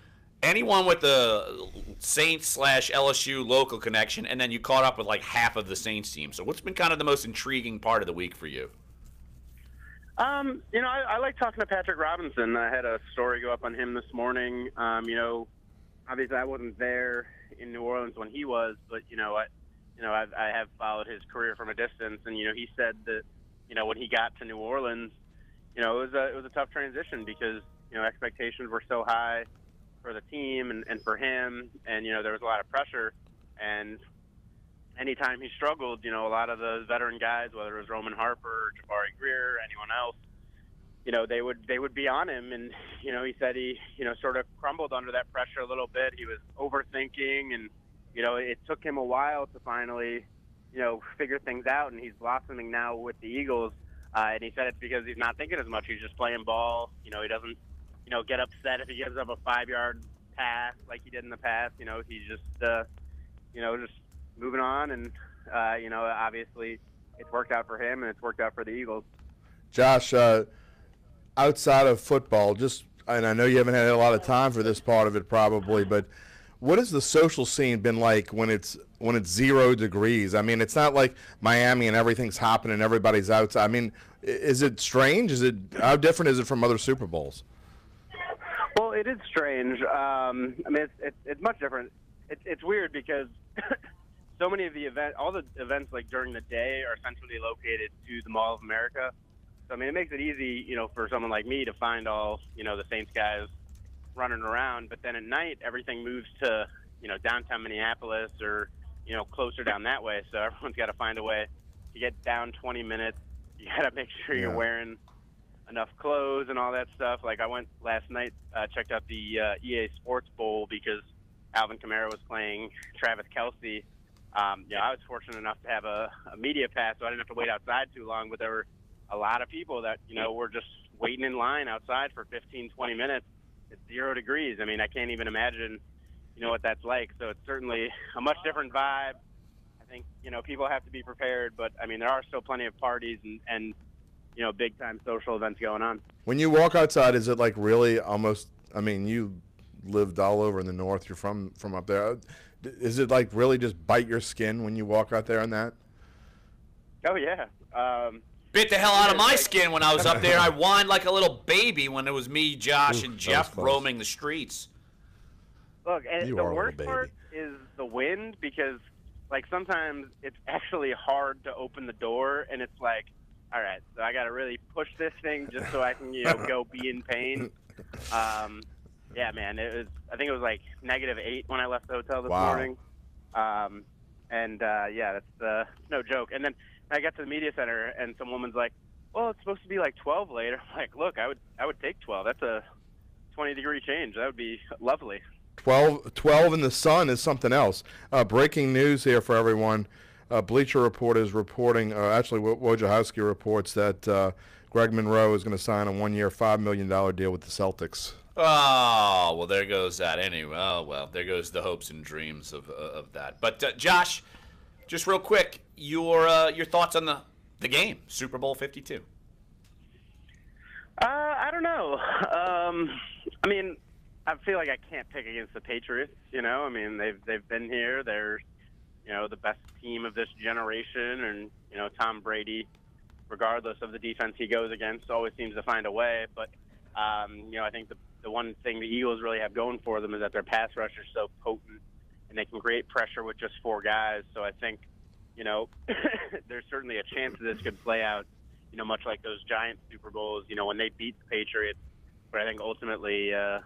H: anyone with the Saints/LSU local connection, and then you caught up with like half of the Saints team. So what's been kind of the most intriguing part of the week for you?
F: I like talking to Patrick Robinson. I had a story go up on him this morning. Obviously I wasn't there in New Orleans when he was, but I have followed his career from a distance, and he said that when he got to New Orleans, it was a tough transition because expectations were so high for the team and for him, and there was a lot of pressure, and anytime he struggled, a lot of the veteran guys, whether it was Roman Harper or Jabari Greer, anyone else, they would be on him, and he said he sort of crumbled under that pressure a little bit. He was overthinking, and it took him a while to finally figure things out, and he's blossoming now with the Eagles. And he said it's because he's not thinking as much. He's just playing ball. He doesn't get upset if he gives up a 5-yard pass like he did in the past. He's just just moving on, and obviously it's worked out for him and it's worked out for the Eagles.
B: Josh, outside of football, and I know you haven't had a lot of time for this part of it probably, but what has the social scene been like when it's 0 degrees? I mean, it's not like Miami and everything's hopping and everybody's outside. I mean, is it strange? How different is it from other Super Bowls?
F: Well, it is strange. I mean, it's much different. It's weird because so many of all the events like during the day are centrally located to the Mall of America. So I mean, it makes it easy, for someone like me to find all, the Saints guys running around. But then at night, everything moves to, downtown Minneapolis or, closer down that way. So everyone's got to find a way to get down 20 minutes. You got to make sure you're wearing enough clothes and all that stuff. Like I went last night, checked out the EA Sports Bowl because Alvin Kamara was playing Travis Kelce. I was fortunate enough to have a media pass, so I didn't have to wait outside too long. But there were a lot of people that, were just waiting in line outside for 15, 20 minutes. It's 0 degrees. I mean, I can't even imagine, what that's like. So it's certainly a much different vibe. I think, people have to be prepared. But, I mean, there are still plenty of parties and big-time social events going on.
B: When you walk outside, is it like really almost, I mean, you lived all over in the north. You're from up there. Is it like really just bite your skin when you walk out there on that?
F: Oh, yeah.
H: Bit the hell out of my skin when I was up there. I whined like a little baby when it was me, Josh, and Jeff roaming the streets.
F: Look, and the worst part is the wind because, like, sometimes it's actually hard to open the door, and it's like, all right, so I got to really push this thing just so I can, go be in pain. Yeah, man, I think it was like -8 when I left the hotel this morning. Yeah, that's no joke. And then I got to the media center, and some woman's like, well, it's supposed to be like 12 later. I'm like, look, I would take 12. That's a 20-degree change. That would be lovely.
B: 12 in the sun is something else. Breaking news here for everyone. Bleacher Report is reporting, actually Wojciechowski reports that Greg Monroe is going to sign a 1-year, $5 million deal with the Celtics.
H: Oh, well, there goes that anyway. Oh, well, there goes the hopes and dreams of that. But, Josh, just real quick, your thoughts on the game, Super Bowl 52.
F: I don't know. I mean, I feel like I can't pick against the Patriots, I mean, they've been here. They're, the best team of this generation. And, Tom Brady, regardless of the defense he goes against, always seems to find a way. But, I think the one thing the Eagles really have going for them is that their pass rush is so potent and they can create pressure with just 4 guys. So I think, there's certainly a chance that this could play out, much like those Giants Super Bowls, when they beat the Patriots. But I think ultimately, the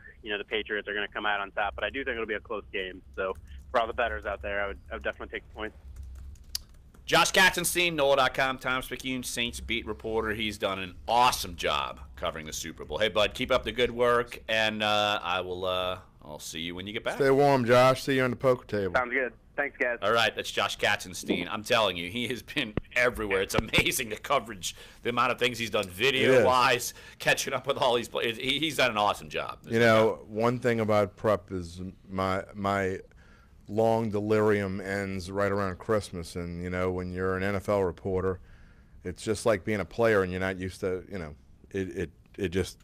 F: Patriots are going to come out on top. But I do think it'll be a close game. So for all the bettors out there, I would definitely take the points.
H: Josh Katzenstein, NOLA.com, Times-Picayune Saints beat reporter. He's done an awesome job covering the Super Bowl. Hey, bud, keep up the good work, and I'll see you when you get back.
B: Stay warm, Josh. See you on the poker table.
F: Sounds good. Thanks, guys.
H: All right, that's Josh Katzenstein. I'm telling you, he has been everywhere. It's amazing the coverage, the amount of things he's done video-wise, catching up with all these players. He's done an awesome job.
B: One thing about prep is my long delirium ends right around Christmas, and when you're an NFL reporter, it's just like being a player and you're not used to, it just,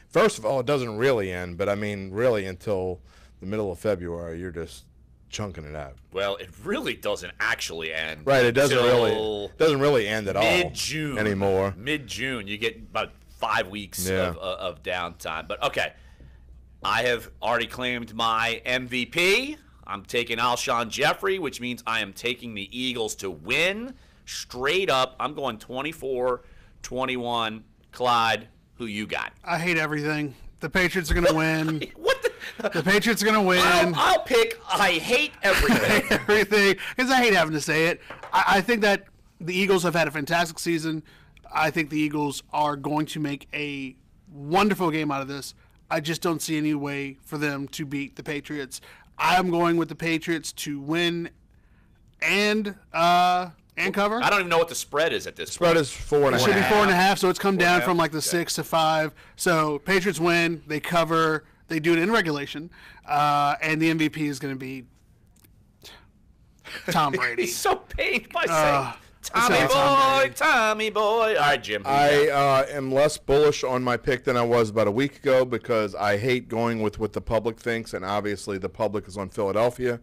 B: first of all, it doesn't really end, but I mean really until the middle of February you're just chunking it out.
H: Well, it really doesn't actually end.
B: Right, it doesn't really end at all
H: mid-June
B: anymore.
H: Mid-June, you get about 5 weeks of downtime. But okay, I have already claimed my MVP. I'm taking Alshon Jeffrey, which means I am taking the Eagles to win straight up. I'm going 24-21. Clyde, who you got?
D: I hate everything. The Patriots are going to win. The Patriots are going to win.
H: I'll pick I hate everything.
D: Everything. Because I hate having to say it. I think that the Eagles have had a fantastic season. I think the Eagles are going to make a wonderful game out of this. I just don't see any way for them to beat the Patriots. I'm going with the Patriots to win and cover.
H: I don't even know what the spread is at this
B: point.
H: Spread
B: is 4.5.
D: It should be 4.5, so it's come down from like the 6 to 5. So Patriots win, they cover, they do it in regulation, and the MVP is going to be Tom Brady.
H: He's so pained by saying Tommy boy. All right, Jim.
B: I am less bullish on my pick than I was about a week ago because I hate going with what the public thinks, and obviously the public is on Philadelphia.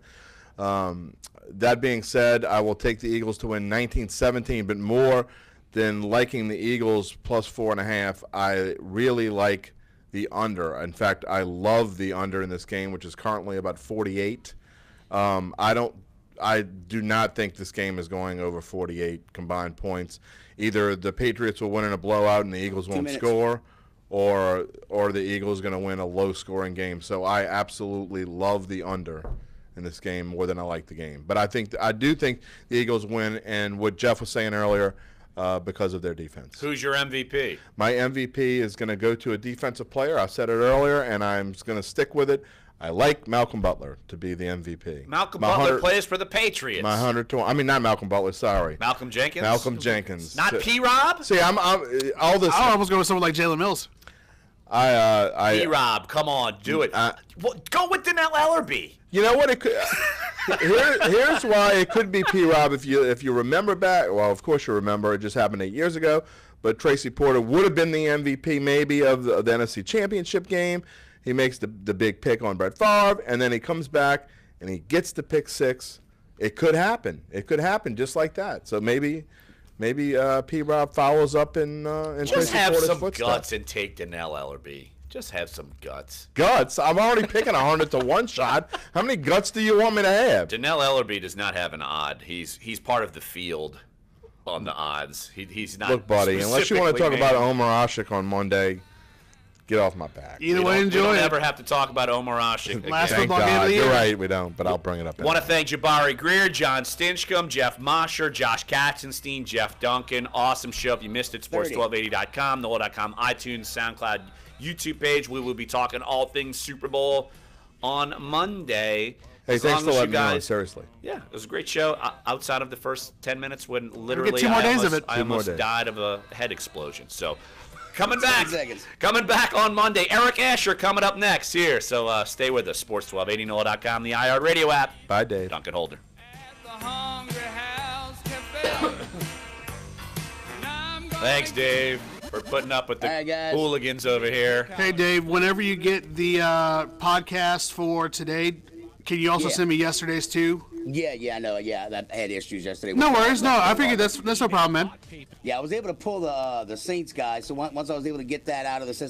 B: That being said, I will take the Eagles to win 19-17, but more than liking the Eagles plus 4.5, I really like the under. In fact, I love the under in this game, which is currently about 48. I do not think this game is going over 48 combined points. Either the Patriots will win in a blowout and the Eagles won't score, or the Eagles are going to win a low-scoring game. So I absolutely love the under in this game more than I like the game. But I do think the Eagles win, and what Jeff was saying earlier, because of their defense.
H: Who's your MVP?
B: My MVP is going to go to a defensive player. I said it earlier, and I'm going to stick with it. I like Malcolm Butler to be the MVP.
H: Malcolm Butler plays for the Patriots.
B: My 100 I mean, not Malcolm Butler. Sorry.
H: Malcolm Jenkins.
B: Malcolm Jenkins.
H: Not P-Rob.
B: See, I'm all this.
D: I almost go with someone like Jalen Mills.
H: P-Rob, come on, do it. Go with Donnell Ellerbe.
B: You know what? It could. Here's why it could be P-Rob if you remember back. Well, of course you remember. It just happened 8 years ago. But Tracy Porter would have been the MVP maybe of the NFC Championship game. He makes the big pick on Brett Favre, and then he comes back and he gets the pick six. It could happen. It could happen just like that. So maybe P-Rob follows up in
H: Just
B: Tracy
H: have
B: Porter's
H: some
B: footsteps.
H: guts and take Donnell Ellerbe. Just have some guts.
B: Guts? I'm already picking 100 to 1 shot. How many guts do you want me to have?
H: Donnell Ellerbe does not have an odd. He's part of the field on the odds. He's not.
B: Look, buddy, unless you want to talk
H: specifically
B: about
H: named.
B: Omar Ashik on Monday, get off my back.
D: Either way, enjoy
H: We don't
D: it.
H: ever have to talk about Omar Ashik again.
D: Last
B: Thank
D: football game of
B: God.
D: the year.
B: You're right, we don't, but I'll bring it up.
H: Want to thank Jabari Greer, John Stinchcomb, Jeff Mosher, Josh Katzenstein, Jeff Duncan. Awesome show. If you missed it, sports1280.com, NOLA.com, iTunes, SoundCloud, YouTube page. We will be talking all things Super Bowl on Monday.
B: Hey,
H: As
B: thanks
H: long
B: for
H: as you
B: letting me know,
H: guys-
B: seriously.
H: Yeah, it was a great show. Outside of the first 10 minutes when literally
D: get 2 more days of it.
H: I
B: 2 more
H: almost
B: days.
H: died of a head explosion. So coming back.
C: 7 seconds.
H: Coming back on Monday. Eric Asher coming up next here. So stay with us. Sports1280NOLA.com, the iHeart Radio app.
B: Bye, Dave.
H: Duncan Holder. Thanks, Dave, for putting up with the
C: All right, guys.
H: hooligans over here.
D: Hey, Dave, whenever you get the podcast for today, can you also
C: Yeah.
D: send me yesterday's too?
C: Yeah, I know. Yeah, I had issues yesterday.
D: No
C: with-
D: worries. No, I figured that's no problem, man.
C: Yeah, I was able to pull the Saints guy. So once I was able to get that out of the system.